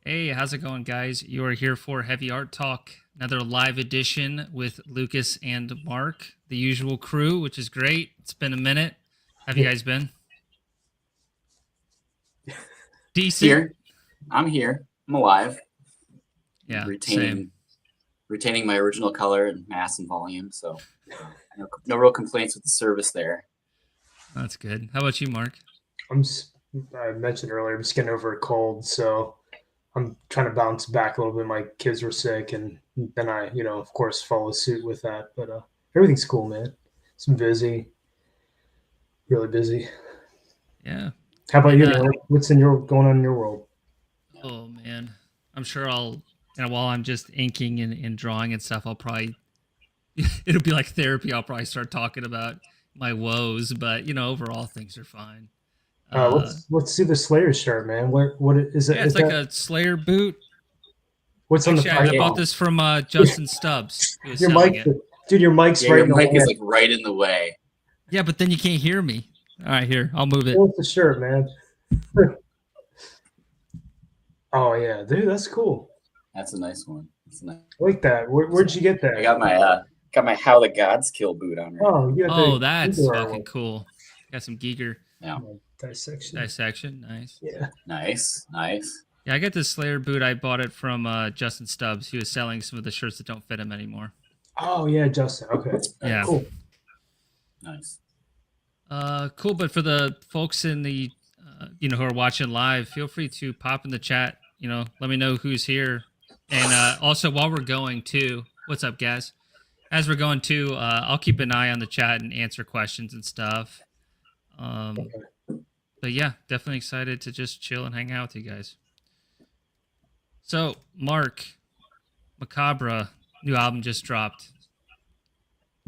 Hey, how's it going, guys? You are here for Heavy Art Talk, another live edition with Lucas and Mark, the usual crew, which is great. It's been a minute. How have you Yeah. guys been? Decent? Here, I'm here. I'm alive. Yeah, same. Retaining my original color and mass and volume. So no real complaints with the service there. That's good. How about you, Mark? I'm I mentioned earlier, I'm just getting over a cold, so I'm trying to bounce back a little bit. My kids were sick, and then I, of course, follow suit with that. But everything's cool, man. It's been busy, really busy. Yeah. How about And you, man? What's going on in your world? oh man, I'm sure while I'm just inking and drawing and stuff, I'll probably it'll be like therapy. I'll probably start talking about my woes, but overall things are fine. Let's see the Slayer shirt, man. What is it? Yeah, Is it's like that a Slayer boot. what's on the Actually, I front? bought this from Justin Stubbs, who was Your selling mic, it. dude. Your mic's Yeah, right your in the mic is way. like right in the way. Yeah, but then you can't hear me. All right, here, I'll move it. What's the shirt, man? Oh yeah, dude, that's cool. That's a nice one. I like that. Where'd you get that? I got my How the Gods Kill boot on right Oh, you got Oh, the that's Giger fucking one. cool. Got some Giger now. Dissection. dissection. Nice. Yeah. Nice. Yeah, I got this Slayer boot. I bought it from Justin Stubbs. He was selling some of the shirts that don't fit him anymore. Oh yeah, Justin. Okay. Yeah. Cool. Nice. Cool. But for the folks in the, who are watching live, feel free to pop in the chat. Let me know who's here. And also, while we're going too, what's up, guys? As we're going too, I'll keep an eye on the chat and answer questions and stuff. But yeah, definitely excited to just chill and hang out with you guys. So, Mark, Macabra, new album just dropped.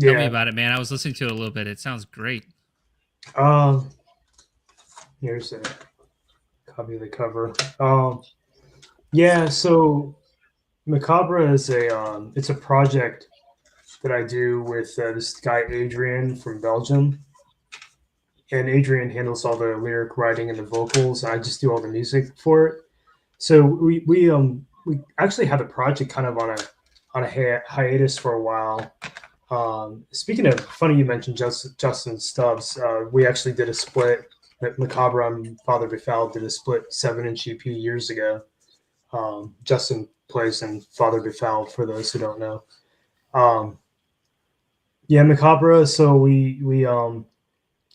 Tell me about it, man. I was listening to it a little bit. It sounds great. Here's a copy of the cover. Yeah, so Macabra is it's a project that I do with this guy Adrian from Belgium, and Adrian handles all the lyric writing and the vocals, and I just do all the music for it. So we actually had the project kind of on a hiatus for a while. Speaking of funny, you mentioned Justin Stubbs. We actually did a split. Macabra and Father Befoul did a split 7-inch EP years ago. Justin plays in Father Befoul for those who don't know. Yeah, Macabra. So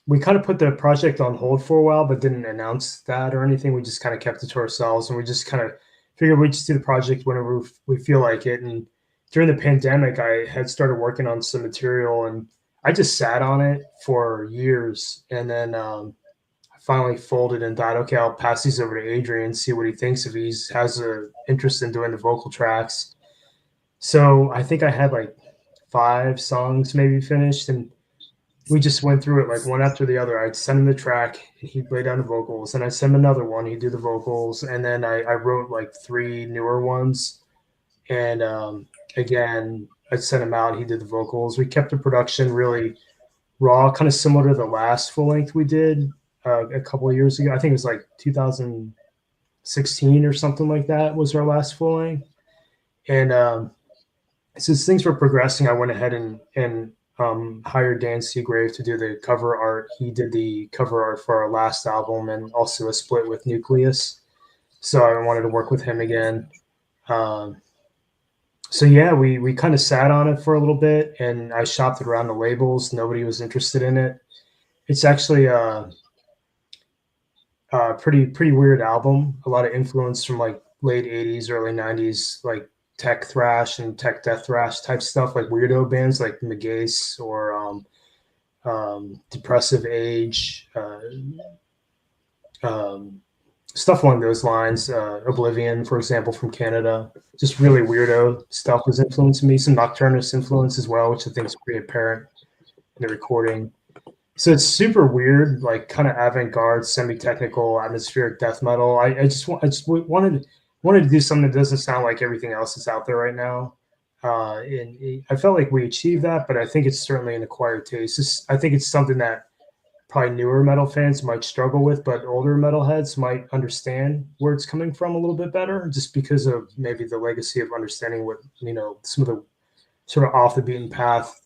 we kind of put the project on hold for a while, but didn't announce that or anything. We just kind of kept it to ourselves, and we just kind of figured we'd just do the project whenever we feel like it. And during the pandemic, I had started working on some material, and I just sat on it for years. And then I finally folded and thought, okay, I'll pass these over to Adrian, see what he thinks if he has an interest in doing the vocal tracks. So I think I had like 5 songs maybe finished, and we just went through it like one after the other. I'd send him the track, and he'd lay down the vocals, and I'd send him another one, he'd do the vocals, and then I wrote like 3 newer ones. And again, I'd send him out, he did the vocals. We kept the production really raw, kind of similar to the last full length we did a couple of years ago. I think it was like 2016 or something like that was our last full length. And since things were progressing, I went ahead and hired Dan Seagrave to do the cover art. He did the cover art for our last album and also a split with Nucleus. So I wanted to work with him again. So yeah, we kind of sat on it for a little bit, and I shopped it around the labels. Nobody was interested in it. It's actually a pretty weird album. A lot of influence from like late 80s, early 90s, like tech thrash and tech death thrash type stuff, like weirdo bands like Magace or Depressive Age, stuff along those lines. Oblivion, for example, from Canada. Just really weirdo stuff was influencing me. Some Nocturnus influence as well, which I think is pretty apparent in the recording. So it's super weird, like kind of avant-garde, semi-technical, atmospheric death metal. I just wanted to do something that doesn't sound like everything else that's out there right now. And I felt like we achieved that, but I think it's certainly an acquired taste. I think it's something that probably newer metal fans might struggle with, but older metalheads might understand where it's coming from a little bit better, just because of maybe the legacy of understanding what, some of the sort of off the beaten path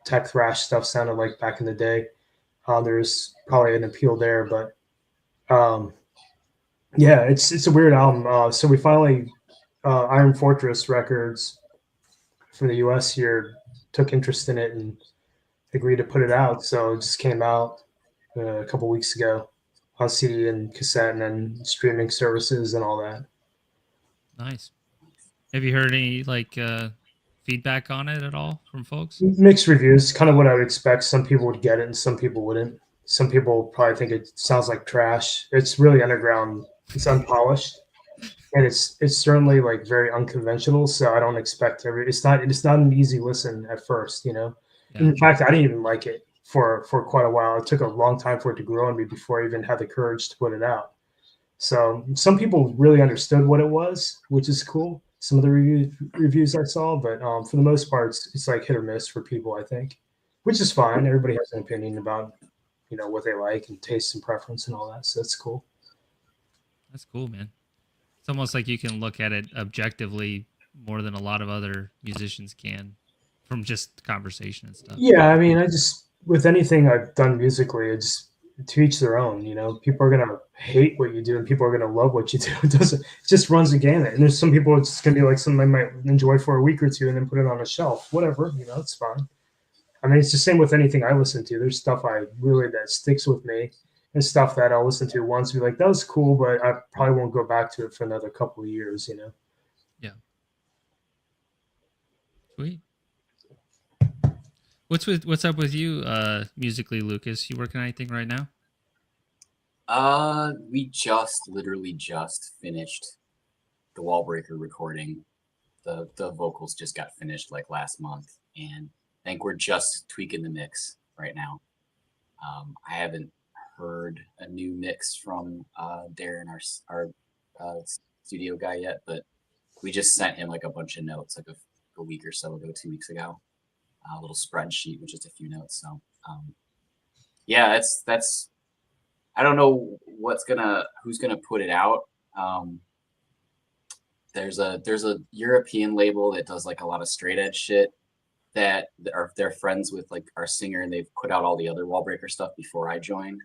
tech thrash stuff sounded like back in the day. There's probably an appeal there, but yeah, it's a weird album. So we finally Iron Fortress Records from the U.S. here took interest in it and agreed to put it out. So it just came out a couple weeks ago on CD and cassette, and then streaming services and all that. Nice. Have you heard any feedback on it at all from folks? Mixed reviews, kind of what I would expect. Some people would get it, and some people wouldn't. Some people probably think it sounds like trash. It's really underground. It's unpolished, and it's certainly like very unconventional. So I don't expect it's not an easy listen at first. Yeah. In fact, I didn't even like it for quite a while. It took a long time for it to grow on me before I even had the courage to put it out. So some people really understood what it was, which is cool. Some of the reviews I saw, but for the most part, it's like hit or miss for people, I think, which is fine. Everybody has an opinion about what they like and taste and preference and all that. So that's cool. That's cool, man. It's almost like you can look at it objectively more than a lot of other musicians can from just conversation and stuff. Yeah, I mean, with anything I've done musically, it's to each their own. People are gonna hate what you do, and people are gonna love what you do. It just runs the gamut. And there's some people it's gonna be like something I might enjoy for a week or two, and then put it on a shelf. Whatever, it's fine. I mean, it's the same with anything I listen to. There's stuff that sticks with me, and stuff that I'll listen to once and be like, that was cool, but I probably won't go back to it for another couple of years. Yeah. Sweet. What's up with you musically, Lucas? You working on anything right now? We literally just finished the Wallbreaker recording. The vocals just got finished like last month, and I think we're just tweaking the mix right now. I haven't heard a new mix from Darren, our studio guy, yet, but we just sent him like a bunch of notes like a week or so ago, 2 weeks ago. A little spreadsheet with just a few notes. So yeah, that's I don't know who's gonna put it out. There's a European label that does like a lot of straight edge shit that they're friends with like our singer, and they've put out all the other Wallbreaker stuff before I joined,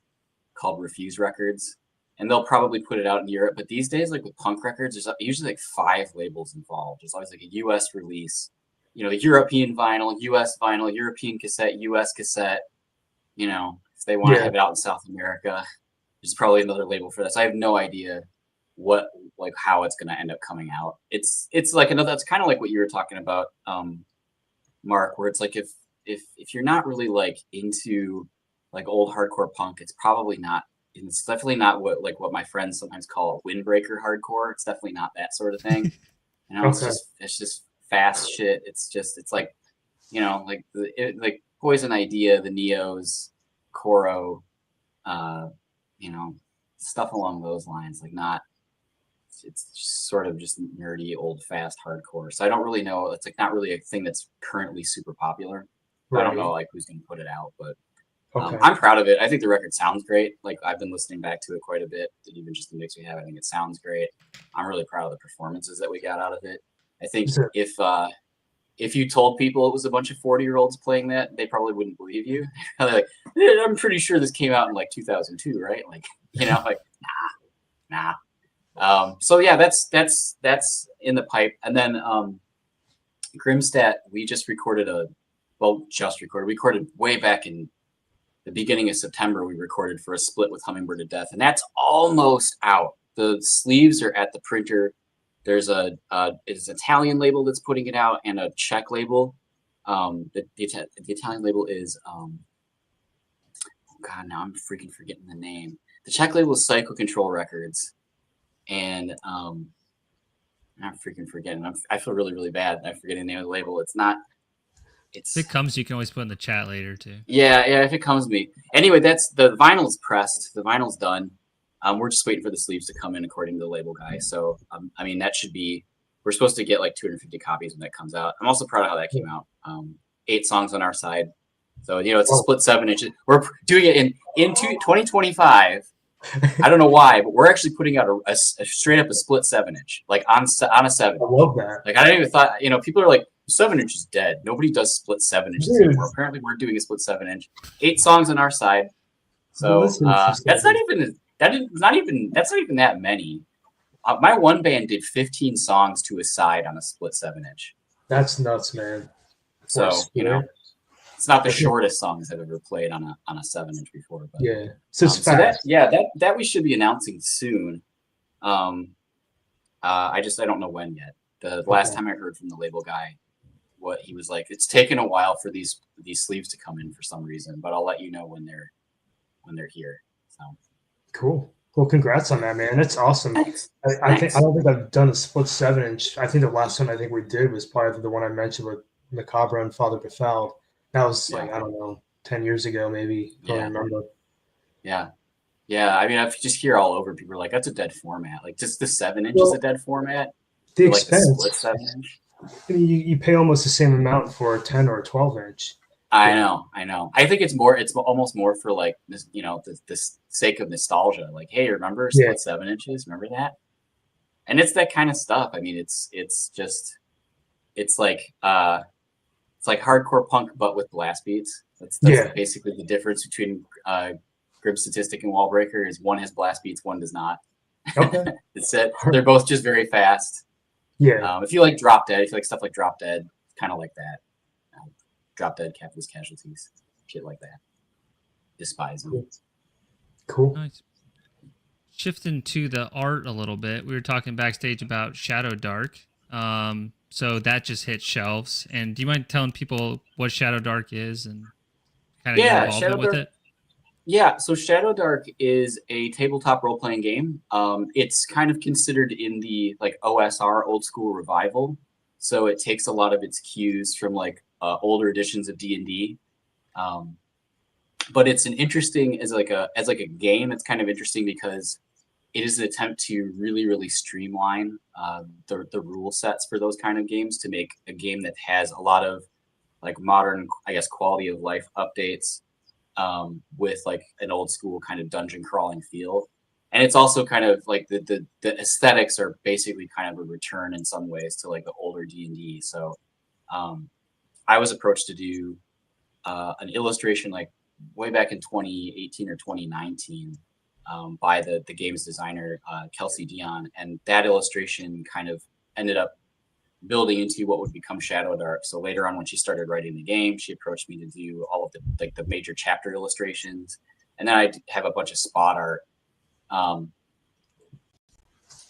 called Refuse Records, and they'll probably put it out in Europe. But these days, like with punk records, there's usually like 5 labels involved. There's always like a US release, the European vinyl, US vinyl, European cassette, US cassette. If they want to have it out in South America, there's probably another label for that. So I have no idea how it's going to end up coming out. It's like that's kind of like what you were talking about, Mark, where it's like if you're not really like into like old hardcore punk, it's probably not. It's definitely not what my friends sometimes call windbreaker hardcore. It's definitely not that sort of thing. Okay. It's just fast shit. It's like like Poison Idea, the Neos, Coro, stuff along those lines. Like it's just sort of just nerdy, old, fast hardcore. So I don't really know. It's like not really a thing that's currently super popular. Right. I don't know like who's going to put it out, but I'm proud of it. I think the record sounds great. Like I've been listening back to it quite a bit. Even just the mix we have, I think it sounds great. I'm really proud of the performances that we got out of it. I think if you told people it was a bunch of 40-year-olds playing that, they probably wouldn't believe you. They're like, I'm pretty sure this came out in like 2002, right? Like, like nah. So yeah, that's in the pipe. And then Grimstat, we recorded way back in the beginning of September. We recorded for a split with Hummingbird to Death, and that's almost out. The sleeves are at the printer. There's it's an Italian label that's putting it out, and a Czech label. The Italian label is God, now I'm freaking forgetting the name. The Czech label is Psycho Control Records, and I'm freaking forgetting. I feel really, really bad. I'm forgetting the name of the label. If it comes, you can always put in the chat later too. Yeah. If it comes to me. Anyway, that's the vinyl's pressed. The vinyl's done. We're just waiting for the sleeves to come in according to the label guy. So, I mean, we're supposed to get like 250 copies when that comes out. I'm also proud of how that came out. 8 songs on our side, So it's a split 7-inch. We're doing it in 2025. I don't know why, but we're actually putting out a straight up a split 7-inch, like on a 7. I love that. Like I didn't even thought, people are like 7-inch is dead. Nobody does split 7-inches anymore. Apparently, we're doing a split 7-inch. 8 songs on our side. So that's not even that many. My one band did 15 songs to a side on a split 7-inch. That's nuts, man. So it's not the shortest songs I've ever played on a 7-inch before. But, yeah, so it's fast. That we should be announcing soon. I don't know when yet. The last time I heard from the label guy, what he was like, it's taken a while for these sleeves to come in for some reason, but I'll let you know when they're here. So cool. Well, congrats on that, man. That's awesome. Thanks. I don't think I've done a split 7-inch. I think the last one I think we did was probably the one I mentioned with Macabra and Father Befeld. That was like, I don't know, 10 years ago, maybe. I don't remember. Yeah. Yeah. I mean, I just hear all over people are like, that's a dead format. Like, just the 7-inch is a dead format. The expense. Like the split 7-inch. You pay almost the same amount for a 10 or a 12-inch. I know. I think it's almost more for like this, the sake of nostalgia. Like, hey, remember split 7 inches? Remember that? And it's that kind of stuff. I mean, it's like hardcore punk, but with blast beats. That's basically the difference between Grib Statistic and Wallbreaker is one has blast beats, one does not. Okay. It's it. They're both just very fast. Yeah. If you like Drop Dead, if you like stuff like Drop Dead, kind of like that. Drop Dead, Capitalist Casualties, shit like that. Despise them. Cool. Nice. Shifting to the art a little bit, we were talking backstage about Shadowdark. So that just hit shelves. And do you mind telling people what Shadowdark is and kind of your involvement with it? Yeah, so Shadowdark is a tabletop role-playing game. It's kind of considered in the like OSR, old school revival. So it takes a lot of its cues from like older editions of D&D, but it's an interesting as like a game. It's kind of interesting because it is an attempt to really streamline the rule sets for those kind of games to make a game that has a lot of like modern, I guess, quality of life updates with like an old school kind of dungeon crawling feel. And it's also kind of like the aesthetics are basically kind of a return in some ways to like the older D&D. So I was approached to do an illustration like way back in 2018 or 2019 by the game's designer, Kelsey Dion. And that illustration kind of ended up building into what would become Shadowdark. So later on when she started writing the game, she approached me to do all of the major chapter illustrations. And then I have a bunch of spot art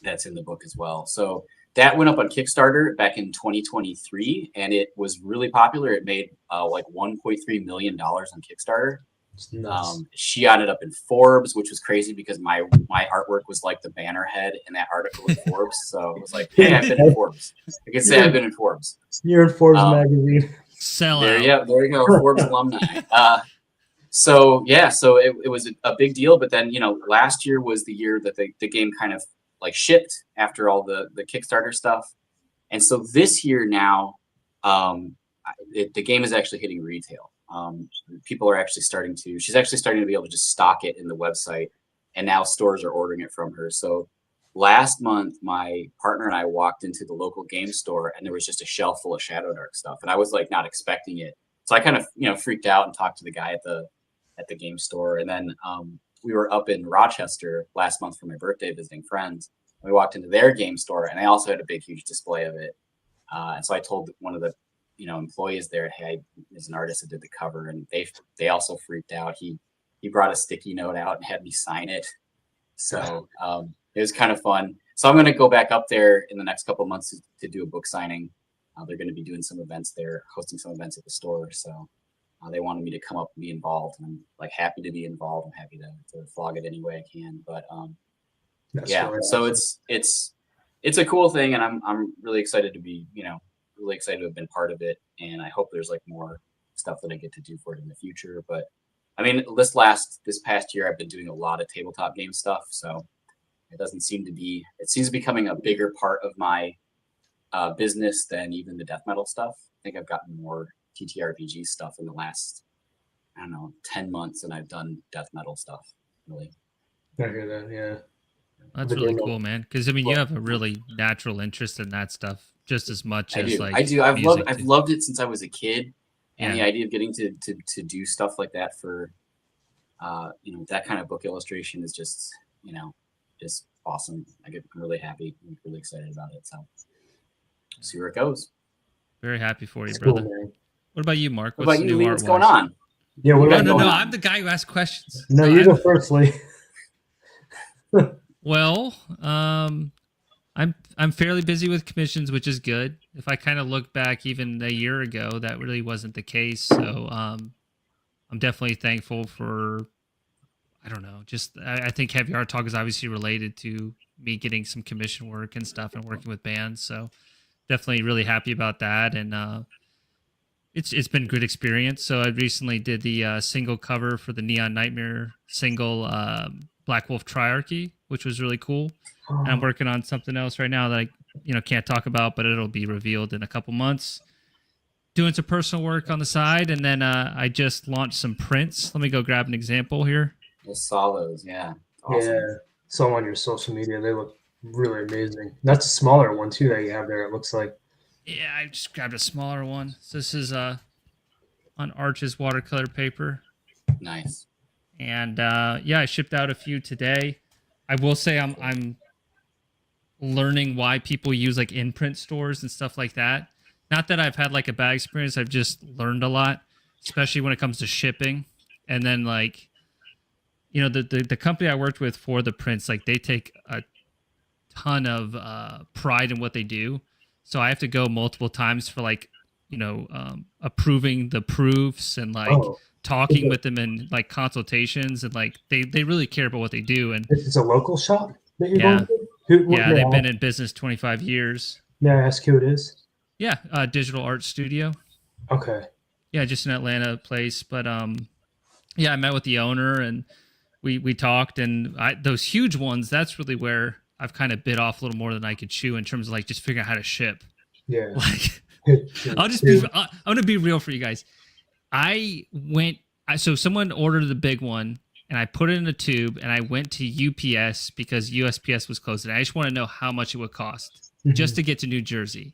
that's in the book as well. So that went up on Kickstarter back in 2023, and it was really popular. It made like $1.3 million on Kickstarter. She ended up in Forbes, which was crazy because my artwork was like the banner head in that article in Forbes. So it was like, hey, I've been in Forbes. I can say I've been in Forbes. You're in Forbes magazine. Sell there, out. yeah, there you go, Forbes alumni. So it was a big deal. But then last year was the year that the game kind of like shipped after all the Kickstarter stuff, and so this year now, the game is actually hitting retail. People are actually she's actually starting to be able to just stock it in the website, and now stores are ordering it from her. So last month, my partner and I walked into the local game store, and there was just a shelf full of Shadowdark stuff, and I was like not expecting it. So I kind of freaked out and talked to the guy at the game store, and then we were up in Rochester last month for my birthday visiting friends. We walked into their game store, and they also had a big, huge display of it. And so I told one of the employees there, hey, there's an artist that did the cover, and they also freaked out. He brought a sticky note out and had me sign it. So it was kind of fun. So I'm going to go back up there in the next couple of months to do a book signing. They're going to be doing some events there, hosting some events at the store. So they wanted me to come up and be involved, and I'm like happy to be involved. I'm happy to flog it any way I can. But so it's a cool thing, and I'm really excited to be really excited to have been part of it, and I hope there's like more stuff that I get to do for it in the future. But I mean, this past year I've been doing a lot of tabletop game stuff, so it seems to be becoming a bigger part of my business than even the death metal stuff. I think I've gotten more TTRPG stuff in the last I don't know, 10 months, and I've done death metal stuff. Really. I hear that. Yeah. That's But really then, cool, man. Because I mean, you have a really natural interest in that stuff just as much I as do. like I do. I've music too. loved it since I was a kid, and the Yeah. idea of getting to do stuff like that for, that kind of book illustration is just, just awesome. I'm really happy. I'm really excited about it. So, see where it goes. Very happy for you, it's brother. cool, man. What about you, Mark? What What's about the you, new Lee? art What's going wise? on? Yeah. What You No, about got no, going no. on? I'm the guy who asks questions. No, So you go I'm- first, Lee. Well, I'm fairly busy with commissions, which is good. If I kind of look back even a year ago, that really wasn't the case. So I'm definitely thankful for. I don't know. Just I think Heavy Art Talk is obviously related to me getting some commission work and stuff and working with bands. So definitely really happy about that. And it's been a good experience. So I recently did the single cover for the Neon Nightmare single Black Wolf Triarchy, which was really cool. And I'm working on something else right now that I can't talk about, but it'll be revealed in a couple months. Doing some personal work on the side, and then I just launched some prints. Let me go grab an example here. I saw those. Yeah. Awesome. Yeah. So on your social media, they look really amazing. That's a smaller one too that you have there. It looks like. Yeah, I just grabbed a smaller one. So this is on Arch's watercolor paper. Nice. And yeah, I shipped out a few today. I will say I'm learning why people use like imprint stores and stuff like that. Not that I've had like a bad experience. I've just learned a lot, especially when it comes to shipping. And then like, the company I worked with for the prints, like they take a ton of pride in what they do. So I have to go multiple times for like, approving the proofs and like talking with them in like consultations, and like they really care about what they do. And This is a local shop that you're Yeah. going to? yeah, they've been in business 25 years. May I ask who it is? Yeah, Digital Art Studio. Okay. Yeah, just an Atlanta place. But yeah, I met with the owner and we talked, and those huge ones, that's really where I've kind of bit off a little more than I could chew in terms of like just figuring out how to ship. Yeah. Like I'm I'm gonna be real for you guys. So someone ordered the big one and I put it in a tube and I went to UPS because USPS was closed, and I just want to know how much it would cost just to get to New Jersey.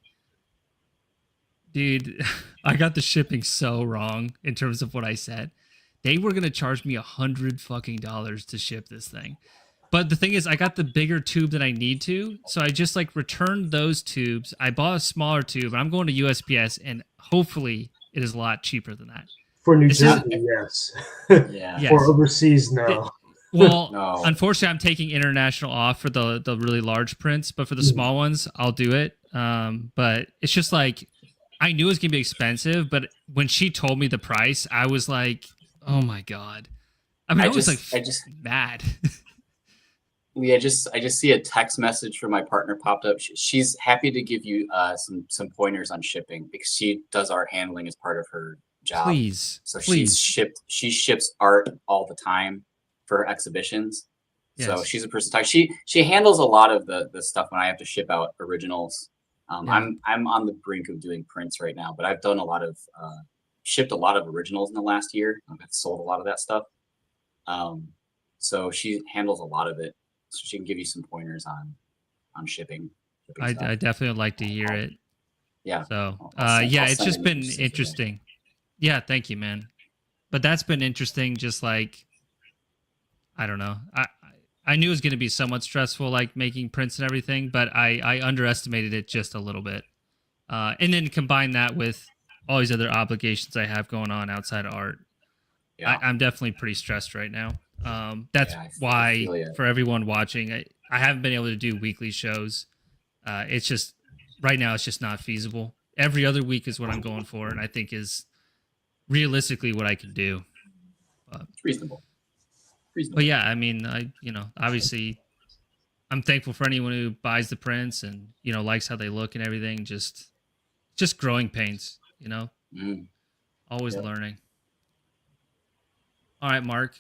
Dude, I got the shipping so wrong in terms of what I said. They were gonna charge me $100 to ship this thing. But the thing is, I got the bigger tube than I need to, so I just like returned those tubes. I bought a smaller tube, and I'm going to USPS, and hopefully it is a lot cheaper than that. For New This Jersey, is- yes. Yeah. Yes. For overseas, no. Well, No. unfortunately, I'm taking international off for the really large prints, but for the small ones, I'll do it. But it's just like I knew it was gonna be expensive, but when she told me the price, I was like, "Oh my god!" I mean, I was mad. Lee, I just see a text message from my partner popped up. She's happy to give you some pointers on shipping because she does art handling as part of her job. Please, So please. she ships art all the time for exhibitions. So Yes. she's a person. She handles a lot of the stuff when I have to ship out originals. Yeah. I'm on the brink of doing prints right now, but I've done shipped a lot of originals in the last year. I've sold a lot of that stuff. So she handles a lot of it. So she can give you some pointers on shipping. I definitely would like to hear it. Yeah. So, I'll yeah, it's send just an been email today. interesting. Yeah, thank you, man. But that's been interesting. Just like, I don't know. I knew it was going to be somewhat stressful, like making prints and everything, but I underestimated it just a little bit. And then combine that with all these other obligations I have going on outside of art. Yeah. I'm definitely pretty stressed right now. That's Yeah, I why feel ya. for everyone watching, I haven't been able to do weekly shows. It's just right now, it's just not feasible. Every other week is what I'm going for, and I think is realistically what I can do. It's reasonable. But yeah, I mean, obviously, I'm thankful for anyone who buys the prints and likes how they look and everything. Just growing pains, always Yeah. learning. All right, Mark.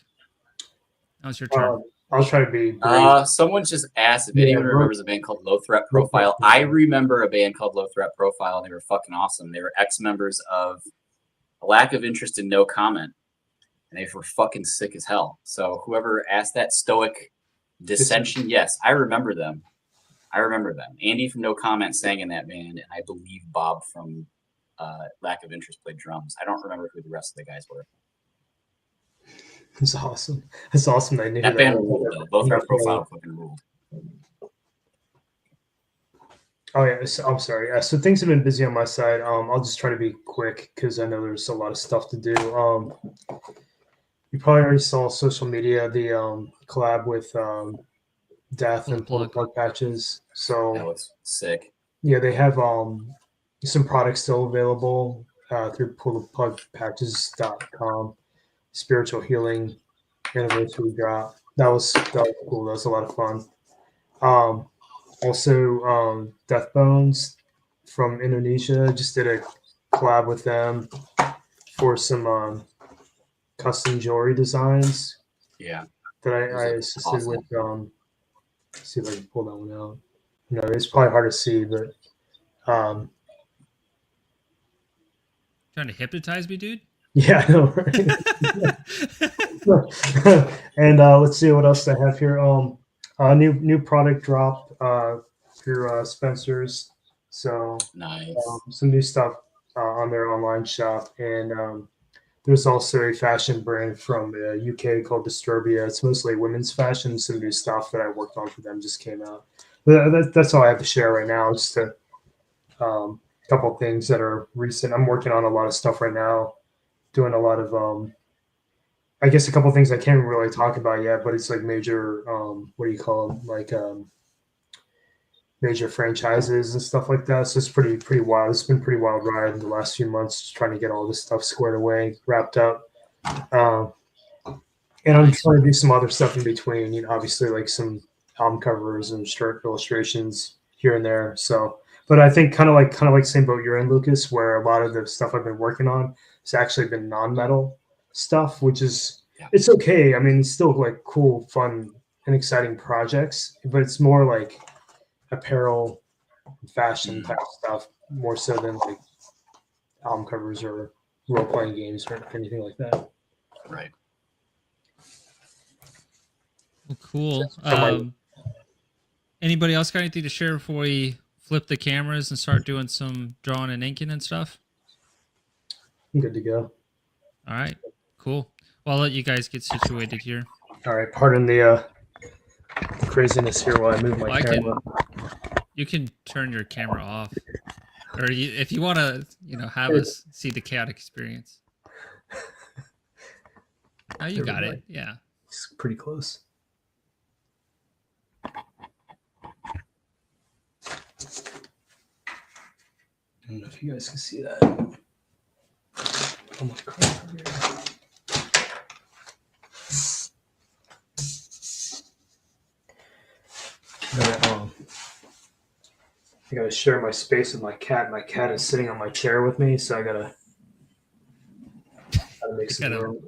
Now it's your turn. I'll try to be brief. Someone just asked if Yeah, anyone Ro- remembers a band called Low Threat Low Threat Profile. Profile. I remember a band called Low Threat Profile, and they were fucking awesome. They were ex-members of A Lack of Interest and No Comment. and they were fucking sick as hell. So whoever asked that stoic dissension, yes, I remember them. Andy from No Comment sang in that band, and I believe Bob from Lack of Interest played drums. I don't remember who the rest of the guys were. It's awesome. It's awesome. I knew That band ruled, though. Both our profile fucking ruled. Oh yeah, so, I'm sorry. So things have been busy on my side. I'll just try to be quick because I know there's a lot of stuff to do. You probably already saw social media the collab with Death and Pull the Plug Patches. So that was sick. Yeah, they have some products still available through pulltheplugpatches.com. Spiritual Healing Anniversary Drop. That was cool. That was a lot of fun. Also, Death Bones from Indonesia just did a collab with them for some custom jewelry designs. Yeah, that I assisted awesome. with. Let's see if I can pull that one out. No, it's probably hard to see, but Trying to hypnotize me, dude? yeah, I know, right? And let's see what else I have here. New product drop through Spencer's. So nice. Some new stuff on their online shop, and there's also a fashion brand from the UK called Disturbia. It's mostly women's fashion. Some new stuff that I worked on for them just came out. That's all I have to share right now. Just a couple of things that are recent. I'm working on a lot of stuff right now, doing a lot of I guess a couple of things I can't really talk about yet, but it's like major what do you call them? Like major franchises and stuff like that. So it's pretty wild. It's been a pretty wild ride in the last few months, just trying to get all this stuff squared away, wrapped up. And I'm trying to do some other stuff in between. You know, obviously like some album covers and shirt illustrations here and there. So, but I think kind of like same boat you're in, Lucas, where a lot of the stuff I've been working on has actually been non-metal stuff, which is it's okay. I mean, it's still like cool, fun, and exciting projects, but it's more like apparel, fashion type stuff, more so than like album covers or role playing games or anything like that. Right. Well, cool. Anybody else got anything to share before we flip the cameras and start doing some drawing and inking and stuff? I'm good to go. All right, cool. Well, I'll let you guys get situated here. All right, pardon the craziness here while I move my camera. You can turn your camera off, or if you want to, have us see the chaotic experience. Oh, you got it. Yeah, it's pretty close. I don't know if you guys can see that. Oh my God. I gotta share my space with my cat. My cat is sitting on my chair with me, so I gotta make some room.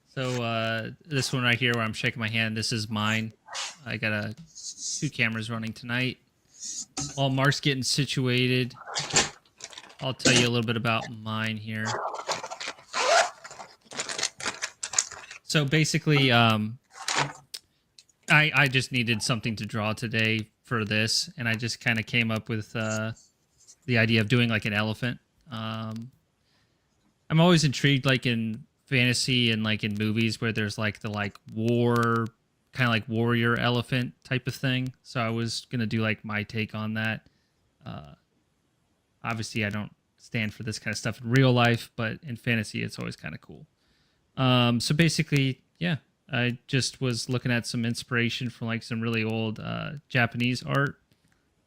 So this one right here where I'm shaking my hand, this is mine. I got 2 cameras running tonight. While Mark's getting situated, I'll tell you a little bit about mine here. So basically, I just needed something to draw today for this, and I just kind of came up with the idea of doing like an elephant. I'm always intrigued, like in fantasy and like in movies where there's like the war, kind of like warrior elephant type of thing. So I was gonna do like my take on that. Obviously, I don't stand for this kind of stuff in real life, but in fantasy, it's always kind of cool. So basically, yeah. I just was looking at some inspiration from like some really old Japanese art,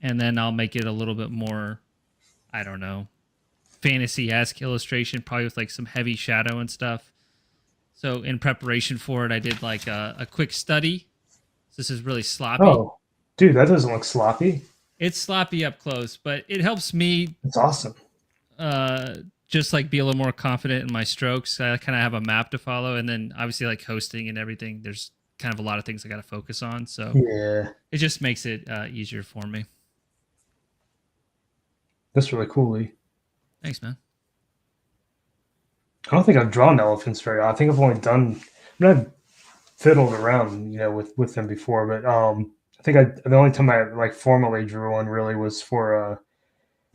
and then I'll make it a little bit more, I don't know, fantasy-esque illustration, probably with like some heavy shadow and stuff. So in preparation for it, I did like a quick study. This is really sloppy. Oh, dude, that doesn't look sloppy. It's sloppy up close, but it helps me. It's awesome. Just like be a little more confident in my strokes. I kind of have a map to follow, and then obviously like hosting and everything, there's kind of a lot of things I got to focus on. So yeah, it just makes it easier for me. That's really cool, Lee. Thanks, man. I don't think I've drawn elephants very often. I think I've only done. I've fiddled around, with them before, but I think the only time I like formally drew one really was for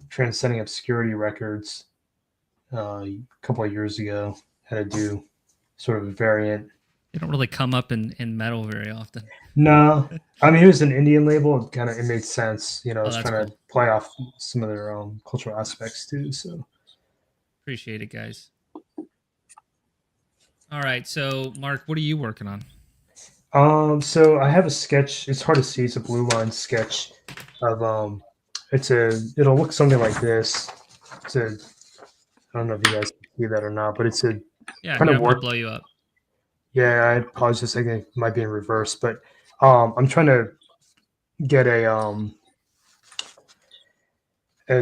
Transcending Obscurity Records a couple of years ago. Had to do sort of a variant. They don't really come up in metal very often. No, I mean it was an Indian label. It made sense. I was that's trying cool. to play off some of their cultural aspects too. So Appreciate it, guys. All right, so Mark, what are you working on? So I have a sketch. It's hard to see. It's a blue line sketch of it'll look something like this. I don't know if you guys can see that or not, but it's a Yeah, kind here, of I'm gonna work. blow you up. Yeah, I apologize. I think it might be in reverse, but I'm trying to get a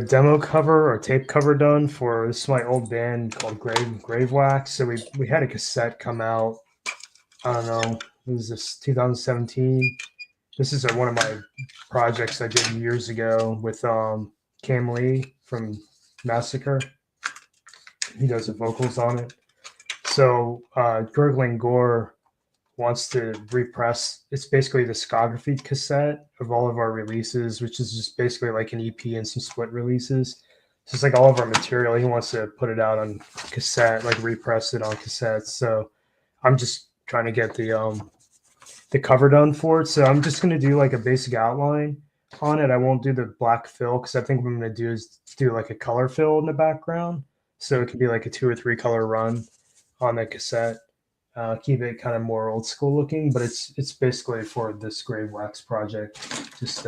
demo cover or tape cover done for this is my old band called Grave Wax. So we had a cassette come out. I don't know. It was this 2017. This is one of my projects I did years ago with Cam Lee from Massacre. He does the vocals on it. So Gurgling Gore wants to repress. It's basically a discography cassette of all of our releases, which is just basically like an EP and some split releases. So it's like all of our material. He wants to put it out on cassette, like repress it on cassettes. So I'm just trying to get the cover done for it. So I'm just going to do like a basic outline on it. I won't do the black fill because I think what I'm going to do is do like a color fill in the background. So it could be like a 2 or 3 color run on the cassette. Keep it kind of more old school looking, but it's basically for this Grave Wax project, just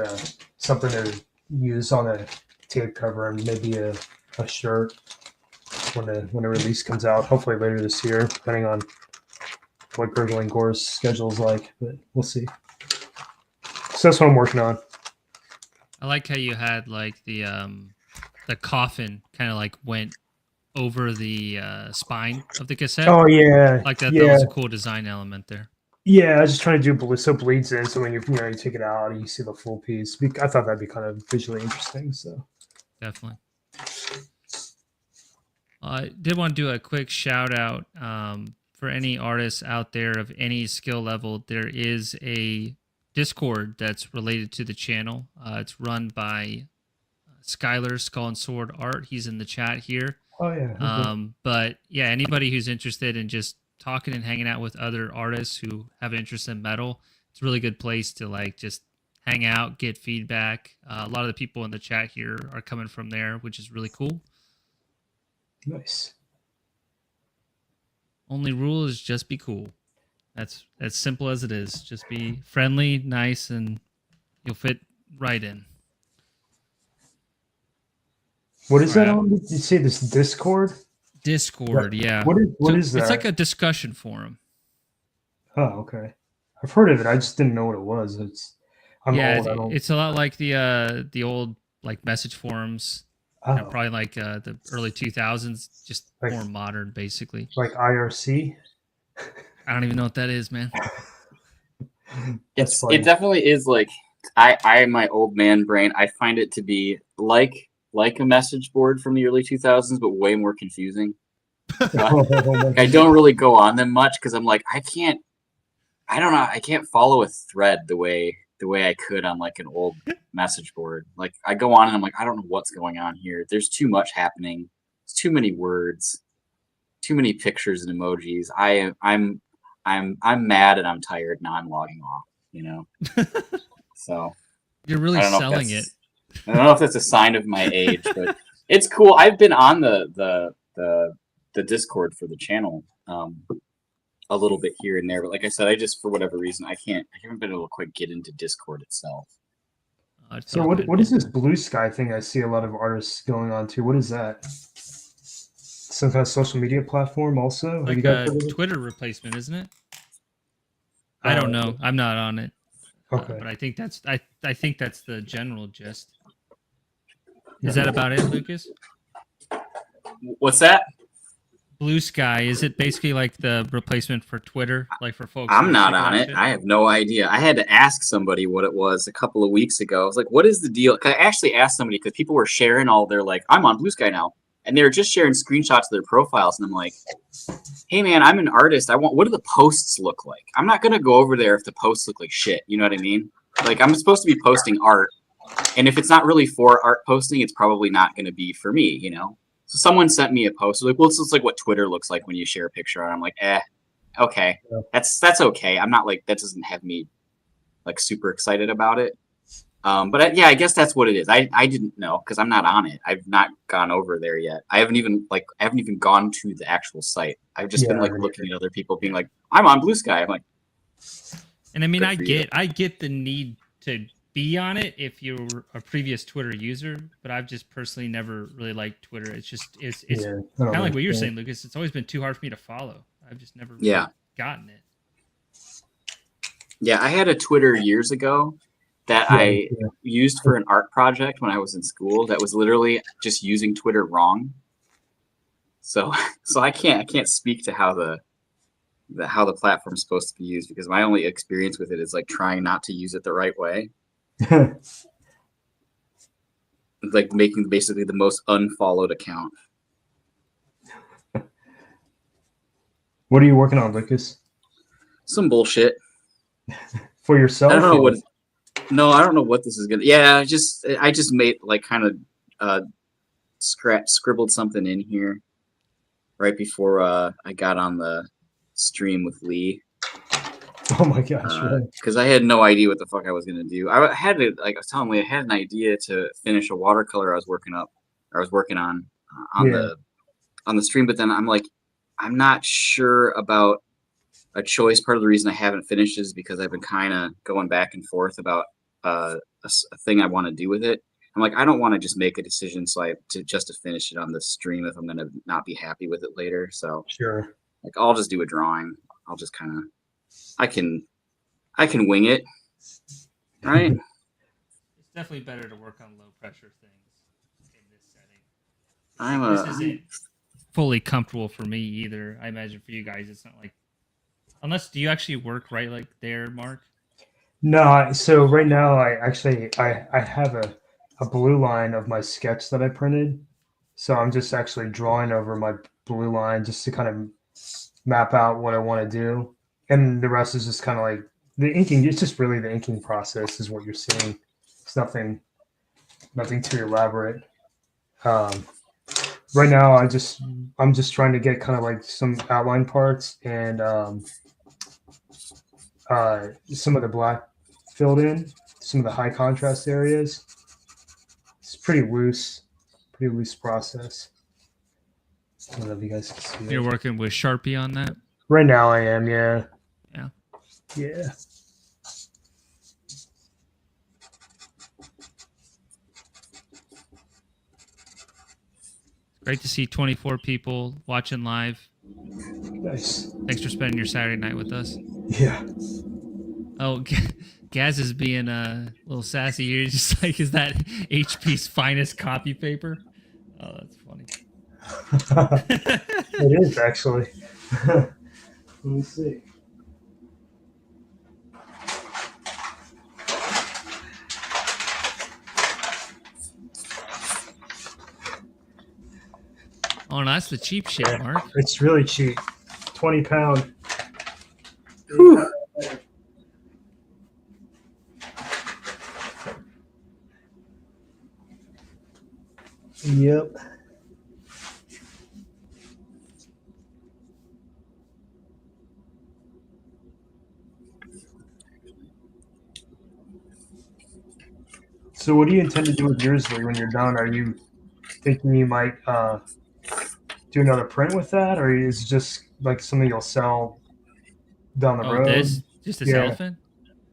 something to use on a tape cover and maybe a shirt when a release comes out, hopefully later this year, depending on what Gurgling Gore's schedule is like, but we'll see. So that's what I'm working on. I like how you had like the coffin kind of like went over the spine of the cassette. Oh yeah, like that. Yeah. That was a cool design element there. Yeah, I was just trying to do so it bleeds in. So when you take it out, you see the full piece. I thought that'd be kind of visually interesting. So definitely. I did want to do a quick shout out for any artists out there of any skill level. There is a Discord that's related to the channel. It's run by Skylar Skull and Sword Art. He's in the chat here. Oh yeah. Okay. But yeah, anybody who's interested in just talking and hanging out with other artists who have interest in metal, it's a really good place to like just hang out, get feedback. A lot of the people in the chat here are coming from there, which is really cool. Nice. Only rule is just be cool. That's as simple as it is. Just be friendly, nice, and you'll fit right in. What is that on? Did you say this Discord? Discord, yeah. What is that? It's like a discussion forum. Oh, okay. I've heard of it. I just didn't know what it was. It's a lot like the old like message forums. Oh. Probably like the early 2000s, just like, more modern, basically. Like IRC? I don't even know what that is, man. It definitely is like I my old man brain. I find it to be like a message board from the early 2000s, but way more confusing. I don't really go on them much because I'm like I can't follow a thread the way I could on like an old message board. Like I go on and I'm like, I don't know what's going on here. There's too much happening. There's too many words, too many pictures and emojis. I'm mad and I'm tired. Now I'm logging off, So you're really selling it. I don't know if that's a sign of my age, but it's cool. I've been on the Discord for the channel. A little bit here and there, but like I said, I just for whatever reason I haven't been able to quite get into Discord itself. So what is this blue sky thing I see a lot of artists going on to? What is that? Some kind of social media platform also? Like a Twitter replacement, isn't it? I don't know. I'm not on it. Okay. But I think that's the general gist. Is that about it, Lucas? What's that? Blue Sky, is it basically like the replacement for Twitter, like for folks? I'm not on it. I have no idea. I had to ask somebody what it was a couple of weeks ago. I was like, what is the deal? I actually asked somebody because people were sharing all their like, I'm on Blue Sky now. and they were just sharing screenshots of their profiles, and I'm like, hey man, I'm an artist. What do the posts look like? I'm not gonna go over there if the posts look like shit. You know what I mean? Like, I'm supposed to be posting art, and if it's not really for art posting, it's probably not gonna be for me, you know? So someone sent me a post like, well, it's like what Twitter looks like when you share a picture, and I'm like, okay, Yeah. that's okay. I'm not like, that doesn't have me like super excited about it. But I guess that's what it is. I didn't know because I'm not on it. I've not gone over there yet. I haven't even gone to the actual site. I've just been like looking at other people being like, I'm on Blue Sky. I'm like, and I mean, good for you. I get the need to be on it if you're a previous Twitter user, but I've just personally never really liked Twitter. It's Yeah, kind of like what you're saying, Lucas. It's always been too hard for me to follow. I've just never really gotten it. Yeah, I had a Twitter years ago that I used for an art project when I was in school. That was literally just using Twitter wrong. So I can't speak to how the platform's supposed to be used because my only experience with it is like trying not to use it the right way. Like making basically the most unfollowed account. What are you working on, Lucas? Some bullshit. For yourself? I don't know what. No, I don't know what this is gonna. Yeah, I just made like kind of scribbled something in here right before I got on the stream with Lee. Oh my gosh! Because I had no idea what the fuck I was gonna do. I was telling Lee, I had an idea to finish a watercolor I was working on the stream, but then I'm like, I'm not sure about a choice. Part of the reason I haven't finished is because I've been kind of going back and forth about a thing I want to do with it. I'm like, I don't want to just make a decision to finish it on the stream if I'm gonna not be happy with it later. So Sure. Like I'll just do a drawing. I'll just kind of I can wing it, right? It's definitely better to work on low pressure things in this setting. I'm isn't fully comfortable for me either. I imagine for you guys, it's not like do you actually work right like there, Mark? No, so right now I have a blue line of my sketch that I printed. So I'm just actually drawing over my blue line just to kind of map out what I want to do. And the rest is just kind of like the inking. It's just really the inking process is what you're seeing. It's nothing too elaborate. Right now I'm just trying to get kind of like some outline parts and some of the black filled in, some of the high contrast areas. It's pretty loose process. I don't know if you guys can see You're it. working with Sharpie on that? Right now I am, yeah. Yeah. Yeah. Great to see 24 people watching live. Nice. Thanks for spending your Saturday night with us. Yeah. Oh, Gaz is being a little sassy here. He's just like, is that HP's finest copy paper? Oh, that's funny. It is actually. Let me see. Oh, no, that's the cheap shit, Mark. It's really cheap. £20. Whew. Yep. So what do you intend to do with yours, Lee, when you're done? Are you thinking you might do another print with that, or is it just like something you'll sell down the road? This elephant?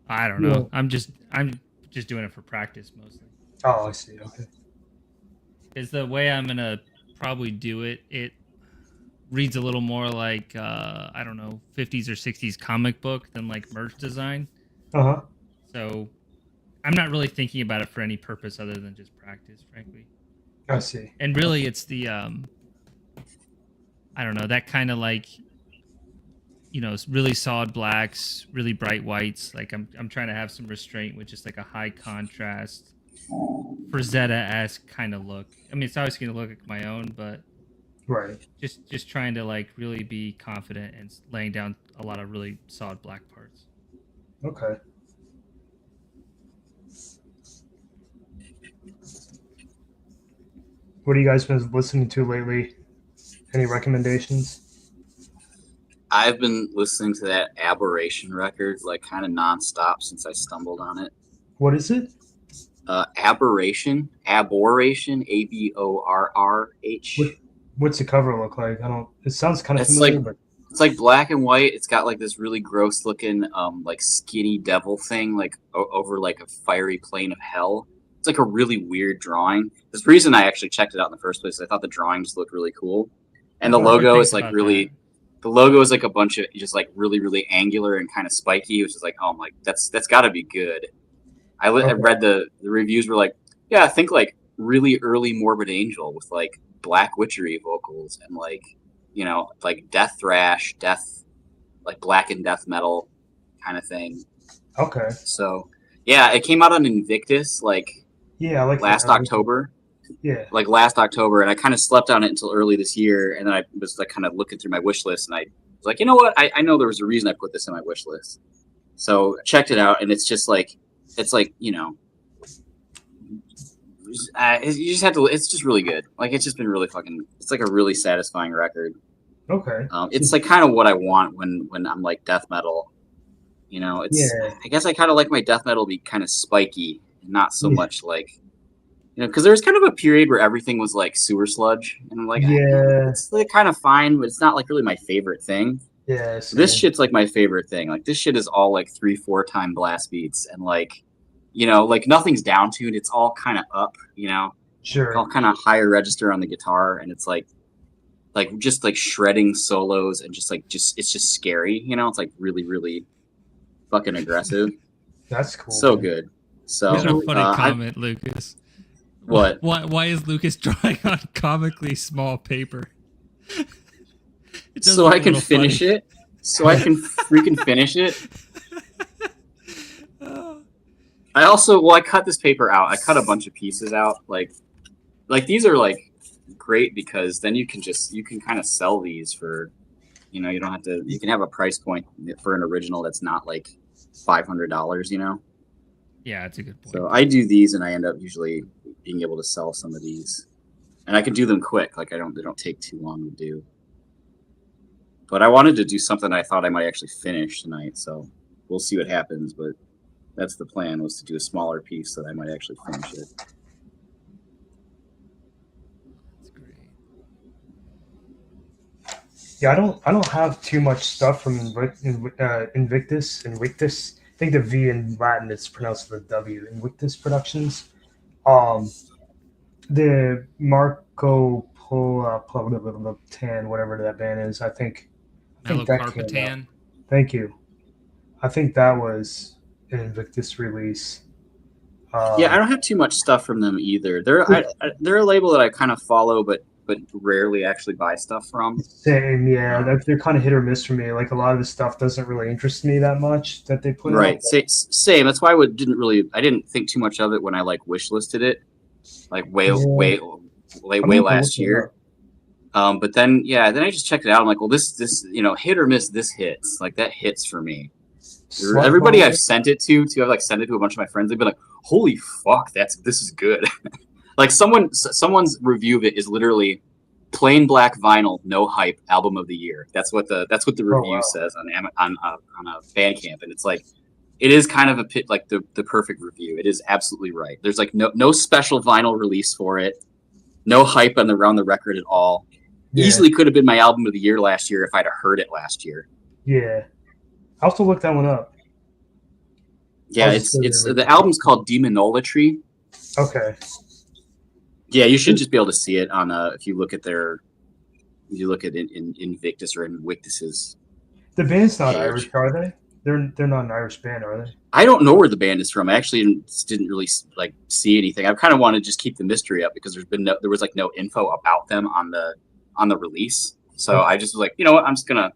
I don't know. I'm just doing it for practice mostly. Oh, I see. Okay. Is the way I'm gonna probably do it. It reads a little more like I don't know, 50s or 60s comic book than like merch design. Uh-huh. So I'm not really thinking about it for any purpose other than just practice, frankly. I see. And really it's the I don't know, that kind of like, you know, really solid blacks, really bright whites. Like I'm trying to have some restraint with just like a high contrast for Zeta-esque kind of look. I mean, it's always going to look like my own, but Right. just trying to like really be confident and laying down a lot of really solid black parts. Okay. What have you guys been listening to lately? Any recommendations? I've been listening to that Aberration record like kind of nonstop since I stumbled on it. What is it? Aberration, Aborrh. What's the cover look like? I don't. It sounds kind of It's familiar, like but it's like black and white. It's got like this really gross looking like skinny devil thing like over like a fiery plane of hell. It's like a really weird drawing. There's the reason I actually checked it out in the first place. I thought the drawing just looked really cool, and the I've heard logo things is like about really. that. The logo is like a bunch of just like really angular and kind of spiky, which is like, oh my, that's got to be good. I read the reviews were like, yeah, I think like really early Morbid Angel with like black witchery vocals and like, you know, like death thrash, death, like black and death metal kind of thing. okay. So yeah, it came out on Invictus like Yeah, I like last October. Yeah. Like last October, and I kind of slept on it until early this year, and then I was like kind of looking through my wish list, and I was like, you know what? I know there was a reason I put this in my wish list. So I checked it out, and it's just like, you know, you just have to. It's just really good. Like it's just been really fucking. It's like a really satisfying record. Okay. It's like kind of what I want when I'm like death metal. You know, it's. Yeah. I guess I kind of like my death metal to be kind of spiky, and not so much like. You know, because there was kind of a period where everything was like sewer sludge, and I'm like, Yeah. it's like kind of fine, but it's not like really my favorite thing. Yeah. This shit's like my favorite thing. Like this shit is all like 3-4 time blast beats, and like, you know, like nothing's down tuned. It's all kind of up, you know, Sure. all kind of higher register on the guitar, and it's like just like shredding solos and just it's just scary, you know. It's like really fucking aggressive. That's cool. So good. So Here's a funny comment, Lucas. What? Why is Lucas drawing on comically small paper? So I can finish it. So I can freaking finish it. I also, I cut this paper out. I cut a bunch of pieces out. Like these are like great because then you can kind of sell these for, you know, you don't have to. You can have a price point for an original that's not like $500. You know. Yeah, that's a good point. So I do these, and I end up usually being able to sell some of these, and I can do them quick. Like they don't take too long to do. But I wanted to do something I thought I might actually finish tonight, so we'll see what happens. But that's the plan, was to do a smaller piece so that I might actually finish it. That's great. Yeah, I don't have too much stuff from Invictus. I think the V in Latin is pronounced with a W. Invictus Productions. The Marco Polo Tan, whatever that band is. I think that came out. Carpetan. Thank you. I think that was an Invictus release. Yeah, I don't have too much stuff from them either. They're a label that I kind of follow, but rarely actually buy stuff from. Same, yeah. They're kind of hit or miss for me. Like a lot of the stuff doesn't really interest me that much that they put out. Right, same. That's why I didn't think too much of it when I like wish listed it, like way last year. But then I just checked it out. I'm like, well, this you know, hit or miss, this hits. Like that hits for me. Everybody I've sent it to, I've like sent it to a bunch of my friends. They've been like, holy fuck, this is good. Like someone's review of it is literally plain black vinyl, no hype, album of the year. That's what the review says on a Bandcamp, and it's like, it is kind of the perfect review. It is absolutely right. There's like no special vinyl release for it, no hype around the record at all. Yeah. Easily could have been my album of the year last year if I'd have heard it last year. Yeah, I'll have to look that one up. Yeah, it's the album's called Demonolatry. Okay. Yeah, you should just be able to see it on if you look at Invictus or Invictus's. The band's not Irish, are they? They're not an Irish band, are they? I don't know where the band is from. I actually didn't really like see anything. I kind of wanted to just keep the mystery up because there was like no info about them on the release. So I just was like, you know what, I'm just gonna,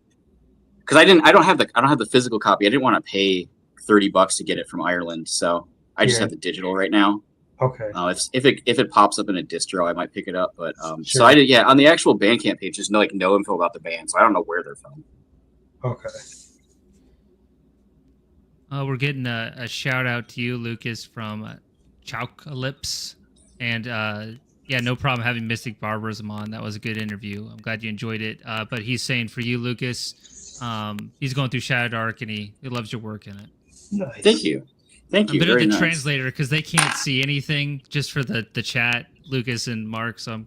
because I don't have the physical copy. I didn't want to pay $30 to get it from Ireland, so I just have the digital right now. Okay. If it pops up in a distro, I might pick it up. But Sure. so I did. Yeah, on the actual Bandcamp page, there's no info about the band, so I don't know where they're from. Okay. We're getting a shout out to you, Lucas, from Chowcalypse. And yeah, no problem having Mystic Barbarism on. That was a good interview. I'm glad you enjoyed it. But he's saying for you, Lucas, he's going through Shadowdark and he loves your work in it. Nice. Thank you. I'm better Very the nice. translator because they can't see anything just for the chat, Lucas and Mark. So I'm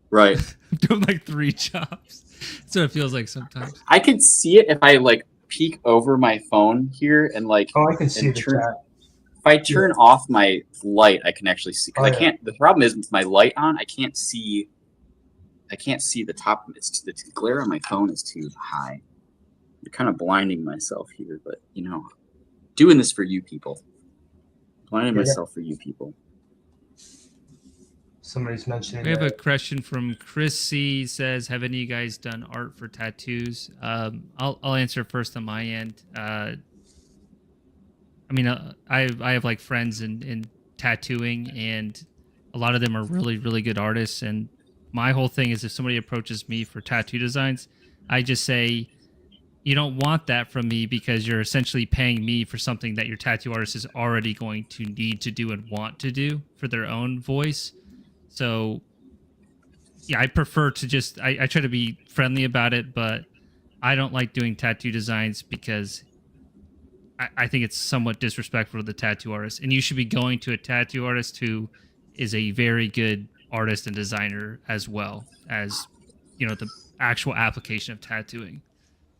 Right. doing like 3 jobs. So it feels like sometimes. I can see it if I like peek over my phone here and like. Oh, I can see the turn, chat. If I turn off my light, I can actually see. Because Oh, I yeah. can't. The problem is with my light on, I can't see. I can't see the top. The glare on my phone is too high. You're kind of blinding myself here, but you know, doing this for you people. Blinding myself for you people. Somebody's mentioning We have a that. question from Chris C. Says, "Have any of you guys done art for tattoos?" I'll answer first on my end. I mean, I have like friends in tattooing, and a lot of them are really really good artists. And my whole thing is, if somebody approaches me for tattoo designs, I just say, you don't want that from me because you're essentially paying me for something that your tattoo artist is already going to need to do and want to do for their own voice. So yeah, I prefer to just I try to be friendly about it, but I don't like doing tattoo designs because I think it's somewhat disrespectful to the tattoo artist. And you should be going to a tattoo artist who is a very good artist and designer as well as, you know, the actual application of tattooing.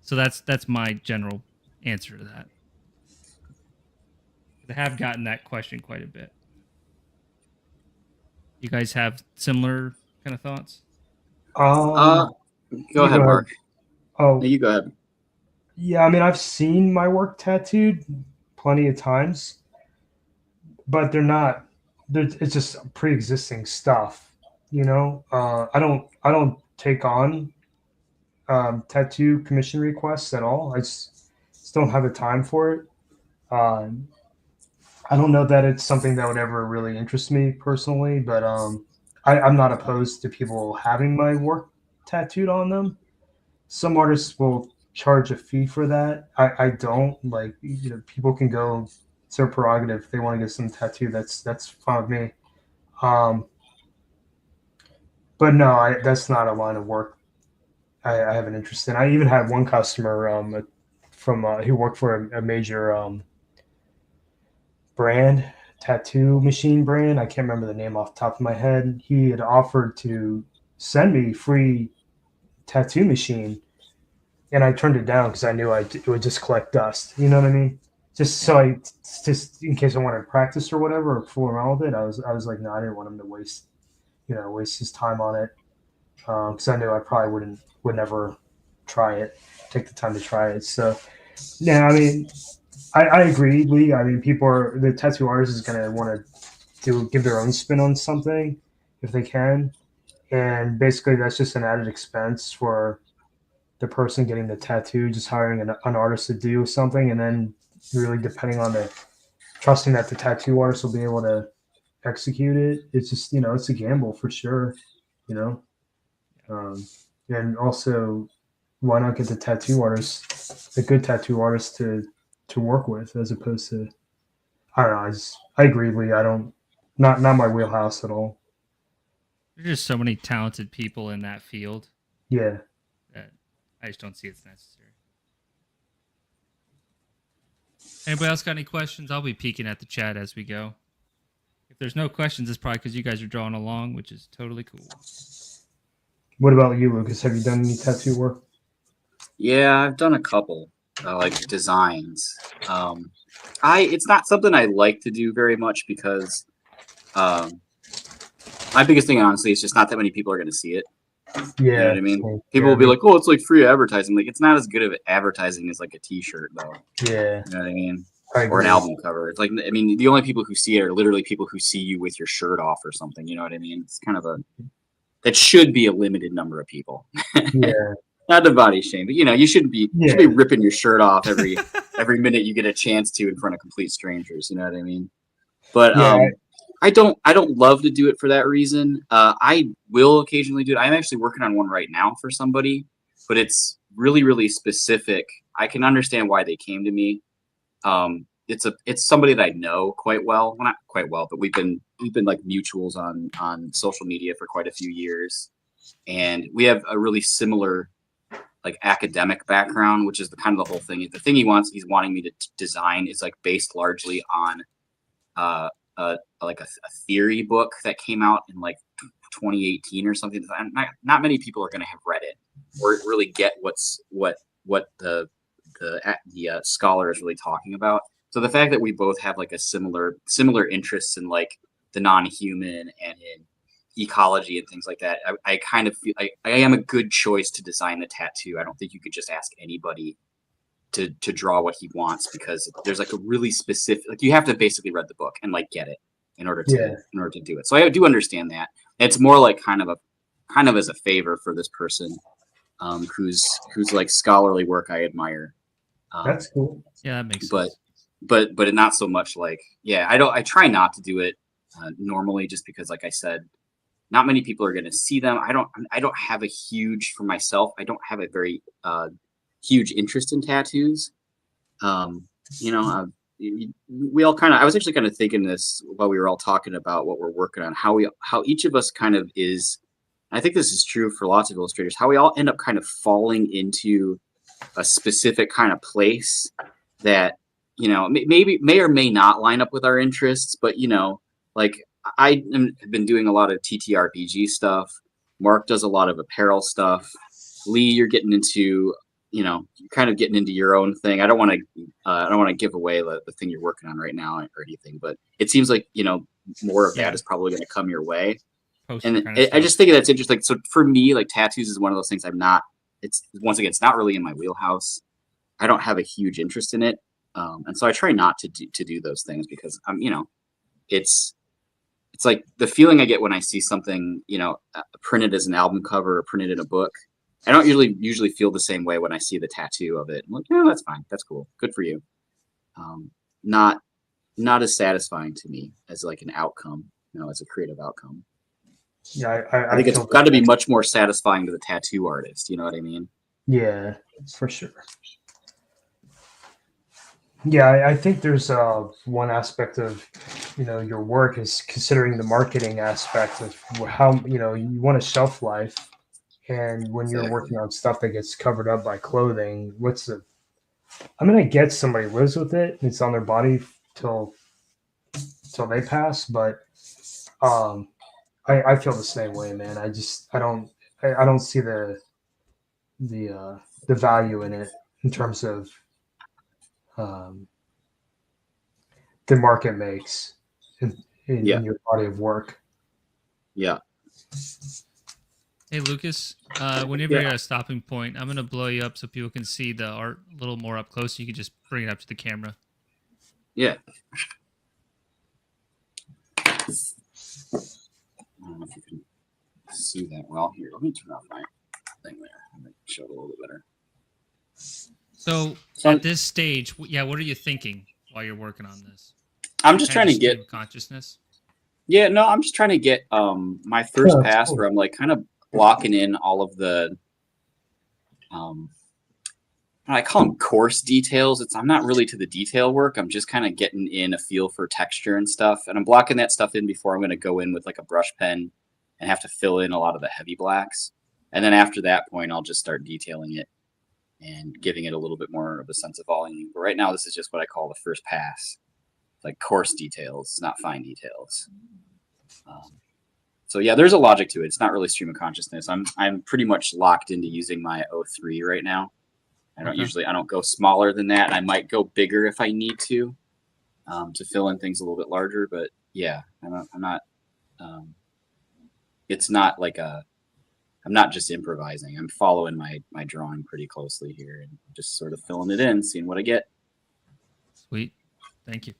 So that's my general answer to that. I have gotten that question quite a bit. You guys have similar kind of thoughts? Go ahead, Mark. Oh, No, you go ahead. yeah. I mean, I've seen my work tattooed plenty of times, but they're not. It's just pre-existing stuff, you know. I don't take on tattoo commission requests at all. I just don't have the time for it. I don't know that it's something that would ever really interest me personally, but I'm not opposed to people having my work tattooed on them. Some artists will charge a fee for that. I don't like, you know, people can go, it's their prerogative. If they want to get some tattoo, that's fine with me. But no, that's not a line of work I have an interest in. I even had one customer from who worked for a major brand, tattoo machine brand. I can't remember the name off the top of my head. He had offered to send me free tattoo machine, and I turned it down because I knew it would just collect dust. You know what I mean? Just in case I wanted to practice or whatever, or fool around with it. I was like, no, I didn't want him to waste his time on it, because I knew I probably would never take the time to try it. So yeah, I mean, I agree, Lee. I mean, the tattoo artist is gonna want to give their own spin on something if they can, and basically that's just an added expense for the person getting the tattoo, just hiring an artist to do something, and then really depending on trusting that the tattoo artist will be able to execute it. It's just, it's a gamble for sure, and also, why not get a good tattoo artist to work with, as opposed to, I don't know. I agree, Lee. Not my wheelhouse at all. There's just so many talented people in that field. Yeah. That I just don't see it's necessary. Anybody else got any questions? I'll be peeking at the chat as we go. If there's no questions, it's probably because you guys are drawing along, which is totally cool. What about you, Lucas? Have you done any tattoo work? Yeah, I've done a couple, like designs. It's not something I like to do very much because my biggest thing, honestly, is just not that many people are going to see it. Yeah. You know what I mean? People will be like, oh, it's like free advertising. Like, it's not as good of advertising as like a t-shirt, though. Yeah. You know what I mean? Or an album cover. It's like, I mean, the only people who see it are literally people who see you with your shirt off or something. You know what I mean? It's kind of that should be a limited number of people. Yeah. Not to body shame, but you shouldn't be ripping your shirt off every minute you get a chance to in front of complete strangers. You know what I mean? But I don't love to do it for that reason. I will occasionally do it. I'm actually working on one right now for somebody, but it's really specific. I can understand why they came to me. It's somebody that I know quite well. Well, not quite well, but we've been like mutuals on social media for quite a few years, and we have a really similar like academic background, which is the kind of the whole thing. The thing he's wanting me to design is like based largely on like a theory book that came out in like 2018 or something. Not many people are going to have read it or really get what the scholar is really talking about. So the fact that we both have like a similar interests in like the non-human and in ecology and things like that, I kind of feel I am a good choice to design the tattoo. I don't think you could just ask anybody to draw what he wants, because there's like a really specific, like you have to basically read the book and like get it in order to do it. So I do understand that. It's more like kind of as a favor for this person, whose like scholarly work I admire. That's cool. Yeah, that makes sense. But not so much like, yeah, I try not to do it normally, just because, like I said, not many people are going to see them. I don't have a huge, for myself, I don't have a very huge interest in tattoos. You know, we all kind of, I was actually kind of thinking this while we were all talking about what we're working on, how each of us kind of is, I think this is true for lots of illustrators, how we all end up kind of falling into a specific kind of place that, you know, maybe may or may not line up with our interests, but, you know, like I have been doing a lot of TTRPG stuff. Mark does a lot of apparel stuff. Lee, you're getting into, you know, kind of getting into your own thing. I don't want to give away the thing you're working on right now or anything, but it seems like, you know, more of that is probably going to come your way. And I just think that's interesting. So for me, like tattoos is one of those things it's not really in my wheelhouse. I don't have a huge interest in it. And so I try not to do those things, because you know, it's like the feeling I get when I see something, you know, printed as an album cover or printed in a book. I don't usually feel the same way when I see the tattoo of it. I'm like, yeah, that's fine. That's cool. Good for you. Not as satisfying to me as like an outcome, you know, as a creative outcome. Yeah, I think it's got to be much more satisfying to the tattoo artist. You know what I mean? Yeah, for sure. Yeah, I think there's one aspect of, you know, your work is considering the marketing aspect of how, you know, you want a shelf life, and when you're working on stuff that gets covered up by clothing, I mean, I get somebody lives with it, it's on their body till they pass, but I feel the same way, man. I don't see the value in it in terms of the market makes in your body of work. Yeah. Hey Lucas, whenever you're at a stopping point, I'm gonna blow you up so people can see the art a little more up close. You can just bring it up to the camera. Yeah. I don't know if you can see that well. Here, let me turn off my thing there. I'm gonna show it a little bit better. So at this stage, what are you thinking while you're working on this? I'm just trying to get consciousness. Yeah, no, I'm just trying to get my first pass where I'm like kind of blocking in all of the I call them coarse details. I'm not really to the detail work. I'm just kind of getting in a feel for texture and stuff, and I'm blocking that stuff in before I'm going to go in with like a brush pen and have to fill in a lot of the heavy blacks. And then after that point, I'll just start detailing it and giving it a little bit more of a sense of volume. But right now, this is just what I call the first pass, like coarse details, not fine details. So yeah, there's a logic to it. It's not really stream of consciousness. I'm pretty much locked into using my 03 right now. I don't go smaller than that. I might go bigger if I need to fill in things a little bit larger. But yeah, I'm not. It's not like I'm not just improvising. I'm following my drawing pretty closely here and just sort of filling it in, seeing what I get. Sweet, thank you.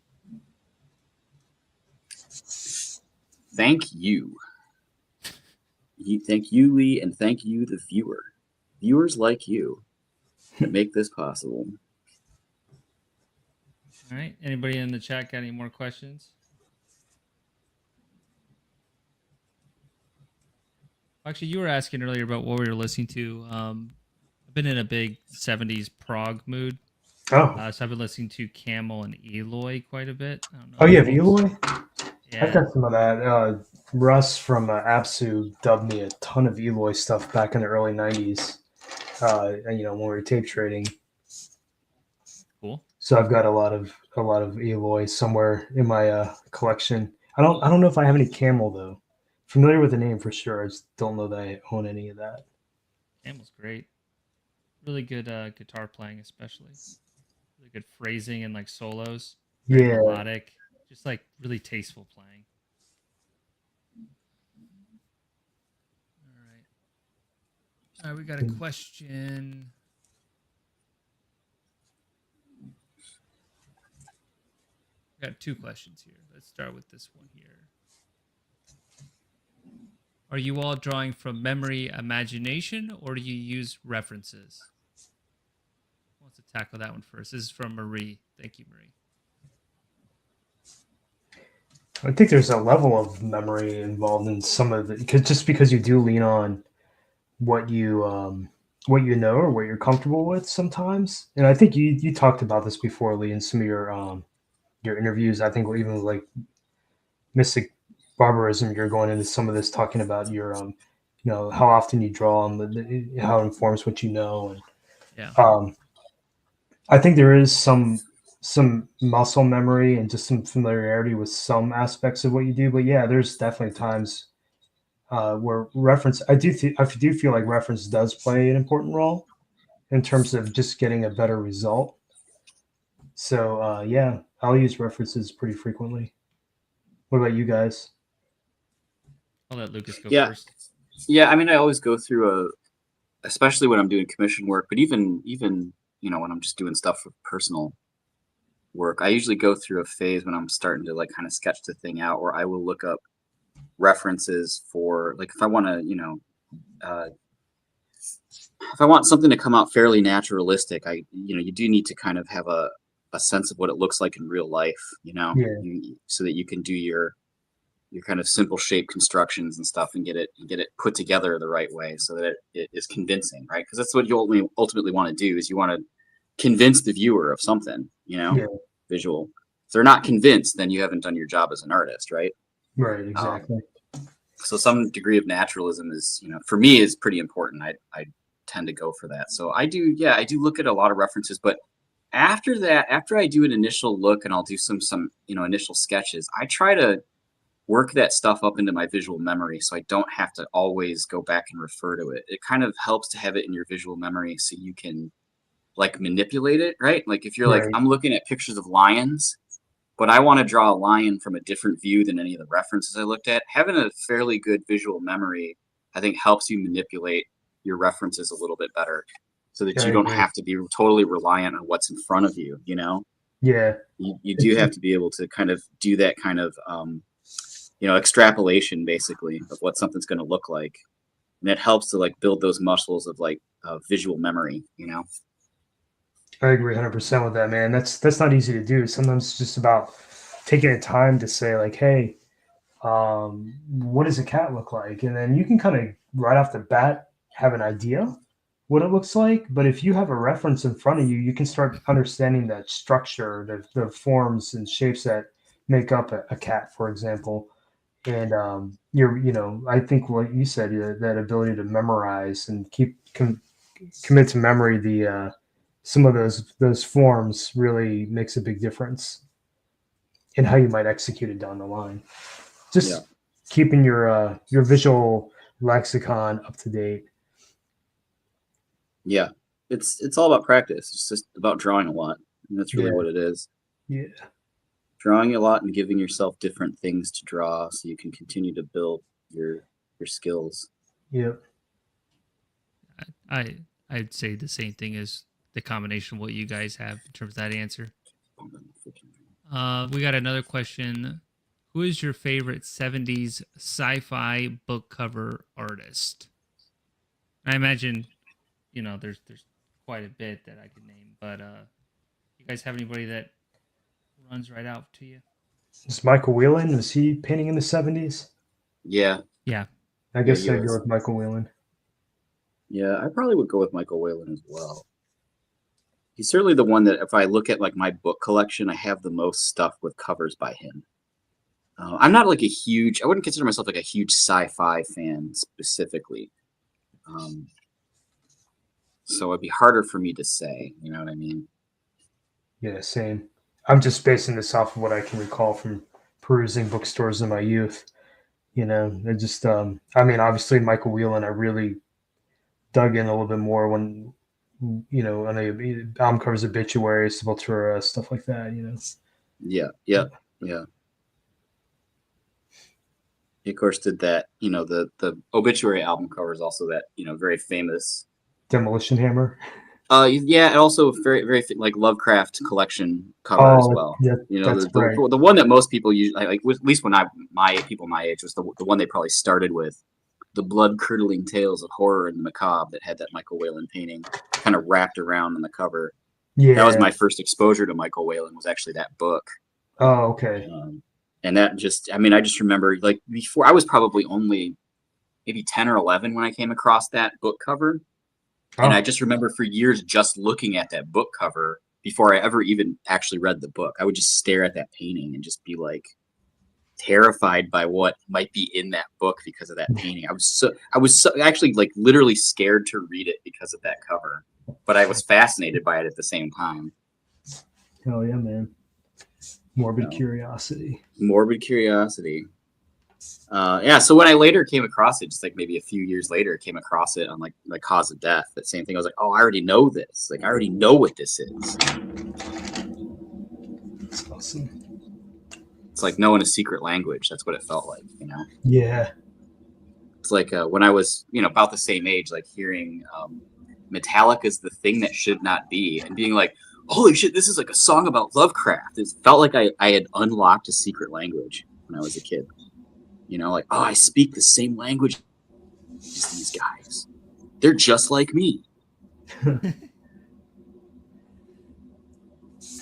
Thank you. Thank you, Lee, and thank you, the viewer. Viewers like you that make this possible. All right. Anybody in the chat got any more questions? Actually, you were asking earlier about what we were listening to. I've been in a big '70s prog mood, Oh, so I've been listening to Camel and Eloy quite a bit. I don't know oh, if yeah, folks. Eloy. I've Yeah, got some of that. Russ from Apsu dubbed me a ton of Eloy stuff back in the early '90s. When we were tape trading. cool. So I've got a lot of Eloy somewhere in my collection. I don't know if I have any Camel though. Familiar with the name for sure. I just don't know that I own any of that. Camel's great. Really good guitar playing, especially. Really good phrasing and like solos. Very Yeah. melodic. Just like really tasteful playing. All right. All right, we got a question. We got two questions here. Let's start with this one here. Are you all drawing from memory, imagination, or do you use references? Who wants to tackle that one first? This is from Marie. Thank you, Marie. I think there's a level of memory involved in some of the because you do lean on what you know or what you're comfortable with sometimes. And I think you talked about this before, Lee, in some of your interviews. I think even with, like, Mystic Barbarism, you're going into some of this talking about your how often you draw and how it informs what you know. And Yeah. I think there is some muscle memory and just some familiarity with some aspects of what you do. But yeah, there's definitely times where reference. I do feel like reference does play an important role in terms of just getting a better result. So yeah, I'll use references pretty frequently. What about you guys? I'll let Lucas go Yeah. first. Yeah, I mean, I always go through especially when I'm doing commission work, but even when I'm just doing stuff for personal work, I usually go through a phase when I'm starting to like kind of sketch the thing out, where I will look up references for, like, if I want to, if I want something to come out fairly naturalistic, you do need to kind of have a sense of what it looks like in real life, Yeah, so that you can do your kind of simple shape constructions and stuff, and get it put together the right way, so that it is convincing, right? Because that's what you ultimately want to do, is you want to convince the viewer of something, yeah, visual. If they're not convinced, then you haven't done your job as an artist, right? right, Um, exactly. so some degree of naturalism is, for me, is pretty important. I tend to go for that. So I do look at a lot of references, but after that, after I do an initial look and I'll do some initial sketches, I try to work that stuff up into my visual memory, so I don't have to always go back and refer to it. It kind of helps to have it in your visual memory, so you can like manipulate it, right? Like if you're like, Right, I'm looking at pictures of lions, but I want to draw a lion from a different view than any of the references I looked at. Having a fairly good visual memory, I think, helps you manipulate your references a little bit better, so that I you don't agree. have to be totally reliant on what's in front of you. Yeah, You do have to be able to kind of do that kind of extrapolation, basically, of what something's going to look like, and it helps to like build those muscles of like visual memory. I agree 100% with that, man. That's not easy to do. Sometimes it's just about taking the time to say, like, hey, what does a cat look like? And then you can kind of right off the bat have an idea what it looks like. But if you have a reference in front of you, you can start understanding that structure, the forms and shapes that make up a cat, for example. And I think what you said, that ability to memorize and commit to memory some of those forms really makes a big difference in how you might execute it down the line. Yeah. Just keeping your visual lexicon up to date. Yeah, it's all about practice. It's just about drawing a lot, and that's really Yeah, what it is. yeah, Drawing a lot and giving yourself different things to draw, so you can continue to build your skills. yeah. I'd say the same thing as the combination of what you guys have in terms of that answer. We got another question. Who is your favorite '70s sci-fi book cover artist? I imagine, there's quite a bit that I could name, but you guys have anybody that runs right out to you? Is Michael Whelan, was he painting in the 70s? Yeah, Yeah, I Yeah, guess he I'd go was. with Michael Whelan. Yeah, I probably would go with Michael Whalen as well. He's certainly the one that, if I look at like my book collection, I have the most stuff with covers by him. I'm not like I wouldn't consider myself like a huge sci-fi fan specifically. Um, so it'd be harder for me to say, you know what I mean? Yeah, same. I'm just basing this off of what I can recall from perusing bookstores in my youth. I just, I mean, obviously Michael Whelan, I really dug in a little bit more when, on the album covers, Obituary, Sepultura, stuff like that. Yeah, yeah, yeah. He of course did that, the Obituary album cover is also that, very famous. Demolition Hammer. Yeah, and also very, very like Lovecraft collection cover as Oh, well. yeah, The, that's right. the one that most people use, like at least when people my age, was the one they probably started with, the blood curdling tales of horror and the macabre that had that Michael Whalen painting kind of wrapped around on the cover. That was Yeah. my first exposure to Michael Whalen, was actually that book. Oh, okay. And that just, I mean, I just remember like before, I was probably only maybe 10 or 11 when I came across that book cover. And I just remember for years just looking at that book cover before I ever even actually read the book. I would just stare at that painting and just be like terrified by what might be in that book because of that painting. I was so actually like literally scared to read it because of that cover, but I was fascinated by it at the same time. Hell yeah, man. Morbid curiosity. Morbid curiosity. Yeah, so when I later came across it, just like maybe a few years later, came across it on like Cause of Death, that same thing. I was like, oh, I already know this. Like, I already know what this is. That's awesome. It's like knowing a secret language. That's what it felt like, Yeah. It's like when I was, about the same age, like hearing Metallica's The Thing That Should Not Be and being like, holy shit, this is like a song about Lovecraft. It felt like I had unlocked a secret language when I was a kid. Like, oh, I speak the same language as these guys. They're just like me. It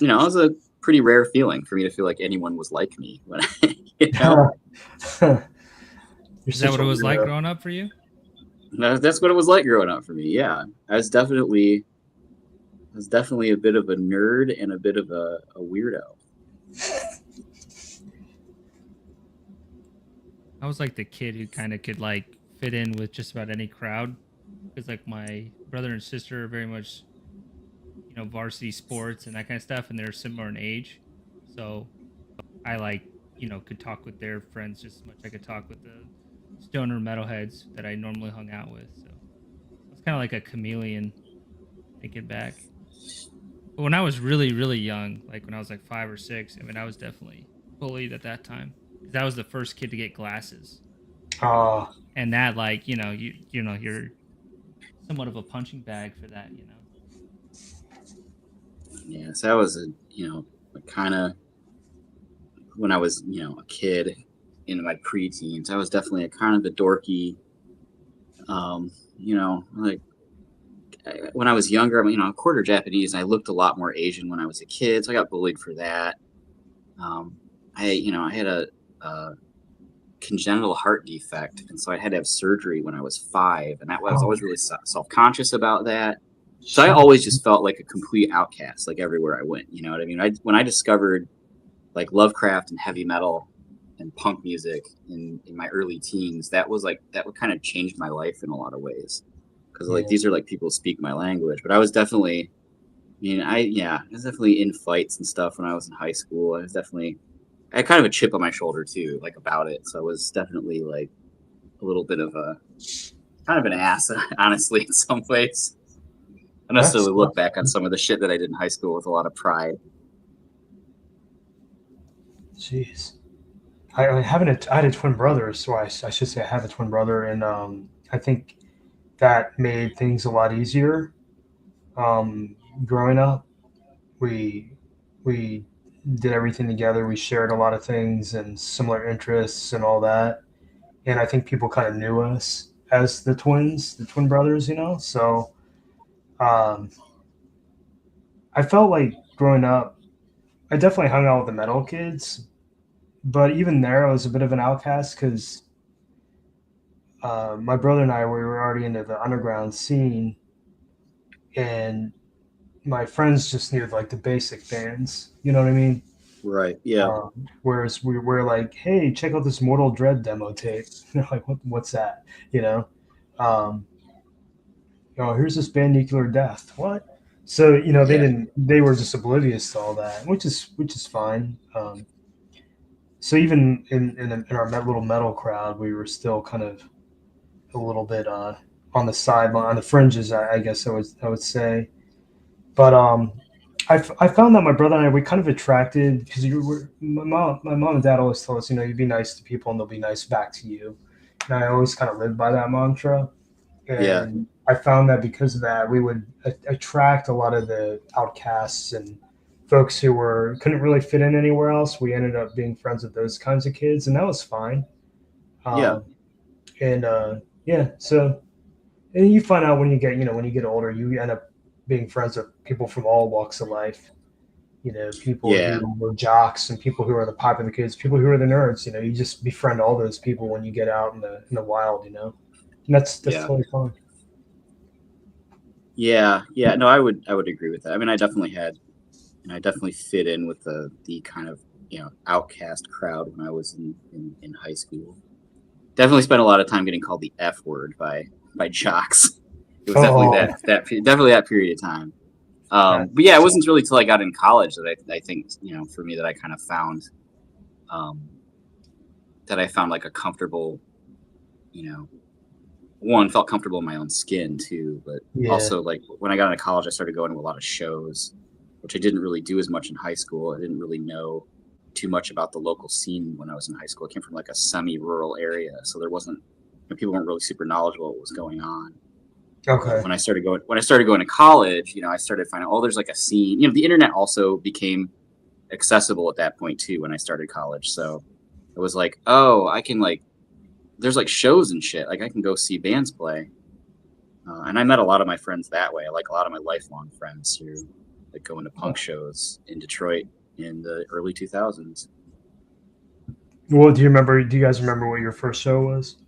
was a pretty rare feeling for me to feel like anyone was like me. When Is that what it was like growing up for you? That's what it was like growing up for me. Yeah, I was definitely a bit of a nerd and a bit of a weirdo. I was like the kid who kind of could like fit in with just about any crowd, because like my brother and sister are very much, varsity sports and that kind of stuff, and they're similar in age, so I like, could talk with their friends just as much as I could talk with the stoner metalheads that I normally hung out with. So it's kind of like a chameleon, thinking back. But when I was really, really young, like when I was like 5 or 6, I mean, I was definitely bullied at that time. That was the first kid to get glasses. And that, like, you're somewhat of a punching bag for that, Yeah, so that was kind of when I was, a kid in my preteens. I was definitely a kind of a dorky, like when I was younger. I'm, a quarter Japanese, and I looked a lot more Asian when I was a kid, so I got bullied for that. I had a congenital heart defect, and so I had to have surgery when I was 5, and I was always really self-conscious about that. So I always just felt like a complete outcast, like everywhere I went. You know what I mean? When I discovered like Lovecraft and heavy metal and punk music in my early teens, that would kind of change my life in a lot of ways, because like these are like people who speak my language. But I was definitely, I was definitely in fights and stuff when I was in high school. I had kind of a chip on my shoulder too, like about it. So I was definitely like a little bit of a kind of an ass, honestly, in some ways. I necessarily look back on some of the shit that I did in high school with a lot of pride. Jeez. I had a twin brother, so I should say I have a twin brother, and I think that made things a lot easier. Growing up, we did everything together. We shared a lot of things and similar interests and all that. And I think people kind of knew us as the twin brothers, So I felt like growing up, I definitely hung out with the metal kids, but even there, I was a bit of an outcast because my brother and I, we were already into the underground scene, and my friends just knew like the basic bands. You know what I mean? Right. Yeah. Whereas we were like, hey, check out this Mortal Dread demo tape. They're like, what's that? You know? Um, oh, here's this band Nuclear Death. What? So Yeah. they were just oblivious to all that, which is fine. So even in our little metal crowd, we were still kind of a little bit on the side, on the fringes, I guess I would say. But I found that my brother and I, we kind of attracted, because my mom and dad always told us, you be nice to people and they'll be nice back to you. And I always kind of lived by that mantra. Yeah. And I found that because of that, we would attract a lot of the outcasts and folks who couldn't really fit in anywhere else. We ended up being friends with those kinds of kids, and that was fine. Yeah. And yeah, so and you find out when you get older, you end up being friends with people from all walks of life. People Yeah. who were jocks and people who are the popular kids, people who are the nerds. You just befriend all those people when you get out in the wild. And that's Yeah. totally fine. Yeah. Yeah. No, I would agree with that. I mean, I definitely fit in with the kind of outcast crowd when I was in high school. Definitely spent a lot of time getting called the F word by jocks. It was definitely that period of time. But yeah, it wasn't really till I got in college that I think for me that I kind of found like a comfortable, one, felt comfortable in my own skin too, but also like when I got into college, I started going to a lot of shows, which I didn't really do as much in high school. I didn't really know too much about the local scene when I was in high school. I came from like a semi-rural area, so there wasn't people weren't really super knowledgeable what was going on. Okay. When I started going to college, I started finding there's like a scene. The internet also became accessible at that point too when I started college. So it was like, I can there's like shows and shit. Like I can go see bands play. And I met a lot of my friends that way. I like a lot of my lifelong friends who like going to punk shows in Detroit in the early 2000s. Well, do you guys remember what your first show was?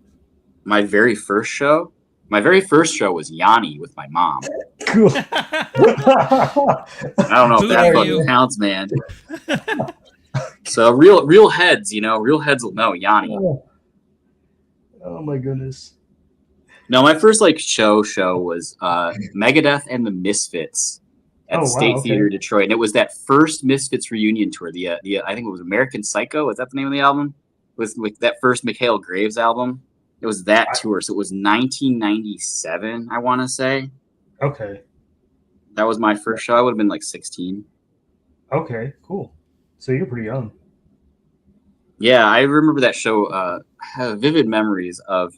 My very first show was Yanni with my mom. Cool. I don't know if that fucking counts, man. So real heads, real heads will know Yanni. Oh my goodness. No, my first show was Megadeth and the Misfits at State Theater Detroit, and it was that first Misfits reunion tour. The I think it was American Psycho. Is that the name of the album? It was like that first Mikhail Graves album. It was that tour. So it was 1997, I want to say. Okay. That was my first show. I would have been like 16. Okay, cool. So you're pretty young. Yeah, I remember that show. I have vivid memories of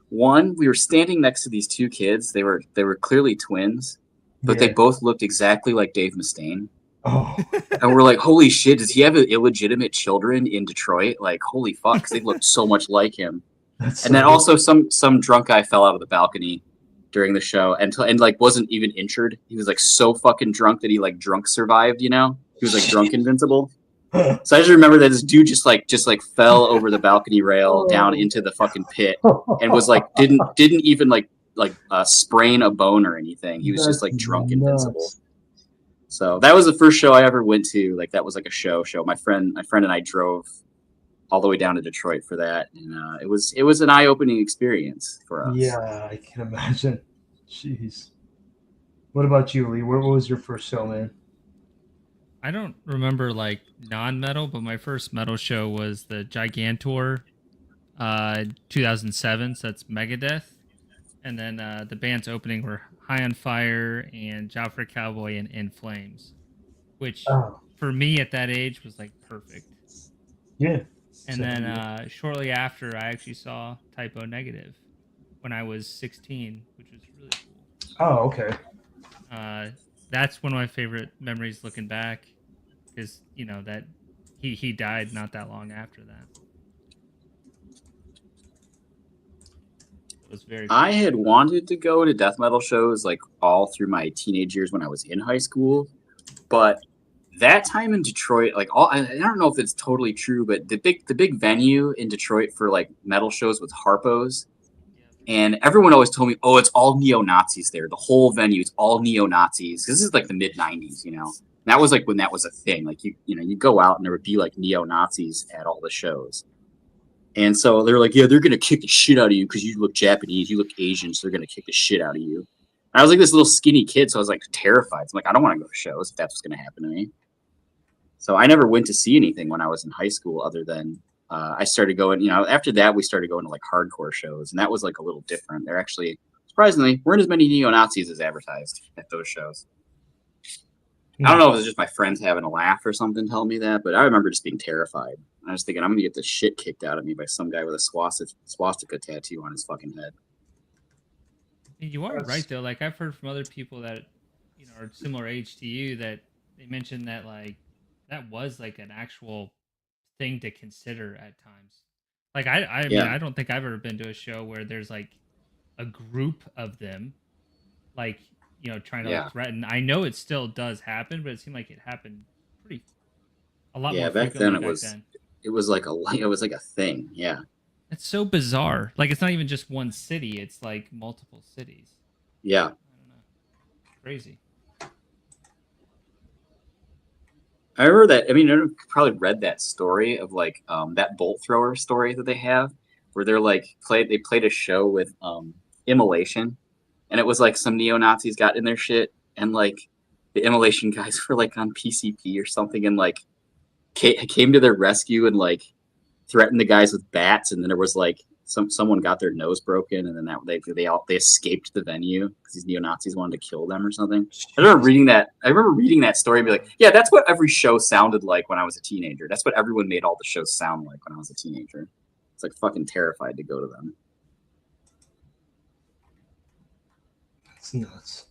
one. We were standing next to these two kids. They were clearly twins, but they both looked exactly like Dave Mustaine. Oh. And we're like, holy shit, does he have illegitimate children in Detroit? Like, holy fuck, because they looked so much like him. And then also some drunk guy fell out of the balcony during the show and wasn't even injured. He was like so fucking drunk that he drunk survived, He was like drunk invincible. So I just remember that this dude just fell over the balcony rail down into the fucking pit and was like didn't even sprain a bone or anything. He was just drunk invincible. So that was the first show I ever went to. That was like a show. My friend and I drove all the way down to Detroit for that, and it was an eye-opening experience for us. Yeah, I can imagine. Jeez. What about you, Lee? What was your first show, man? I don't remember non-metal, but my first metal show was the Gigantor 2007, so that's Megadeth. And then the band's opening were High on Fire and Job for a Cowboy and In Flames, which for me at that age was perfect. Yeah. And then shortly after, I actually saw Typo Negative when I was 16, which was really cool. Oh, okay. That's one of my favorite memories looking back, is that he died not that long after that. It was very cool. I had wanted to go to death metal shows all through my teenage years when I was in high school, but that time in Detroit, I don't know if it's totally true, but the big venue in Detroit for metal shows was Harpo's, And everyone always told me, oh, it's all neo-Nazis there. The whole venue, it's all neo-Nazis. Because this is like the mid-90s, you know. And that was like when that was a thing. Like, you go out and there would be like neo-Nazis at all the shows. And so they're like, yeah, they're going to kick the shit out of you because you look Japanese, you look Asian, so they're going to kick the shit out of you. And I was like this little skinny kid, so I was like terrified. So I'm like, I don't want to go to shows if that's what's going to happen to me. So I never went to see anything when I was in high school other than I started going, you know, after that we started going to like hardcore shows, and that was like a little different. There actually, surprisingly, weren't as many neo-Nazis as advertised at those shows. I don't know if it was just my friends having a laugh or something telling me that, but I remember just being terrified. I was thinking I'm gonna get the shit kicked out of me by some guy with a swastika tattoo on his fucking head. You are right though. Like I've heard from other people that are similar age to you that they mentioned that like that was like an actual thing to consider at times. Like I mean I don't think I've ever been to a show where there's like a group of them like trying to like threaten. I know it still does happen, but it seemed like it happened a lot more back frequently then. It was like a thing. Yeah. It's so bizarre. Like it's not even just one city; it's like multiple cities. Yeah. I don't know. Crazy. I remember that. I mean, you probably read that story of like that bolt thrower story that they have, where they're like they played a show with Immolation, and it was like some neo-Nazis got in their shit, and like the Immolation guys were like on PCP or something, and like came to their rescue and like threatened the guys with bats, and then there was like someone got their nose broken, and then they escaped the venue because these neo-Nazis wanted to kill them or something. I remember reading that story and be like, yeah, that's what every show sounded like when I was a teenager. That's what everyone made all the shows sound like when I was a teenager. It's like fucking terrified to go to them. That's nuts.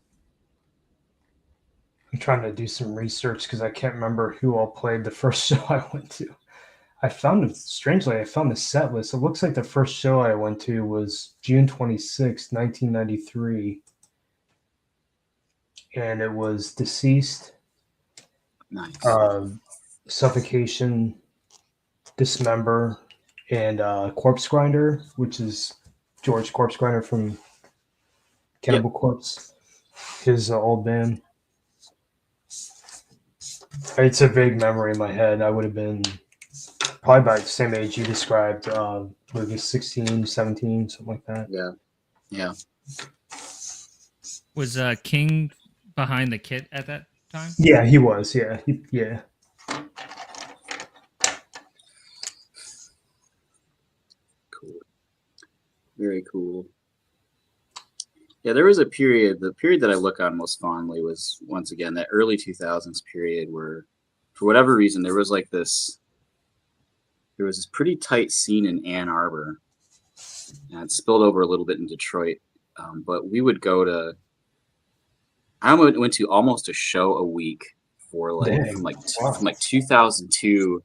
I'm trying to do some research because I can't remember who all played the first show I went to. I found the set list. It looks like the first show I went to was June 26, 1993. And it was Deceased, Nice. Suffocation, Dismember, and Corpse Grinder, which is George Corpse Grinder from Cannibal Corpse, his old band. It's a big memory in my head. I would have been probably about the same age you described, maybe 16, 17, something like that. Yeah. Was King behind the kit at that time? Yeah, he was. Yeah. Yeah. Cool. Very cool. Yeah, there was the period that I look on most fondly was, once again, that early 2000s period where, for whatever reason, there was this pretty tight scene in Ann Arbor, and it spilled over a little bit in Detroit. But we would go to, I went to almost a show a week for from 2002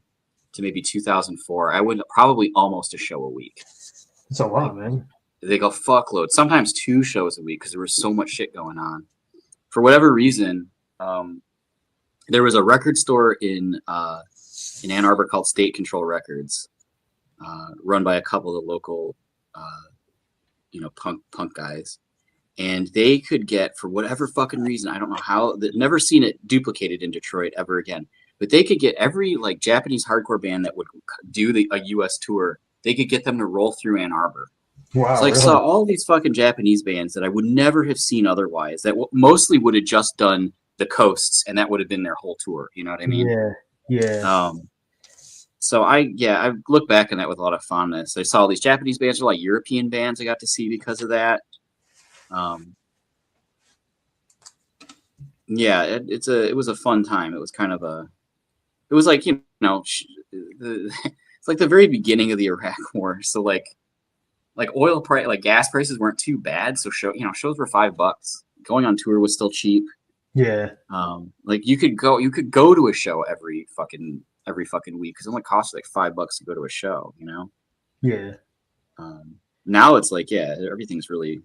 to maybe 2004. I went probably almost a show a week. It's a lot, man. They go fuckload, sometimes 2 shows a week because there was so much shit going on. For whatever reason, there was a record store in Ann Arbor called State Control Records, run by a couple of local, punk guys. And they could get, for whatever fucking reason, I don't know how, never seen it duplicated in Detroit ever again, but they could get every like Japanese hardcore band that would do a U.S. tour, they could get them to roll through Ann Arbor. Wow. So I saw all these fucking Japanese bands that I would never have seen otherwise, that mostly would have just done the coasts, and that would have been their whole tour. You know what I mean? Yeah. So I look back on that with a lot of fondness. I saw all these Japanese bands, or like European bands I got to see because of that. It was a fun time. It was kind of it was like, it's like the very beginning of the Iraq War. So like oil price, like gas prices weren't too bad. So shows were $5. Going on tour was still cheap. Yeah. Like you could go to a show every fucking week because it only costs like $5 to go to a show, Yeah. Now it's like, everything's really,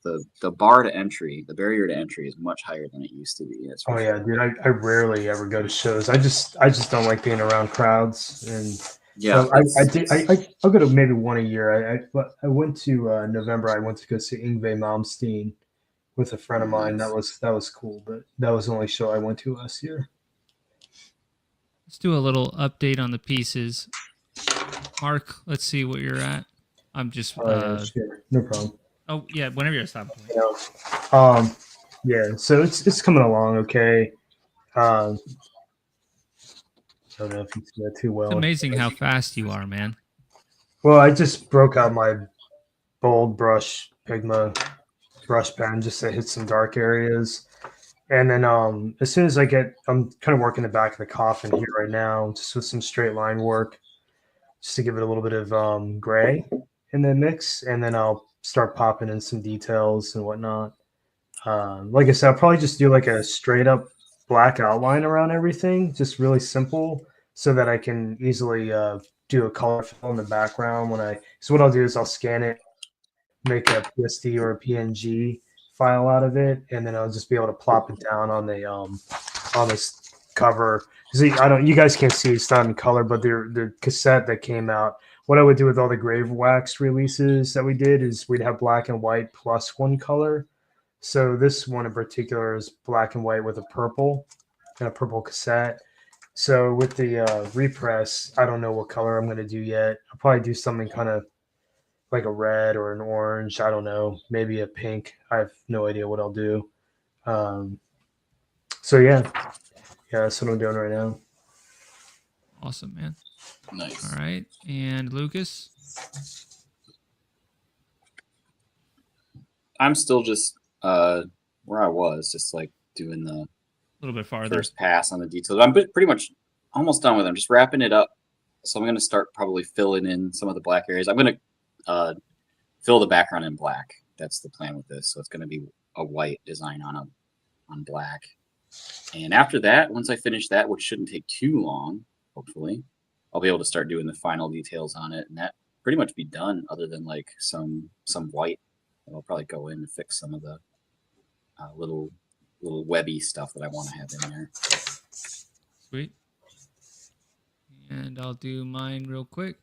the bar to entry, the barrier to entry is much higher than it used to be. Oh yeah, dude. I rarely ever go to shows. I just don't like being around crowds, and Yeah, So I'll go to maybe one a year. I went to November. I went to go see Ingve Malmsteen with a friend of mine. Nice. That was cool, but that was the only show I went to last year. Let's do a little update on the pieces. Mark, let's see what you're at. I'm just Sure, no problem. oh yeah, whenever you're stopping. Yeah, so it's coming along okay. I don't know if you see that too well. It's amazing how fast you are, man. Well, I just broke out my bold brush Pigma brush pen just to hit some dark areas. And then as soon as I'm kind of working the back of the coffin here right now, just with some straight line work, just to give it a little bit of gray in the mix. And then I'll start popping in some details and whatnot. Like I said, I'll probably just do like a straight up black outline around everything, just really simple, so that I can easily do a color fill in the background So what I'll do is I'll scan it, make a PSD or a PNG file out of it, and then I'll just be able to plop it down on this cover. See, you guys can't see it's not in color, but the cassette that came out. What I would do with all the Grave Wax releases that we did is we'd have black and white plus one color. So this one in particular is black and white with a purple cassette. So with the repress, I don't know what color I'm going to do yet. I'll probably do something kind of like a red or an orange. I don't know, maybe a pink. I have no idea what I'll do. So yeah, that's what I'm doing right now. Awesome, man. Nice. All right, and Lucas. I'm still just where I was, just like doing the little bit farther first pass on the details. I'm pretty much almost done with it. I'm just wrapping it up. So I'm going to start probably filling in some of the black areas. I'm going to fill the background in black. That's the plan with this. So it's going to be a white design on black. And after that, once I finish that, which shouldn't take too long, hopefully, I'll be able to start doing the final details on it. And that pretty much be done, other than like some white. I'll probably go in and fix some of the little webby stuff that I want to have in there. Sweet. And I'll do mine real quick.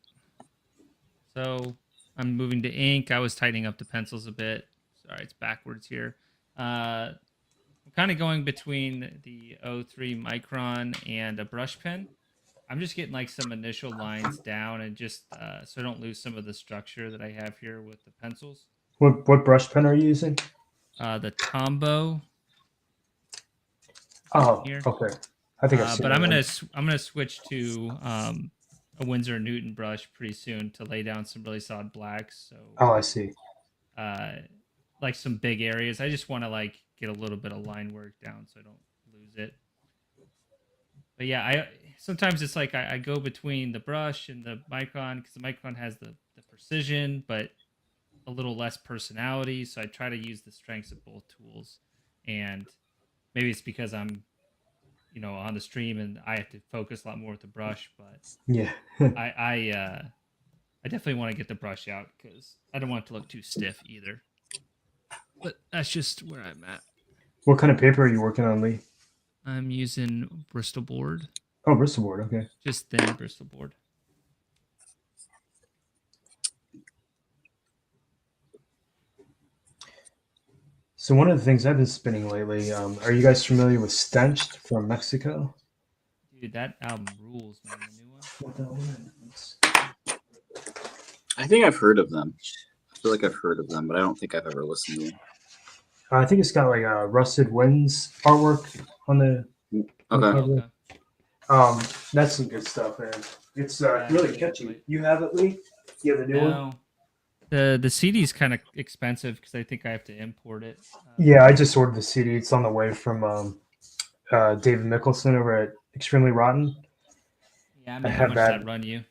So I'm moving to ink. I was tightening up the pencils a bit. Sorry, it's backwards here. I'm kind of going between the 03 micron and a brush pen. I'm just getting like some initial lines down and just so I don't lose some of the structure that I have here with the pencils. What brush pen are you using? The Tombow. Oh, here. Okay. I think I've seen but that I'm gonna switch to a Winsor & Newton brush pretty soon to lay down some really solid blacks. So I see. Like some big areas. I just want to like get a little bit of line work down so I don't lose it. But yeah, I sometimes it's like I go between the brush and the micron because the micron has the precision, but a little less personality. So I try to use the strengths of both tools, and maybe it's because I'm on the stream and I have to focus a lot more with the brush, but yeah, I definitely want to get the brush out because I don't want it to look too stiff either. But that's just where I'm at. What kind of paper are you working on, Lee? I'm using Bristol board. Oh, Bristol board. Okay. Just thin Bristol board. So one of the things I've been spinning lately, are you guys familiar with Stenched from Mexico? Dude, that album rules, man. The new one. I think I've heard of them. I feel like I've heard of them, but I don't think I've ever listened to them. I think it's got like Rusted Winds artwork on the Okay. Cover. That's some good stuff, man. It's really catchy. You have it, Lee? You have the new one? The CD is kind of expensive because I think I have to import it. Yeah, I just ordered the CD. It's on the way from David Mickelson over at Extremely Rotten. Yeah, I mean, how much does that run you?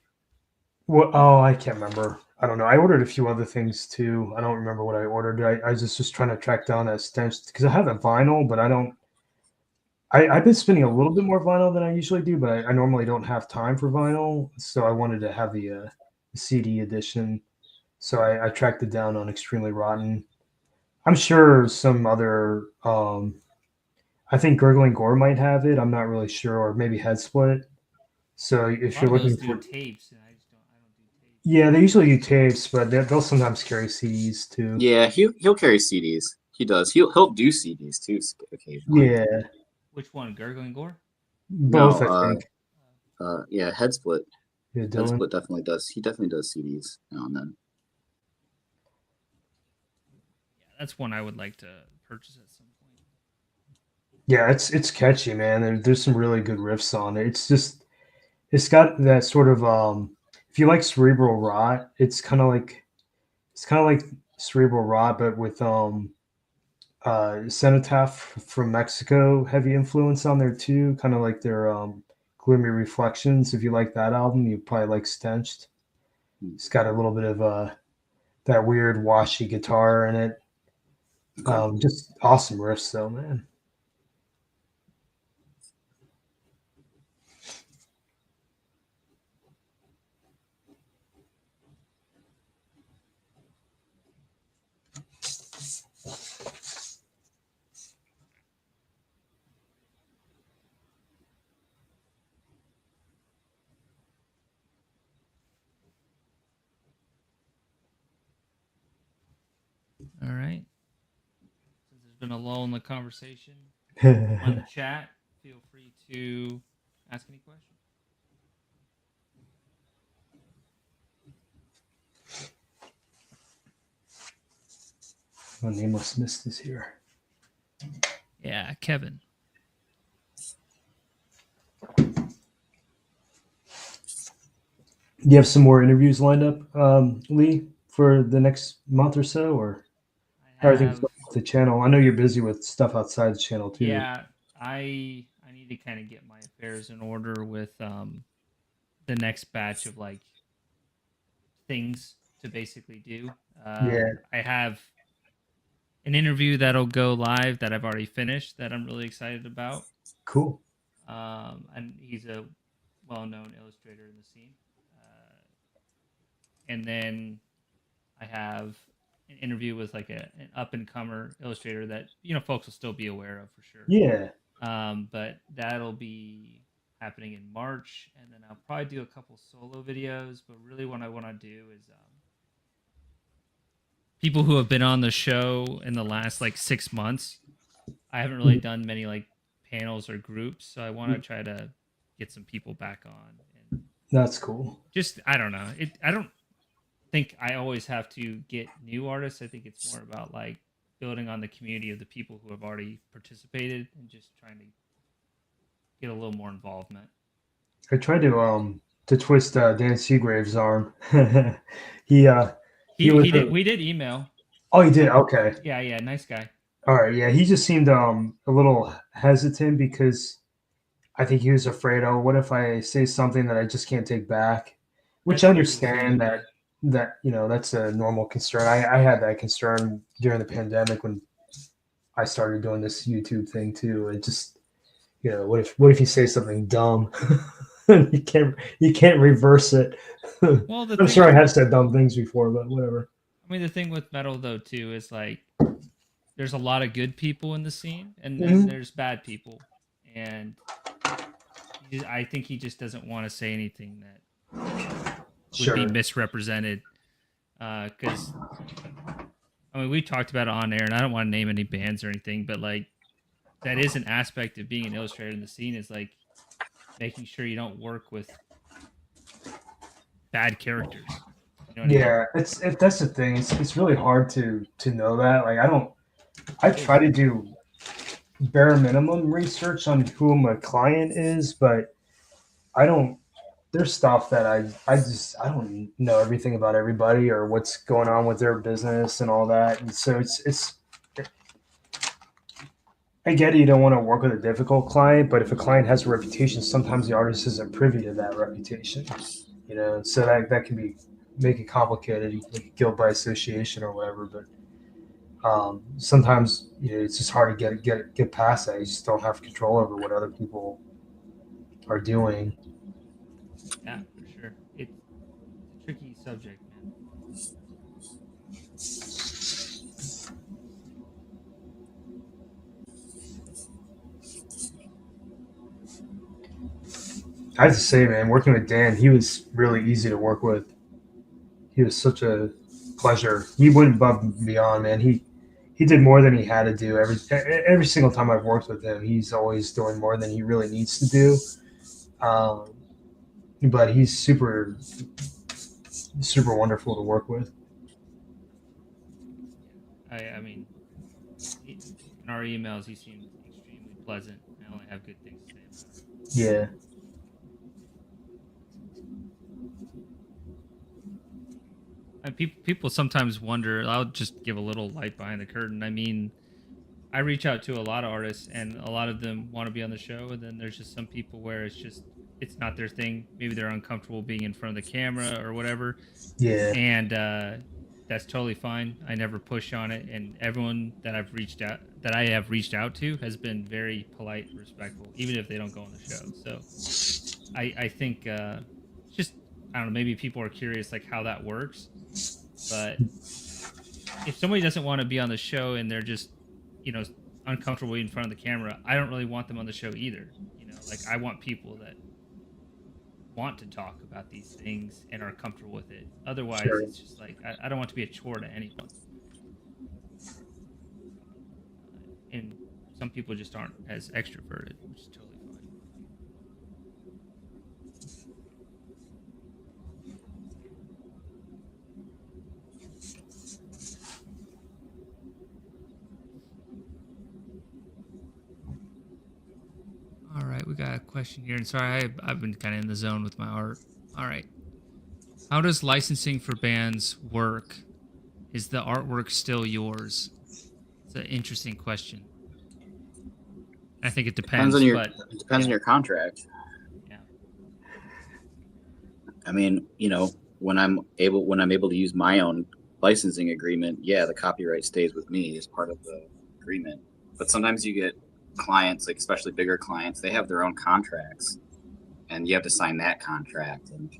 Well, I can't remember. I don't know. I ordered a few other things too. I don't remember what I ordered. I was just trying to track down a stench because I have a vinyl, but I don't. I've been spinning a little bit more vinyl than I usually do, but I normally don't have time for vinyl, so I wanted to have the CD edition. So I tracked it down on Extremely Rotten. I'm sure some other. I think Gurgling Gore might have it. I'm not really sure, or maybe Head Split. So if you're looking for tapes, and I Yeah, they usually do tapes, but they'll sometimes carry CDs too. Yeah, he'll carry CDs. He does. He'll do CDs too occasionally. Yeah, Which one, Gurgling Gore? both No, I think. yeah, Head Split. Yeah, Head Dylan. Split definitely does. He definitely does CDs now and then. Yeah, that's one I would like to purchase at some point. Yeah, it's catchy, man. There's some really good riffs on it. It's got that sort of if you like cerebral rot, it's kind of like cerebral rot, but with Cenotaph from Mexico heavy influence on there too. Kind of like their Gloomy Reflections. If you like that album, you probably like Stenched. It's got a little bit of that weird washy guitar in it. Okay. Just awesome riffs, though, man. All right. Since there's been a lull in the conversation on the chat, feel free to ask any questions. Oh, Nameless Mist is here. Yeah, Kevin. Do you have some more interviews lined up, Lee, for the next month or so, or I how are things have, going with the channel? I know you're busy with stuff outside the channel too. yeah, I need to kind of get my affairs in order with the next batch of like things to basically do. Yeah, I have an interview that'll go live that I've already finished that I'm really excited about. cool. And he's a well-known illustrator in the scene. And then I have an interview with like an up-and-comer illustrator that folks will still be aware of for sure. Yeah, But that'll be happening in March, and then I'll probably do a couple solo videos. But really, what I want to do is people who have been on the show in the last like 6 months. I haven't really done many like panels or groups, so I want to try to get some people back on. And that's cool. just I don't know. I don't think I always have to get new artists. I think it's more about like building on the community of the people who have already participated and just trying to get a little more involvement. I tried to twist Dan Seagrave's arm. he was He did. We did email. oh, he did. Okay. Yeah, nice guy. All right. Yeah, he just seemed a little hesitant because I think he was afraid. Oh, what if I say something that I just can't take back? Which I That's usually understand the way. that that's a normal concern. I had that concern during the pandemic when I started doing this YouTube thing too. It just what if you say something dumb? you can't reverse it. Well, the I'm thing sure I with have said dumb things before, but whatever. I mean the thing with metal though too is like there's a lot of good people in the scene, and then Mhm. there's bad people, and I think he just doesn't want to say anything that would be Sure. misrepresented. Because I mean, we talked about it on air, and I don't want to name any bands or anything, but like that is an aspect of being an illustrator in the scene is like making sure you don't work with bad characters. You know what I mean? Yeah, that's the thing. It's really hard to know that. Like I It try is. to do bare minimum research on who my client is, but I don't. There's stuff that I don't know everything about everybody or what's going on with their business and all that. And so it's I get it, you don't want to work with a difficult client, but if a client has a reputation, sometimes the artist isn't privy to that reputation. So that can be make it complicated, like guilt by association or whatever. But sometimes it's just hard to get past that. You just don't have control over what other people are doing. Yeah, for sure. It's a tricky subject, man. I have to say, man, working with Dan, he was really easy to work with. he was such a pleasure. He went above and beyond, man. He did more than he had to do every single time I've worked with him. He's always doing more than he really needs to do. But he's super wonderful to work with. I mean, in our emails, he seemed extremely pleasant. I only have good things to say about him. Yeah. And people sometimes wonder. I'll just give a little light behind the curtain. I mean, I reach out to a lot of artists, and a lot of them want to be on the show. And then there's just some people where it's not their thing. Maybe they're uncomfortable being in front of the camera or whatever. Yeah. And that's totally fine. I never push on it, and everyone that I have reached out to has been very polite and respectful, even if they don't go on the show. So I think just I don't know, maybe people are curious like how that works. But if somebody doesn't want to be on the show and they're just, uncomfortable in front of the camera, I don't really want them on the show either. Like I want people that want to talk about these things and are comfortable with it. Otherwise, Sure. It's just like I don't want to be a chore to anyone. And some people just aren't as extroverted, which is totally fine. All right, we got a question here, and sorry, I've been kind of in the zone with my art. All right, how does licensing for bands work? Is the artwork still yours? It's an interesting question. I think it depends. It yeah. depends on your contract. Yeah. I mean, when I'm able to use my own licensing agreement, yeah, the copyright stays with me as part of the agreement. But sometimes you get clients, like especially bigger clients, they have their own contracts, and you have to sign that contract. And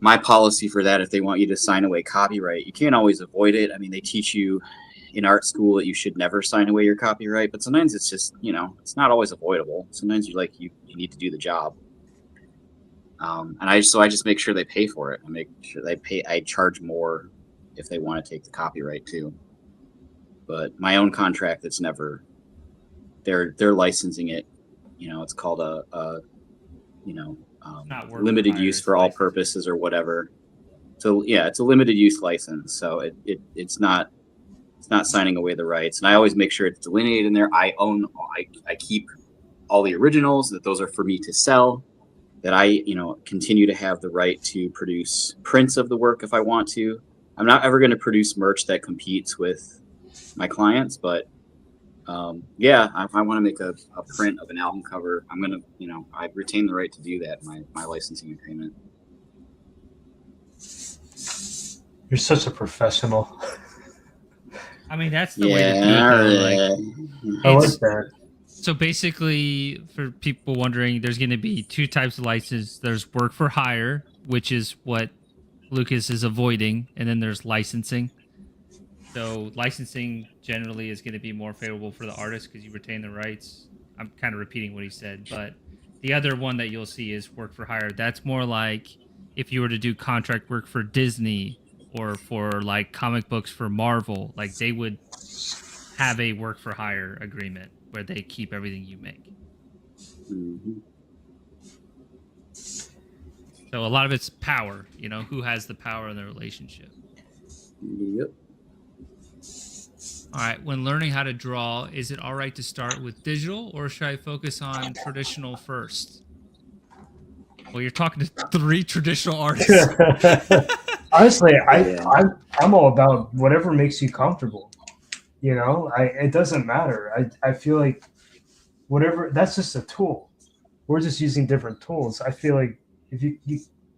my policy for that, if they want you to sign away copyright, you can't always avoid it. I mean, they teach you in art school that you should never sign away your copyright, but sometimes it's just, it's not always avoidable. Sometimes you need to do the job. And I just make sure they pay for it. I make sure I charge more if they want to take the copyright too. But my own contract, it's never, they're licensing it. It's called a limited use for all purposes or whatever. So yeah, it's a limited use license. So it's not signing away the rights. And I always make sure it's delineated in there. I keep all the originals, that those are for me to sell, that I, continue to have the right to produce prints of the work if I want to. I'm not ever going to produce merch that competes with my clients, but yeah, if I want to make a print of an album cover, I'm going to, I retain the right to do that in my licensing agreement. You're such a professional. I mean, that's the way to do it, though. I like that. So basically, for people wondering, there's going to be two types of license. There's work for hire, which is what Lucas is avoiding, and then there's licensing. So licensing generally is going to be more favorable for the artist because you retain the rights. I'm kind of repeating what he said, but the other one that you'll see is work for hire. That's more like if you were to do contract work for Disney or for like comic books for Marvel, like they would have a work for hire agreement where they keep everything you make. Mm-hmm. So a lot of it's power, who has the power in the relationship. Yep. All right, when learning how to draw, is it all right to start with digital or should I focus on traditional first? Well, you're talking to 3 traditional artists. Honestly, I'm all about whatever makes you comfortable. It doesn't matter. I feel like whatever, that's just a tool. We're just using different tools. I feel like if you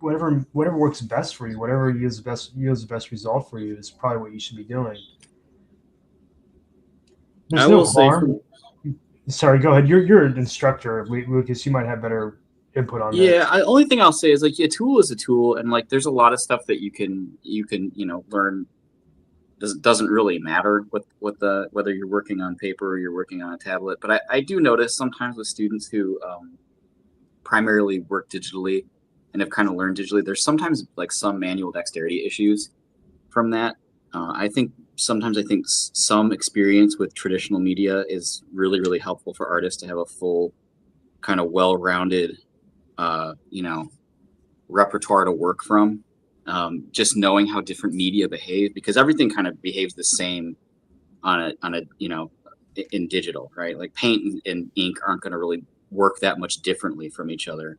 whatever works best for you, whatever yields the best result for you is probably what you should be doing. There's no harm. Sorry, go ahead. You're an instructor, Lucas. You might have better input on that. Yeah, the only thing I'll say is like a tool is a tool, and like there's a lot of stuff that you can learn. Doesn't really matter whether you're working on paper or you're working on a tablet. But I do notice sometimes with students who primarily work digitally and have kind of learned digitally, there's sometimes like some manual dexterity issues from that. I think sometimes some experience with traditional media is really, really helpful for artists to have a full kind of well-rounded, repertoire to work from. Just knowing how different media behave, because everything kind of behaves the same on a in digital, right? Like paint and ink aren't going to really work that much differently from each other,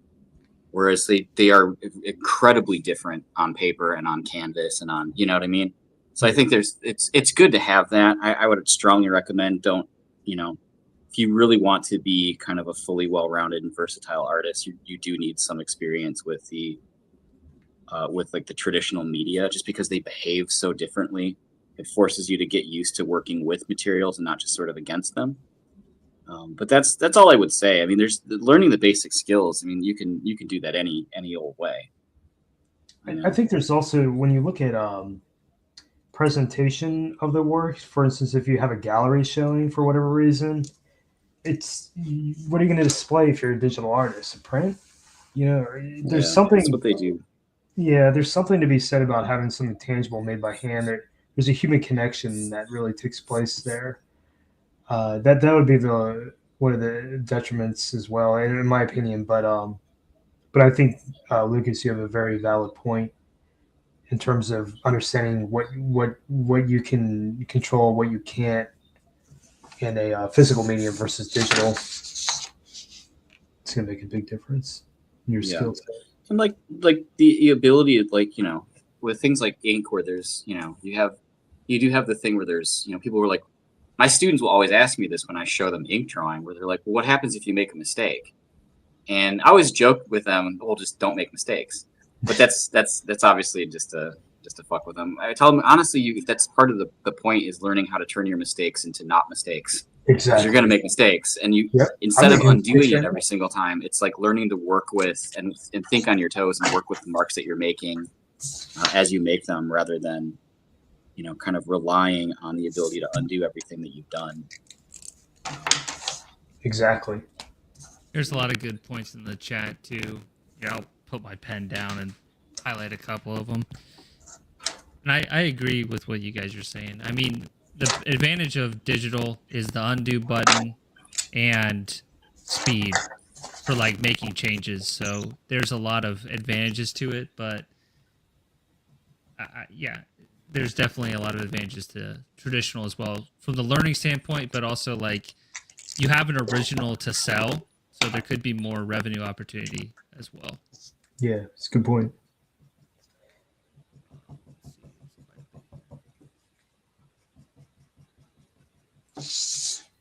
whereas they are incredibly different on paper and on canvas and on, you know what I mean? So I think it's good to have that. I would strongly recommend if you really want to be kind of a fully well-rounded and versatile artist, you do need some experience with like the traditional media, just because they behave so differently. It forces you to get used to working with materials and not just sort of against them. But that's all I would say. I mean, there's learning the basic skills. I mean, you can do that any old way. I think there's also, when you look at presentation of the work, for instance, if you have a gallery showing for whatever reason, it's, what are you going to display if you're a digital artist? A print? There's something. That's what they do. Yeah, there's something to be said about having something tangible made by hand. There's a human connection that really takes place there. That would be one of the detriments as well, in my opinion. But I think Lucas, you have a very valid point in terms of understanding what you can control, what you can't in a physical medium versus digital. It's going to make a big difference in your skill set. And like the ability of with things like ink, where there's you do have the thing where there's people were like, my students will always ask me this when I show them ink drawing, where they're like, well, what happens if you make a mistake? And I always joke with them, well, just don't make mistakes. But that's obviously just to fuck with them. I tell them honestly, that's part of the point, is learning how to turn your mistakes into not mistakes. Exactly. Because you're going to make mistakes, and instead of undoing it every single time, it's like learning to work with and think on your toes and work with the marks that you're making as you make them, rather than kind of relying on the ability to undo everything that you've done. Exactly. There's a lot of good points in the chat too. I'll put my pen down and highlight a couple of them. And I agree with what you guys are saying. I mean, the advantage of digital is the undo button and speed for like making changes. So there's a lot of advantages to it, but there's definitely a lot of advantages to traditional as well from the learning standpoint, but also like you have an original to sell, so there could be more revenue opportunity as well. Yeah, it's a good point. It's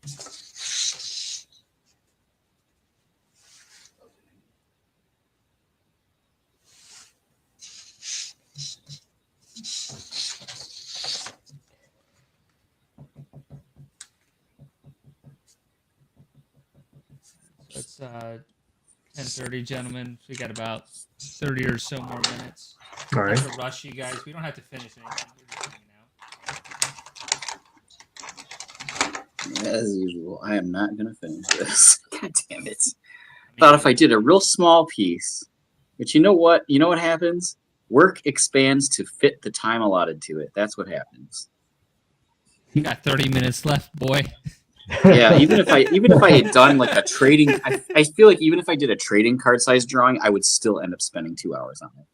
10:30, gentlemen. So we got about 30 or so more minutes. All right. Not to rush you guys. We don't have to finish anything. We're just hanging out. As usual, I am not going to finish this. God damn it. Thought if I did a real small piece, but you know what? You know what happens? Work expands to fit the time allotted to it. That's what happens. You got 30 minutes left, boy. Yeah, even if I had done like a trading, I feel like even if I did a trading card size drawing, I would still end up spending 2 hours on it.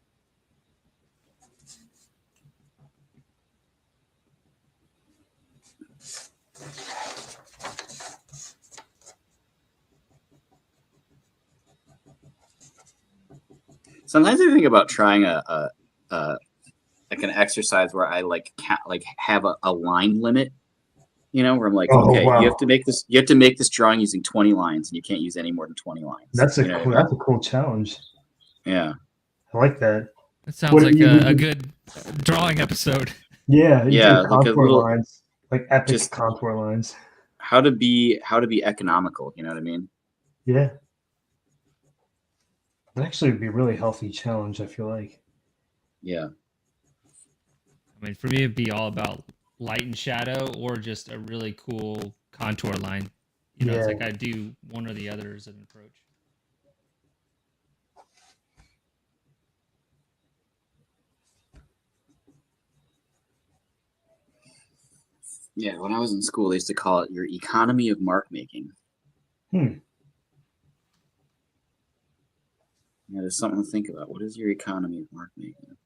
Sometimes I think about trying a like an exercise where I have a line limit, where I'm like, okay, wow. you have to make this drawing using 20 lines, and you can't use any more than 20 lines. That's a cool challenge. Yeah, I like that. That sounds like a good drawing episode. Yeah, like contour lines, like epic contour lines. How to be economical, you know what I mean? Yeah. It actually would be a really healthy challenge, I feel like. Yeah. I mean, for me, it'd be all about light and shadow, or just a really cool contour line. It's like I do one or the other as an approach. Yeah, when I was in school, they used to call it your economy of mark making. Hmm. Yeah, there's something to think about. What is your economy of mark making?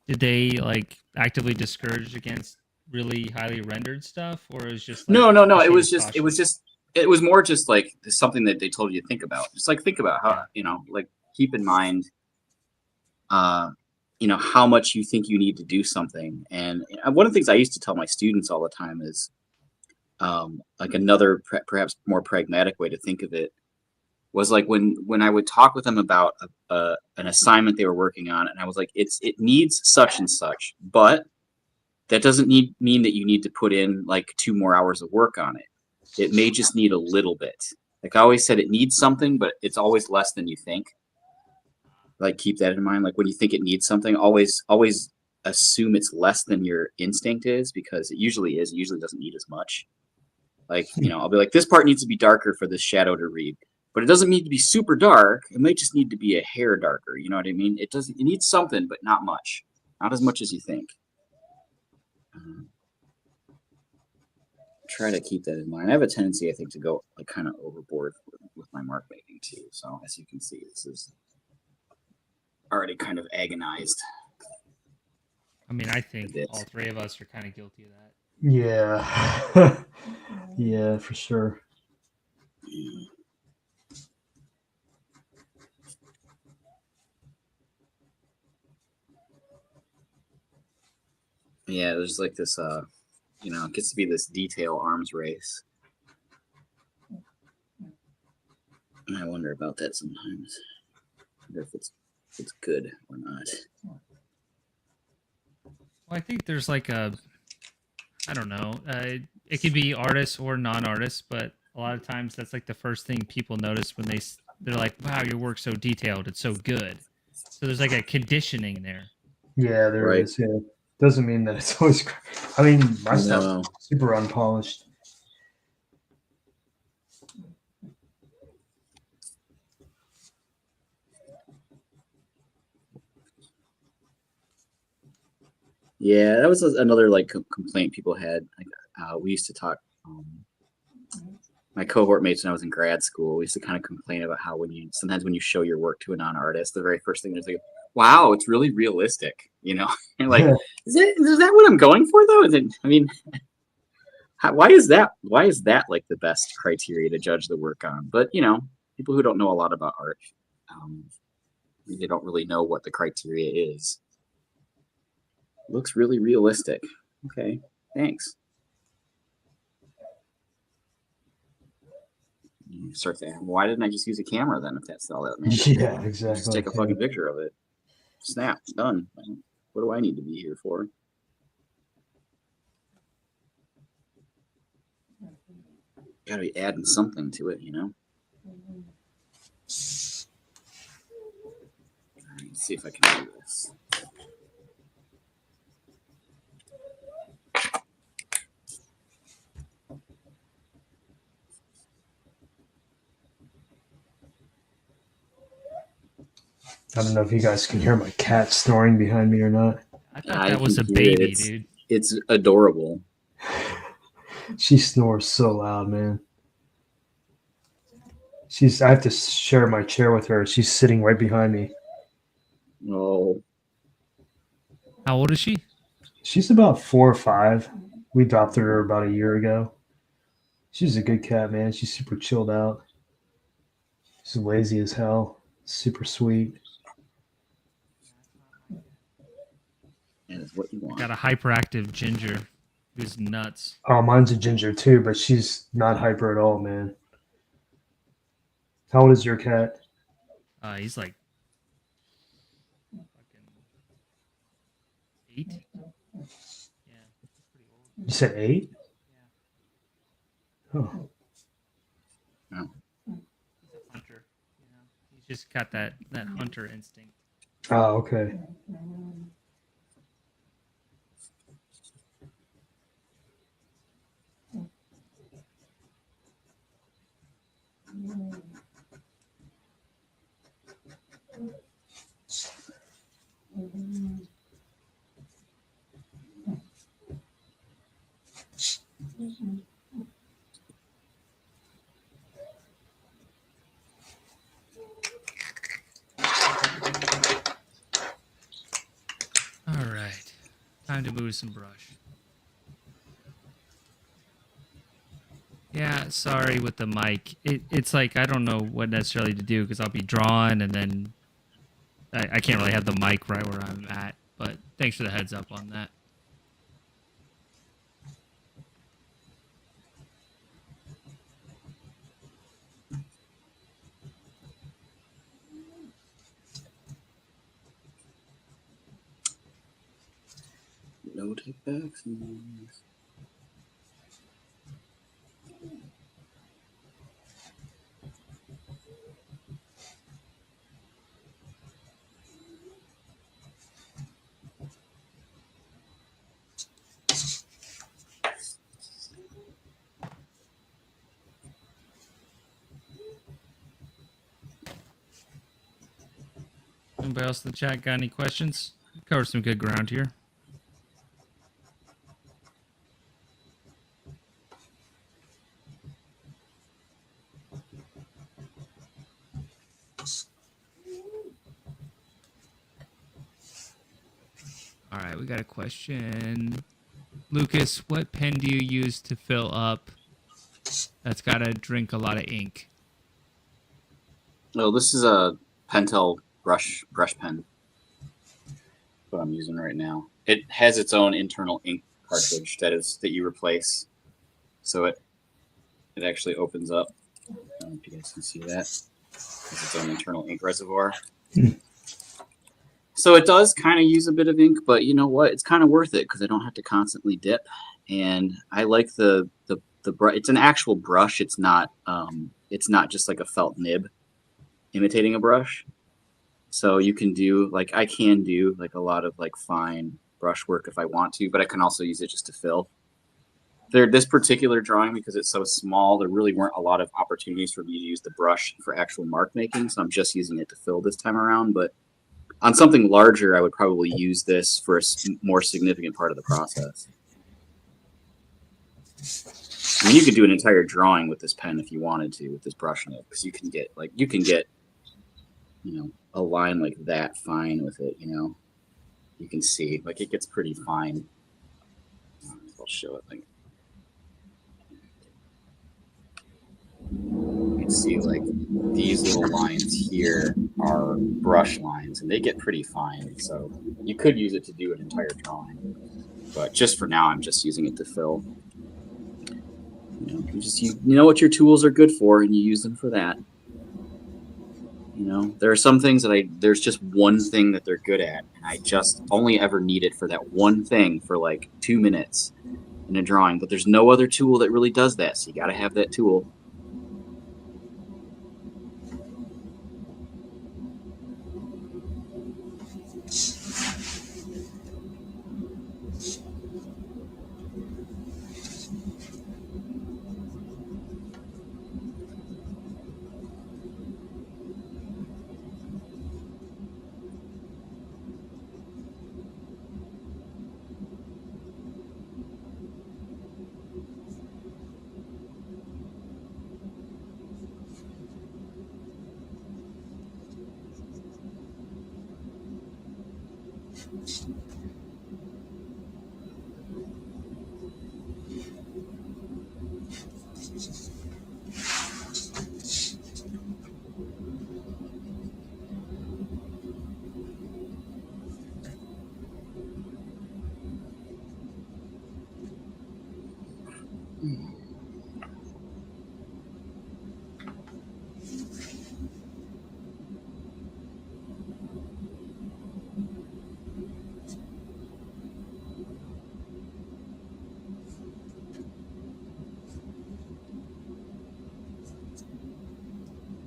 Did they like actively discourage against really highly rendered stuff, or is just like No. a It shade was of just. It caution? was just. It was more just like something that they told you to think about. Just like think about how like keep in mind, uh, how much you think you need to do something. And one of the things I used to tell my students all the time is, like another perhaps more pragmatic way to think of it was like when I would talk with them about an assignment they were working on, and I was like, it needs such and such, but that doesn't mean that you need to put in like 2 more hours of work on it. It may just need a little bit. Like I always said, it needs something, but it's always less than you think. Like keep that in mind. Like when you think it needs something, always assume it's less than your instinct is, because it usually is. It usually doesn't need as much. Like, I'll be like, this part needs to be darker for this shadow to read, but it doesn't need to be super dark. It might just need to be a hair darker. You know what I mean? It needs something, but not much. Not as much as you think. Try to keep that in mind. I have a tendency, I think, to go like kind of overboard with my mark making too. So as you can see, this is already kind of agonized. I mean, I think all three of us are kind of guilty of that. Yeah. Yeah, for sure. Yeah, there's like this, it gets to be this detail arms race. And I wonder about that sometimes. I wonder if it's good or not. Well, I think there's like I don't know. It could be artists or non-artists, but a lot of times that's like the first thing people notice when they're like, "Wow, your work's so detailed. It's so good." So there's like a conditioning there. Yeah, there Right. is. Yeah. Doesn't mean that it's always great. I mean, my stuff's No. super unpolished. Yeah, that was another like complaint people had. Like, we used to talk. My cohort mates when I was in grad school, we used to kind of complain about how sometimes when you show your work to a non-artist, the very first thing is like, "Wow, it's really realistic," And like, is that what I'm going for though? I mean, why is that? Why is that like the best criteria to judge the work on? But people who don't know a lot about art, they don't really know what the criteria is. Looks really realistic. Okay, thanks. You start to ask, why didn't I just use a camera then if that's all that matters? Yeah, exactly. Just take a fucking picture of it. Snap, done. What do I need to be here for? Gotta be adding something to it, Let's see if I can do this. I don't know if you guys can hear my cat snoring behind me or not. I thought that was a baby, dude. It's adorable. She snores so loud, man. I have to share my chair with her. She's sitting right behind me. Oh. How old is she? She's about 4 or 5. We adopted her about a year ago. She's a good cat, man. She's super chilled out. She's lazy as hell. Super sweet. That is what you want. Got a hyperactive ginger who's nuts. Oh, mine's a ginger too, but she's not hyper at all, man. How old is your cat? He's like fucking 8. Yeah, he's pretty old. You said 8? Yeah. Oh. Oh. He's a hunter. He's just got that hunter instinct. Oh, okay. Time to move some brush. Yeah, sorry with the mic. It's like I don't know what necessarily to do because I'll be drawing and then I can't really have the mic right where I'm at. But thanks for the heads up on that. No takebacks. Anybody else in the chat got any questions? Covered some good ground here. All right, we got a question. Lucas, what pen do you use to fill up that's got to drink a lot of ink? No, this is a Pentel brush pen. What I'm using right now. It has its own internal ink cartridge that you replace. So it actually opens up. I don't know if you guys can see that. It's its own internal ink reservoir. So it does kind of use a bit of ink, but you know what? It's kind of worth it because I don't have to constantly dip. And I like the brush. It's an actual brush. It's not just like a felt nib imitating a brush. So you can do I can do a lot of fine brush work if I want to, but I can also use it just to fill. This particular drawing, because it's so small, there really weren't a lot of opportunities for me to use the brush for actual mark making. So I'm just using it to fill this time around. But on something larger, I would probably use this for a more significant part of the process. I mean, you could do an entire drawing with this pen if you wanted to, with this brush nib, because you can get a line like that fine with it. You can see it gets pretty fine. I'll show it. You can see these little lines here are brush lines, and they get pretty fine. So you could use it to do an entire drawing, but just for now, I'm just using it to fill. You know what your tools are good for, and you use them for that. There are some things that there's just one thing that they're good at, and I just only ever need it for that one thing for 2 minutes in a drawing. But there's no other tool that really does that, so you got to have that tool.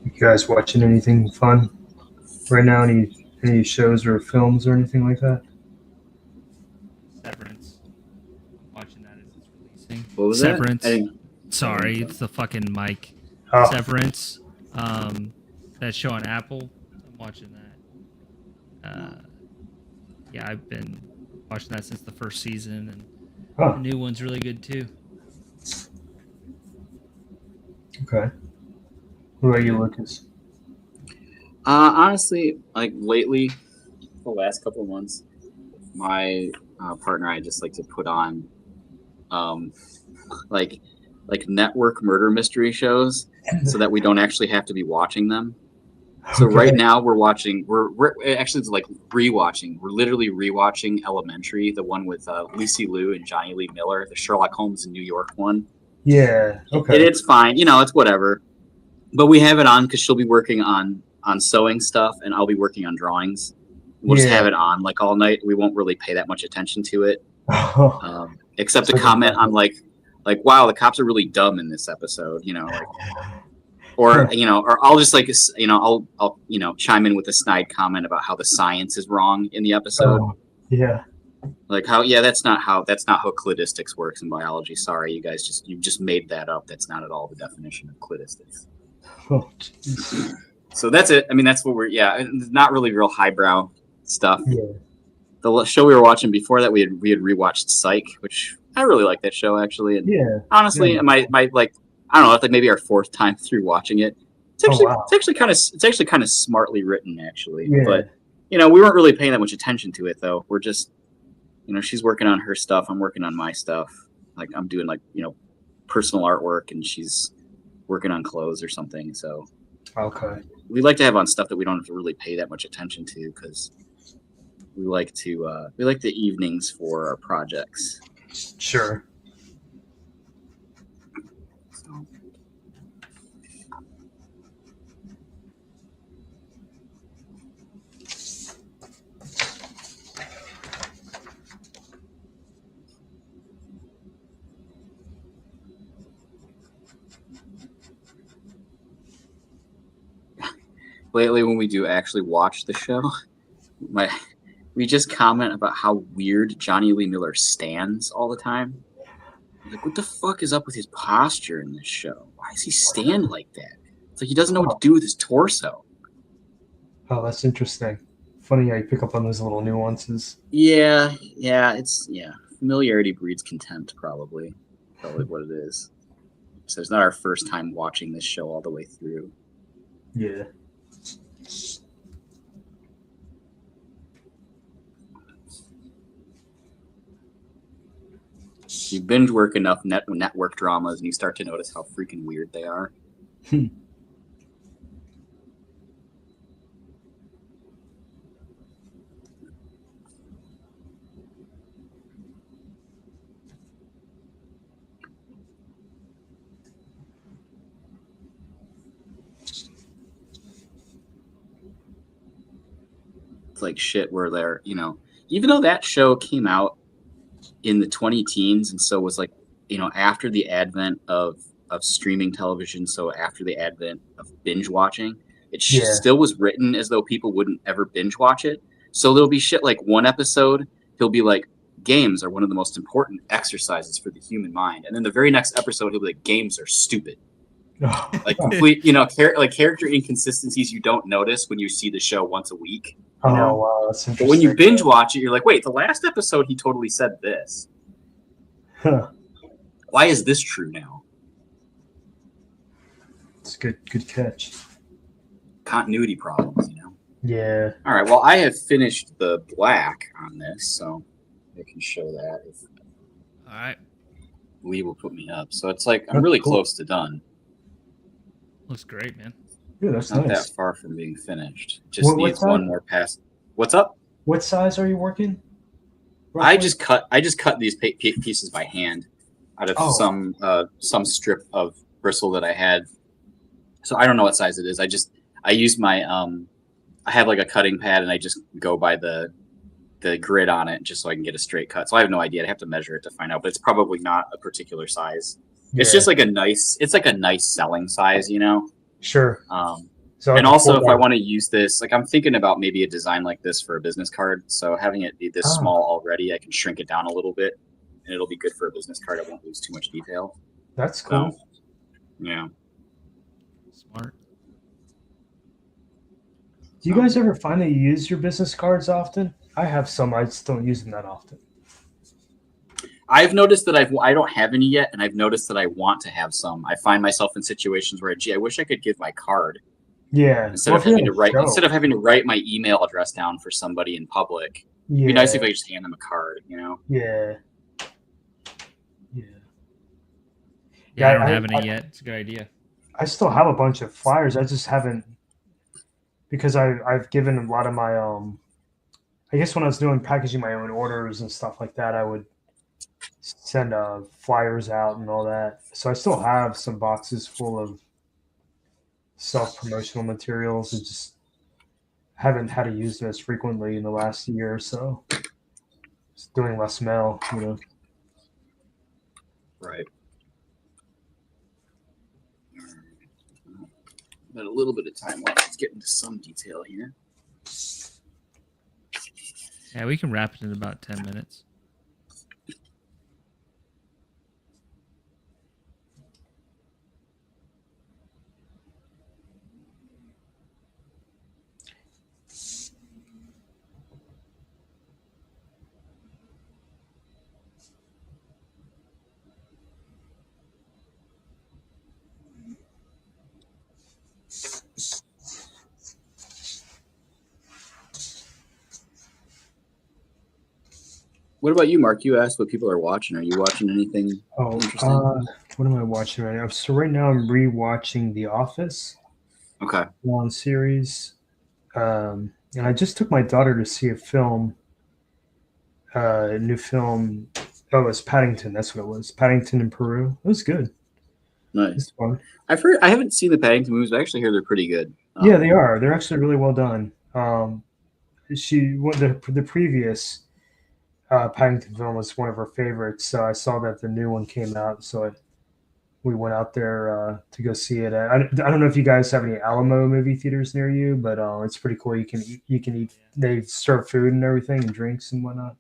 You guys watching anything fun right now? Any shows or films or anything like that? Severance. I'm watching that as it's releasing. What was Severance. that? Sorry, it's the fucking mic. Oh. Severance. That show on Apple. I'm watching that. Yeah, I've been watching that since the first season, and the new one's really good too. Okay. What about you, Lucas? Honestly, lately, the last couple of months, my partner and I just like to put on like network murder mystery shows so that we don't actually have to be watching them. So right now we're watching. We're actually it's like rewatching. We're literally rewatching Elementary, the one with Lucy Liu and Johnny Lee Miller, the Sherlock Holmes in New York one. Yeah. Okay. And it's fine, it's whatever. But we have it on because she'll be working on sewing stuff, and I'll be working on drawings. We'll just have it on like all night. We won't really pay that much attention to it, except to comment on like, wow, the cops are really dumb in this episode, or or I'll just like I'll chime in with a snide comment about how the science is wrong in the episode. Yeah. Like how that's not how cladistics works in biology. Sorry, you guys you just made that up. That's not at all the definition of cladistics. Oh, so that's it. I mean, that's what not really real highbrow stuff. Yeah. The show we were watching before that, we had rewatched Psych, which I really like that show actually. And honestly, my like I don't know, it's like maybe our fourth time through watching it. It's actually kind of smartly written actually. Yeah. But we weren't really paying that much attention to it though. We're just she's working on her stuff, I'm working on my stuff. Like I'm doing personal artwork and she's working on clothes or something. So we like to have on stuff that we don't have to really pay that much attention to because we like the evenings for our projects. Sure. So. Lately, when we do actually watch the show, we just comment about how weird Johnny Lee Miller stands all the time. Like, what the fuck is up with his posture in this show? Why does he stand like that? It's like he doesn't know what to do with his torso. Oh, that's interesting. Funny how you pick up on those little nuances. Yeah. Familiarity breeds contempt, probably what it is. So it's not our first time watching this show all the way through. Yeah. You binge work enough network dramas and you start to notice how freaking weird they are. It's like shit where they're, even though that show came out in the 20 teens and so was like after the advent of streaming television, so after the advent of binge watching, it still was written as though people wouldn't ever binge watch it. So there'll be shit like one episode he'll be like, games are one of the most important exercises for the human mind, and then the very next episode he'll be like, games are stupid. Like complete character inconsistencies you don't notice when you see the show once a week. Oh, wow, that's interesting. But when you binge watch it, you're like, wait, the last episode he totally said this. Huh. Why is this true now? It's good catch. Continuity problems, Yeah. All right, well, I have finished the black on this, so I can show that. If All right. Lee will put me up. So it's like I'm really close to done. Looks great, man. Yeah, that's Not nice. that far from being finished. Just needs one more pass. What's up? What size are you working? Roughly? I just cut these pieces by hand out of some strip of bristle that I had. So I don't know what size it is. I use my I have like a cutting pad and I just go by the grid on it just so I can get a straight cut. So I have no idea. I have to measure it to find out, but it's probably not a particular size. Yeah. It's just like a nice selling size, Sure. And also if I want to use this, like I'm thinking about maybe a design like this for a business card. So having it be this small already, I can shrink it down a little bit and it'll be good for a business card. I won't lose too much detail. That's cool. So, yeah. Smart. Do you guys ever find that you use your business cards often? I have some. I just don't use them that often. I've noticed that I don't have any yet, and I've noticed that I want to have some. I find myself in situations where, I wish I could give my card. Yeah. Instead of having to write my email address down for somebody in public, It'd be nice if I just hand them a card, you know? Yeah. Yeah. Yeah, I don't have any yet. It's a good idea. I still have a bunch of flyers. I just haven't, because I've given a lot of my I guess when I was doing packaging my own orders and stuff like that, I would send flyers out and all that. So I still have some boxes full of self promotional materials. I just haven't had to use them as frequently in the last year or so. Just doing less mail, you know. Right. Got a little bit of time left. Let's get into some detail here. Yeah, we can wrap it in about 10 minutes. What about you, Mark? You asked what people are watching. Are you watching anything interesting? What am I watching right now? So right now I'm rewatching The Office. Okay. One series. And I just took my daughter to see a new film. Oh, it was Paddington. That's what it was. Paddington in Peru. It was good. Nice. It's fun. I've heard. I haven't seen the Paddington movies, but I actually hear they're pretty good. Yeah, they are. They're actually really well done. The previous Paddington film was one of her favorites. So I saw that the new one came out. So we went out there to go see it. I don't know if you guys have any Alamo movie theaters near you, but it's pretty cool. You can eat. They serve food and everything and drinks and whatnot.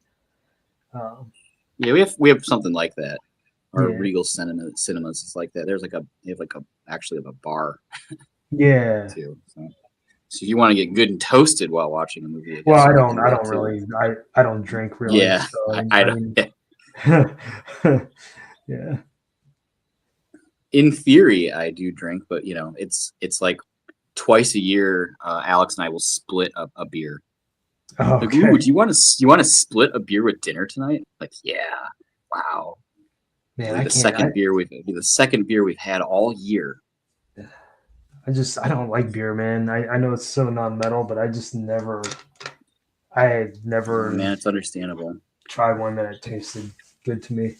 Yeah, we have something like that. Our Yeah. Regal cinemas is like that. There's actually a bar. Yeah. Too. So if you want to get good and toasted while watching a movie, Well, I don't drink really. Yeah, so I don't. Yeah. In theory, I do drink, but you know, it's like twice a year. Alex and I will split a beer. Okay. Like, ooh, do you want to split a beer with dinner tonight? Like, yeah, wow. Man, It'll be the second beer we've had all year. I don't like beer, man. I know it's so non-metal, but I had never Man, it's understandable. tried one that tasted good to me.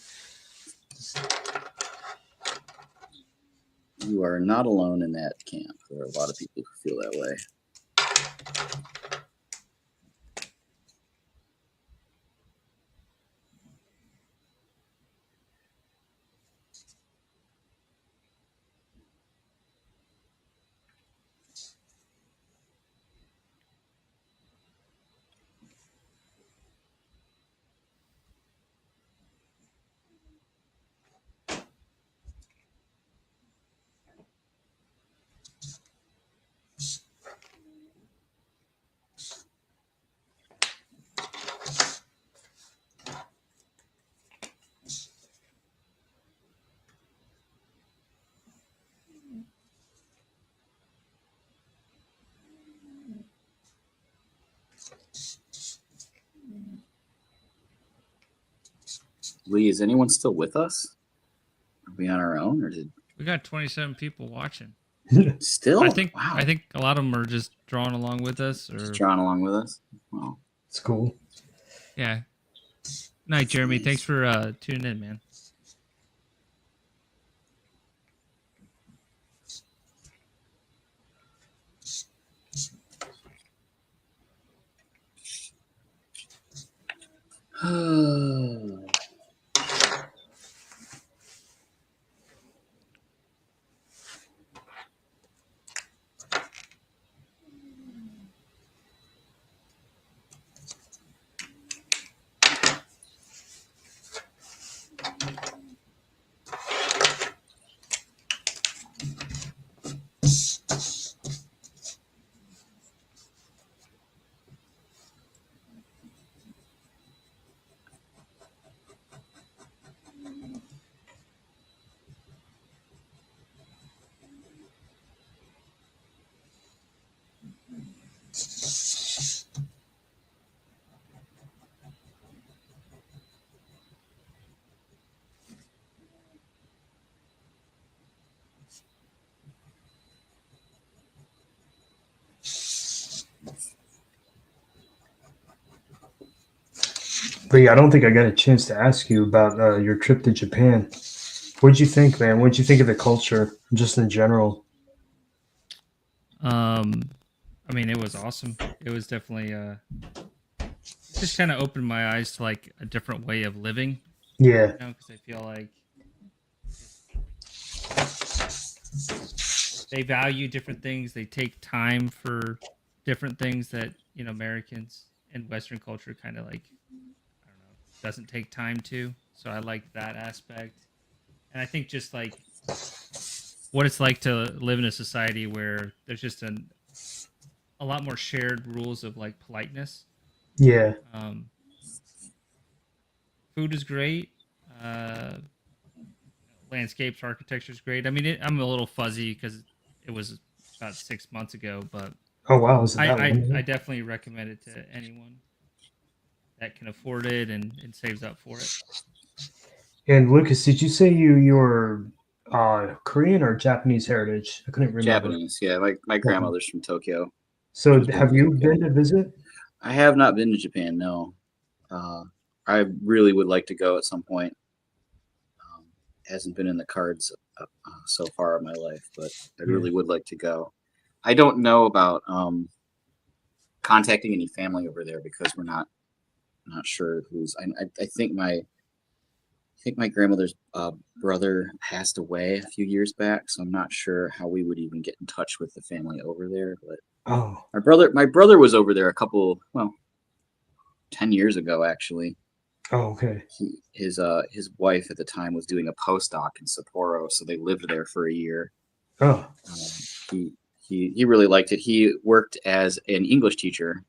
You are not alone in that camp. There are a lot of people who feel that way. Lee, is anyone still with us? Are we on our own, or did we got 27 people watching? Still, I think wow. I think a lot of them are just drawing along with us, or Just drawing along with us. Well, it's cool. Yeah. Night, Jeremy. Thanks for tuning in, man. But yeah, I don't think I got a chance to ask you about your trip to Japan. What'd you think, man? What'd you think of the culture, just in general? I mean, it was awesome. It was definitely it just kind of opened my eyes to like a different way of living, Yeah, because I feel like just they value different things. They take time for different things that Americans and Western culture kind of like, I don't know, doesn't take time to. So I like that aspect, and I think just like what it's like to live in a society where there's just a lot more shared rules of like politeness. yeah. Um, Food is great. Uh, Landscapes, architecture is great. I mean, I'm a little fuzzy because it was about 6 months ago, but Oh wow, was it I, that I, long? I definitely recommend it to anyone that can afford it and saves up for it. And Lucas, did you say you were Korean or Japanese heritage? I couldn't remember. Japanese, yeah. My Japanese. grandmother's from Tokyo. She So was born have in you Tokyo. been to visit? I have not been to Japan. No, uh, I really would like to go at some point. Hasn't been in the cards so far in my life, but I Yeah. really would like to go. I don't know about contacting any family over there because we're not sure who's. I think my grandmother's brother passed away a few years back, so I'm not sure how we would even get in touch with the family over there. But Oh. my brother was over there 10 years ago actually. Oh, okay. His wife at the time was doing a postdoc in Sapporo, so they lived there for a year. Oh. Um, he really liked it. He worked as an English teacher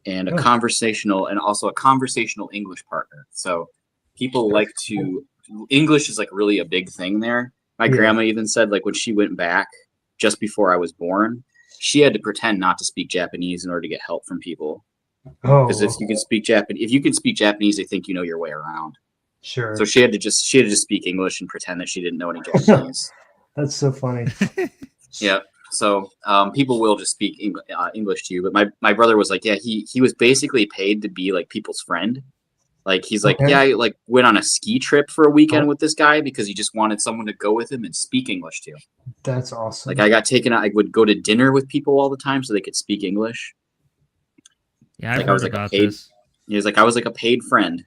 and Oh. also a conversational English partner. So people like to English is like really a big thing there. My Yeah. grandma even said like when she went back just before I was born, she had to pretend not to speak Japanese in order to get help from people. Because Oh. if you can speak Japanese, they think you know your way around. Sure. So she had to just speak English and pretend that she didn't know any Japanese. That's so funny. Yeah. So people will just speak English to you. But my brother was like, yeah, he was basically paid to be like people's friend. Like he's like, Okay. yeah, I like went on a ski trip for a weekend Oh, with this guy because he just wanted someone to go with him and speak English to. that's Like awesome. I got taken out. I would go to dinner with people all the time so they could speak English. Yeah, I've Like I was heard like a about paid. this. He was like I was like a paid friend.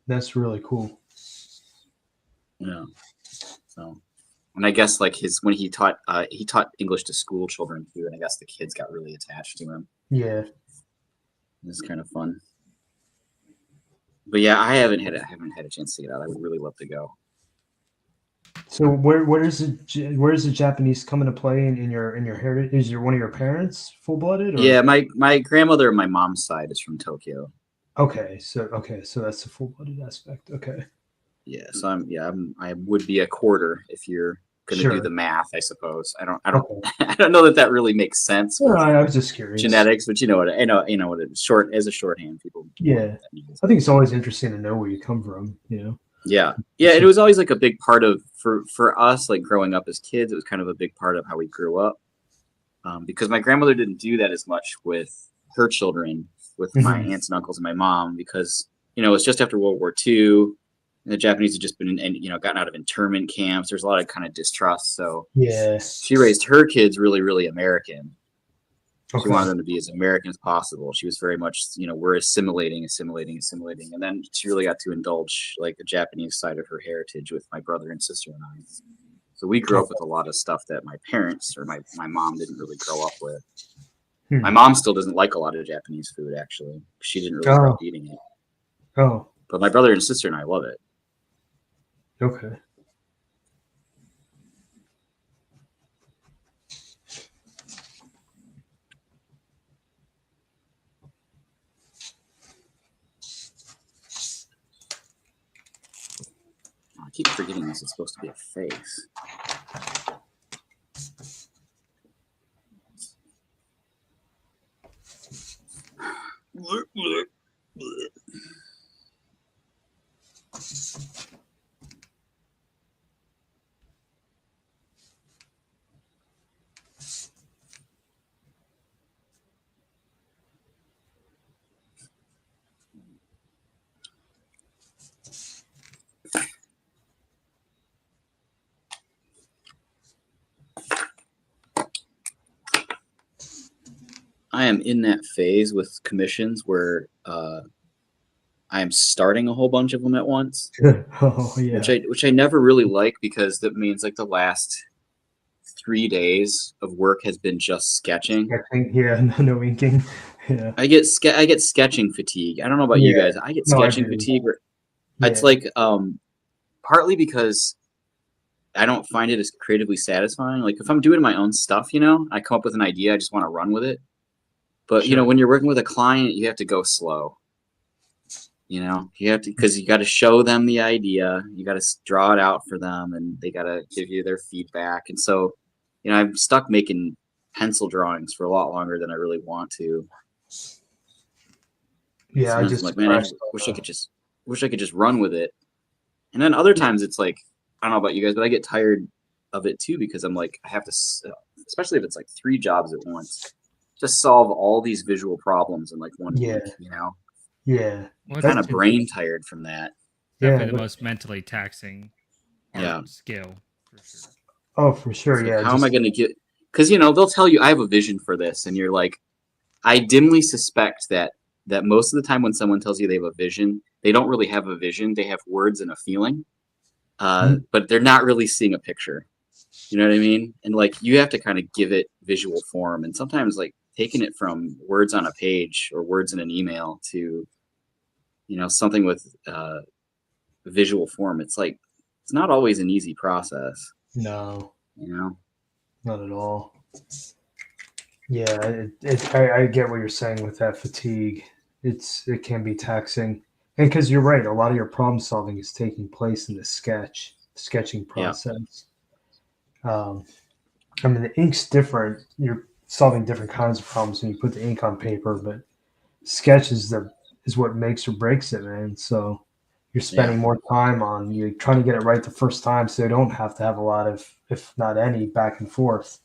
That's really cool. Yeah. So, and I guess like when he taught English to school children too, and I guess the kids got really attached to him. Yeah. It's kind of fun. But yeah, I haven't had a chance to get out. I would really love to go. So where is the Japanese come into play in your heritage? Is your one of your parents full blooded or Yeah, my grandmother on my mom's side is from Tokyo. okay? So that's the full blooded aspect. Okay. Yeah, so I would be a quarter if you're gonna do Sure. the math. I suppose I don't Okay. I don't know that really makes sense Well, with I was just curious. genetics, but you know what it short as a shorthand people. Yeah. That means. I think it's always interesting to know where you come from. Yeah, it was always like a big part of for us like growing up as kids. It was kind of a big part of how we grew up because my grandmother didn't do that as much with her children, with my Mhm. aunts and uncles and my mom because it's just after World War II. The Japanese had just been gotten out of internment camps. There's a lot of kind of distrust, so Yeah. she raised her kids really, really American. She Okay. wanted them to be as American as possible. She was very much, we're assimilating, and then she really got to indulge like the Japanese side of her heritage with my brother and sister and I. So we grew up with a lot of stuff that my parents or my mom didn't really grow up with. My Hmm. mom still doesn't like a lot of Japanese food. Actually, she didn't really grow Oh. up eating it. Oh. But my brother and sister and I love it. Okay. I keep forgetting this is supposed to be a face. I am in that phase with commissions where I am starting a whole bunch of them at once, Oh yeah. which I never really like because that means like the last 3 days of work has been just sketching. Sketching, yeah, no inking. Yeah. I get sketching fatigue. I don't know about you Yeah. guys. I get No, I sketching do. fatigue. Yeah. It's like partly because I don't find it as creatively satisfying. Like if I'm doing my own stuff, I come up with an idea, I just want to run with it. But Sure. when you're working with a client, you have to go slow. You have to, because you got to show them the idea, you got to draw it out for them, and they got to give you their feedback. And so, I'm stuck making pencil drawings for a lot longer than I really want to. Yeah, I Sometimes just I'm like, man, I wish I could just run with it. And then other times it's like, I don't know about you guys, but I get tired of it too, because I'm like, I have to, especially if it's like 3 jobs at once, just solve all these visual problems in like 1 Yeah. week. Yeah. Well, Kind of that's brain tired from that. definitely Yeah, the but- most mentally taxing art Yeah. skill for sure. Oh, for sure. It's like, Yeah. how am I going to get? Because they'll tell you I have a vision for this, and you're like, I dimly suspect that most of the time when someone tells you they have a vision, they don't really have a vision. They have words and a feeling, but they're not really seeing a picture. You know what I mean? And like you have to kind of give it visual form, and sometimes like taking it from words on a page or words in an email to something with visual form. It's like it's not always an easy process. No, Not at all. Yeah, I get what you're saying with that fatigue. It can be taxing, and because you're right, a lot of your problem solving is taking place in the sketching process. Yeah. I mean, the ink's different. You're solving different kinds of problems when you put the ink on paper, but sketch is what makes or breaks it, man. So you're spending more time on you trying to get it right the first time, so you don't have to have a lot of, if not any, back and forth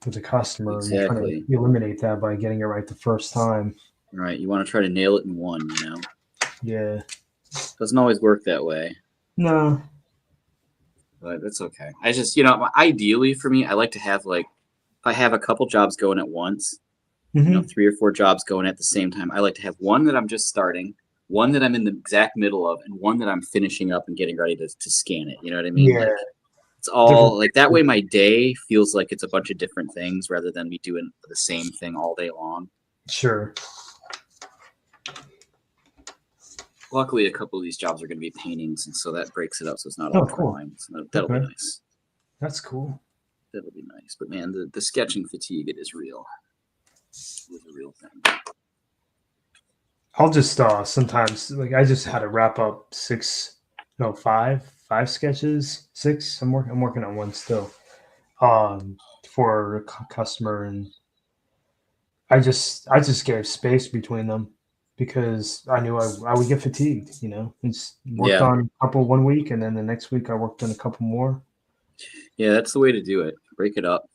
with the customer. Exactly. You're trying to eliminate that by getting it right the first time. Right. You want to try to nail it in one. Yeah. Doesn't always work that way. No. But that's okay. I just, ideally for me, I like to have like, if I have a couple jobs going at once, 3 or 4 jobs going at the same time, I like to have one that I'm just starting, one that I'm in the exact middle of, and one that I'm finishing up and getting ready to scan it. You know what I mean? Yeah. Like, it's all like that way. My day feels like it's a bunch of different things rather than me doing the same thing all day long. Sure. Luckily, a couple of these jobs are going to be paintings, and so that breaks it up. So it's not all drawings. So that'll be nice. That's cool. That'll be nice. But man, the sketching fatigue, it is real. It is a real thing. I'll just sometimes like I just had to wrap up 5 sketches, 6. I'm working on one still, for a customer, and I just gave space between them because I knew I would get fatigued. It's worked on a couple 1 week, and then the next week I worked on a couple more. Yeah, that's the way to do it. Break it up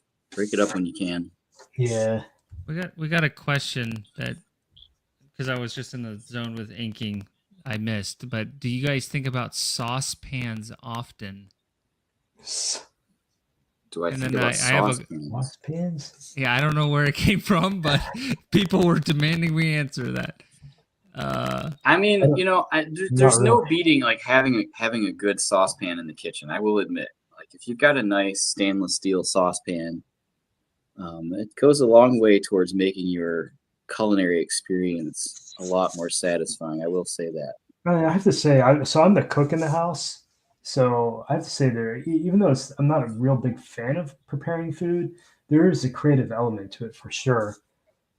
when you can. Yeah. We got a question that, because I was just in the zone with inking, I missed. But do you guys think about saucepans often? Do I think about saucepans? Saucepans? Yeah, I don't know where it came from, but people were demanding we answer that. I mean, there's no beating like having a good saucepan in the kitchen. I will admit, like if you've got a nice stainless steel saucepan, it goes a long way towards making your culinary experience a lot more satisfying. I will say that. I have to say, I'm the cook in the house, so I have to say even though I'm not a real big fan of preparing food, there is a creative element to it for sure.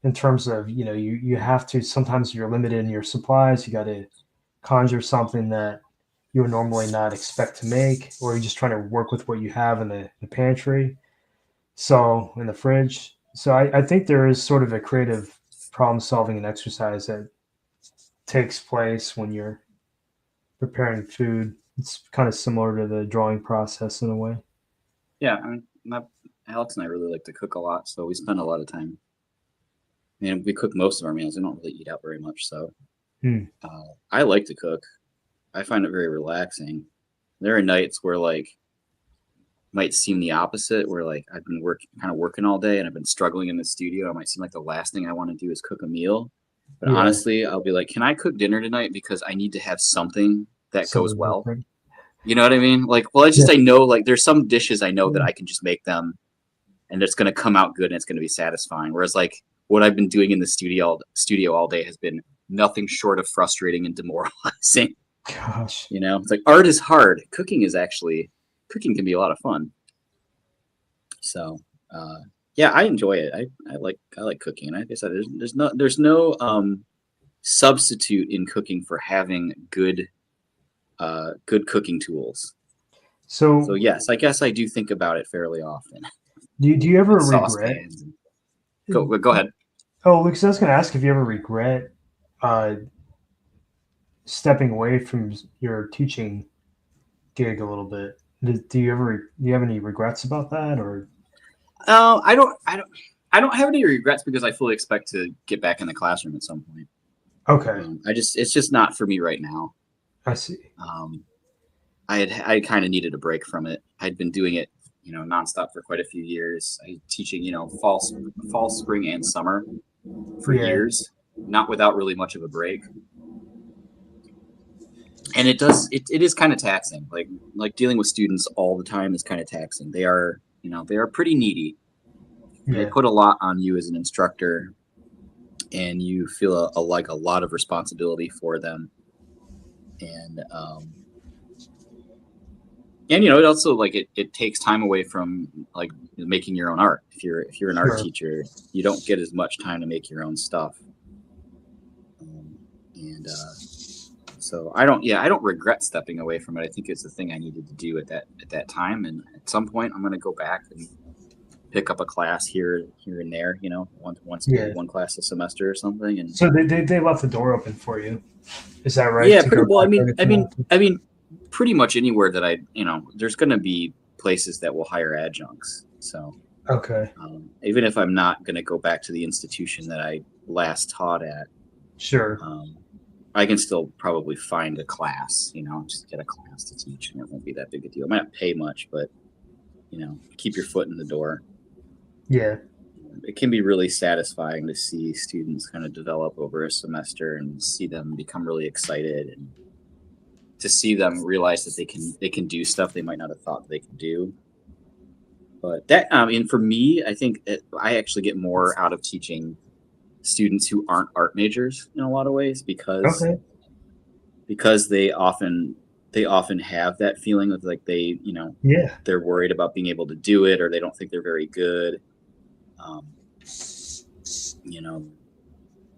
In terms of you have to, sometimes you're limited in your supplies. You got to conjure something that you would normally not expect to make, or you're just trying to work with what you have in the pantry, so in the fridge. So I think there is sort of a creative problem solving and exercise that takes place when you're preparing food. It's kind of similar to the drawing process in a way. Yeah, I mean, Alex and I really like to cook a lot, so we spend a lot of time. I mean, we cook most of our meals. We don't really eat out very much, so I like to cook. I find it very relaxing. There are nights where, like, might seem the opposite, where like I've been working all day and I've been struggling in the studio. It might seem like the last thing I want to do is cook a meal. But Yeah. honestly, I'll be like, can I cook dinner tonight? Because I need to have something that goes Something well. different. You know what I mean? Like, well, I know, like, there's some dishes I know that I can just make them and it's going to come out good and it's going to be satisfying. Whereas, like, what I've been doing in the studio all day has been nothing short of frustrating and demoralizing. Gosh. You know, it's like art is hard. Cooking can be a lot of fun. So, yeah, I enjoy it. I like cooking. And like I said, there's no substitute in cooking for having good cooking tools. So yes, I guess I do think about it fairly often. Do you ever regret? Saucepans. Go ahead. Oh, because I was going to ask if you ever regret stepping away from your teaching gig a little bit. Do you have any regrets about that, or? I don't have any regrets because I fully expect to get back in the classroom at some point. Okay. It's just not for me right now. I see. I kind of needed a break from it. I'd been doing it, nonstop for quite a few years. I was teaching, fall, spring, and summer for years, not without really much of a break. And it is kind of taxing. Like dealing with students all the time is kind of taxing. They are pretty needy. Yeah. They put a lot on you as an instructor, and you feel a lot of responsibility for them. And it also it takes time away from like making your own art. If you're an art teacher, you don't get as much time to make your own stuff. So I don't regret stepping away from it. I think it's the thing I needed to do at that time. And at some point, I'm going to go back and pick up a class here and there. One class a semester or something. And so they left the door open for you. Is that right? Yeah, pretty well. I mean, pretty much anywhere that there's going to be places that will hire adjuncts. So okay, even if I'm not going to go back to the institution that I last taught at, sure. I can still probably find a class, just get a class to teach, and it won't be that big a deal. I might not pay much, but keep your foot in the door. Yeah. It can be really satisfying to see students kind of develop over a semester and see them become really excited, and to see them realize that they can do stuff they might not have thought they could do. But that, for me, I think I actually get more out of teaching students who aren't art majors in a lot of ways because they often have that feeling of like they're worried about being able to do it, or they don't think they're very good.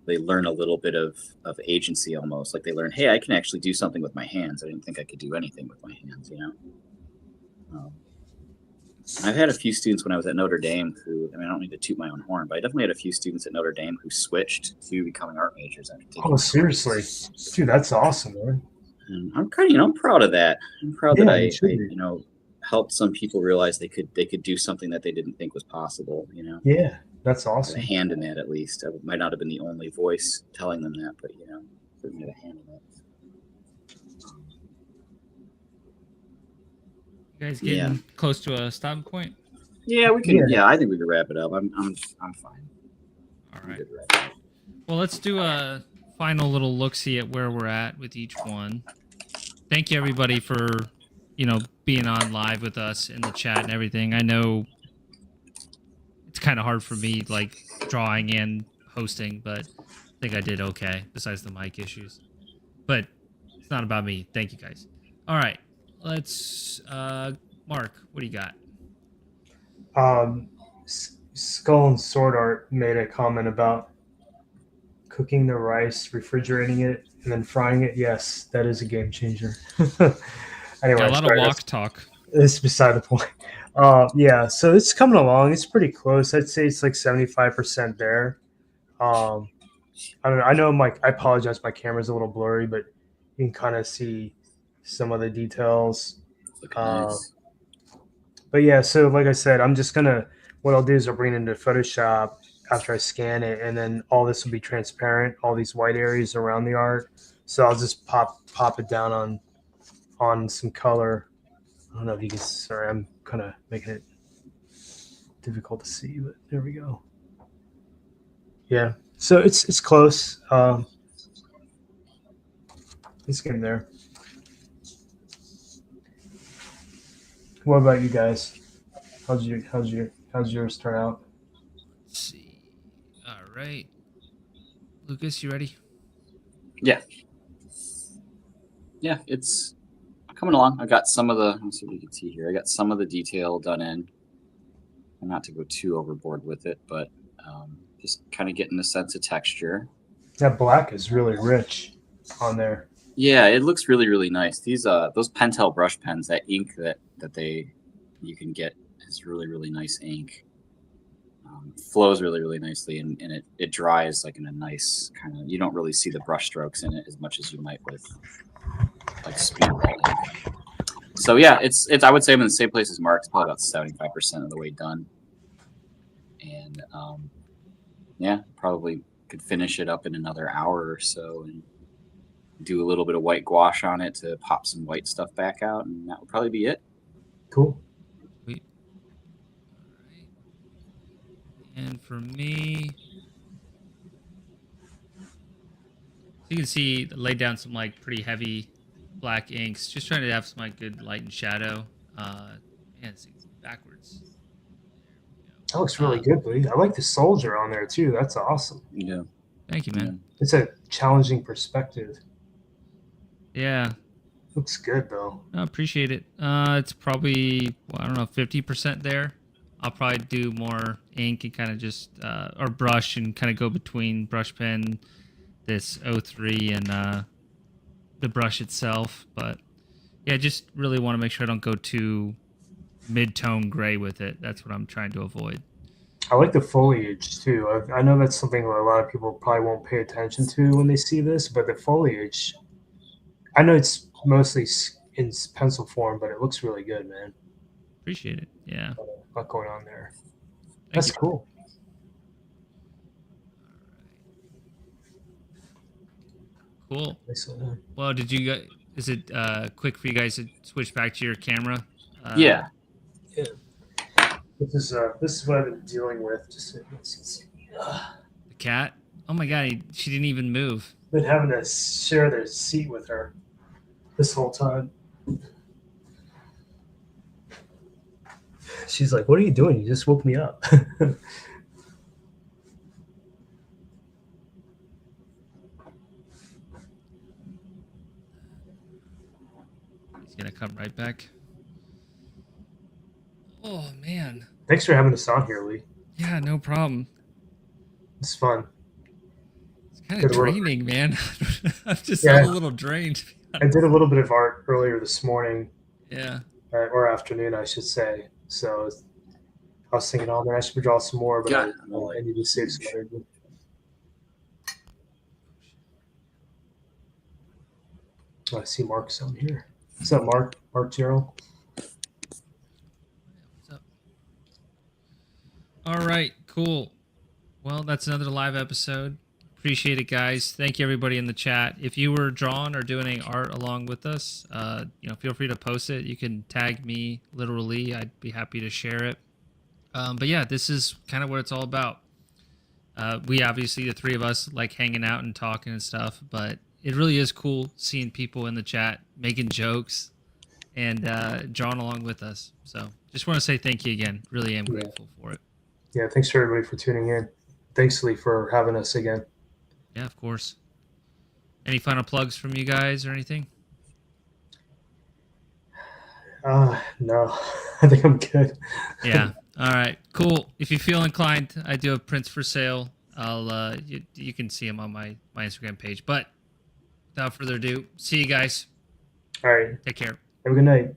They learn a little bit of agency almost. Like they learn, hey, I can actually do something with my hands. I didn't think I could do anything with my hands, I've had a few students when I was at Notre Dame who, I don't need to toot my own horn, but I definitely had a few students at Notre Dame who switched to becoming art majors after taking seriously? Dude, that's awesome, man. And I'm kind of, I'm proud of that. I'm proud that I helped some people realize they could do something that they didn't think was possible, Yeah, that's awesome. A hand in that, at least. I might not have been the only voice telling them that, but certainly had a hand in it. You guys getting close to a stopping point? Yeah, we can. Yeah, I think we can wrap it up. I'm fine. All right. Well, let's do a final little look-see at where we're at with each one. Thank you, everybody, for being on live with us in the chat and everything. I know it's kind of hard for me, like drawing and hosting, but I think I did okay, besides the mic issues. But it's not about me. Thank you, guys. All right. Let's Mark, what do you got? Skull and Sword Art made a comment about cooking the rice, refrigerating it, and then frying it. Yes, that is a game changer. Anyway, got a lot of walk talk. It's beside the point. So it's coming along. It's pretty close. I'd say it's like 75% there. I don't know. I know I apologize. My camera's a little blurry, but you can kind of see some of the details. Nice. But yeah, so like I said, what I'll do is I'll bring it into Photoshop after I scan it, and then all this will be transparent, all these white areas around the art. So I'll just pop it down on some color I don't know if you can. Sorry, I'm kind of making it difficult to see, but there we go. Yeah, so it's close. It's getting there. What about you guys? How's yours turn out? Let's see. All right, Lucas, you ready? Yeah. Yeah, it's coming along. I got some of the. Let's see what you can see here. I got some of the detail done in. And not to go too overboard with it, but just kind of getting a sense of texture. That black is really rich on there. Yeah, it looks really, really nice. These those Pentel brush pens, that ink that you can get is really, really nice ink. Flows really, really nicely, and it dries like in a nice kind of. You don't really see the brush strokes in it as much as you might with like speedball ink. So yeah, it's. I would say I'm in the same place as Mark. It's probably about 75% of the way done, and yeah, probably could finish it up in another hour or so, and do a little bit of white gouache on it to pop some white stuff back out, and that would probably be it. Cool. Sweet. All right. And for me, you can see laid down some like pretty heavy black inks. Just trying to have some like good light and shadow. Man, it's backwards. That looks really good, buddy. I like the soldier on there too. That's awesome. Yeah. Thank you, man. It's a challenging perspective. Yeah. Looks good though. I appreciate it. It's probably, well, I don't know, 50% there. I'll probably do more ink and kind of just, or brush and kind of go between brush pen, this O3 and the brush itself. But yeah, just really want to make sure I don't go too mid-tone gray with it. That's what I'm trying to avoid. I like the foliage too. I know that's something that a lot of people probably won't pay attention to when they see this, but the foliage, I know it's mostly in pencil form, but it looks really good, man. Appreciate it. Yeah. A lot going on there. Thank That's you. cool. Cool. Excellent. Well, did you guys, is it quick for you guys to switch back to your camera? Yeah. Yeah. This is what I've been dealing with. Just The cat? Oh my god, she didn't even move. been having to share the seat with her this whole time. She's like, "What are you doing? You just woke me up." He's gonna come right back. Oh man. Thanks for having us on here, Lee. Yeah, no problem. It's fun. It's kind of Good work. draining, man. I'm just Yeah. a little drained. I did a little bit of art earlier this morning, Yeah. or afternoon, I should say. So I was thinking, oh man, I should draw some more, but Got it. I need to save some energy. Oh, I see Mark's on here. What's up, Mark? Mark Gerald. What's up? All right, cool. Well, that's another live episode. Appreciate it, guys. Thank you, everybody in the chat. If you were drawing or doing any art along with us, feel free to post it. You can tag me literally. I'd be happy to share it. But yeah, this is kind of what it's all about. We obviously, the three of us, like hanging out and talking and stuff, but it really is cool seeing people in the chat making jokes and drawing along with us. So just want to say thank you again. Really am grateful for it. Yeah, thanks for everybody for tuning in. Thanks, Lee, for having us again. Yeah, of course. Any final plugs from you guys or anything? No, I think I'm good. Yeah. All right. Cool. If you feel inclined, I do have prints for sale. I'll you can see them on my Instagram page. But without further ado, see you guys. All right. Take care. Have a good night.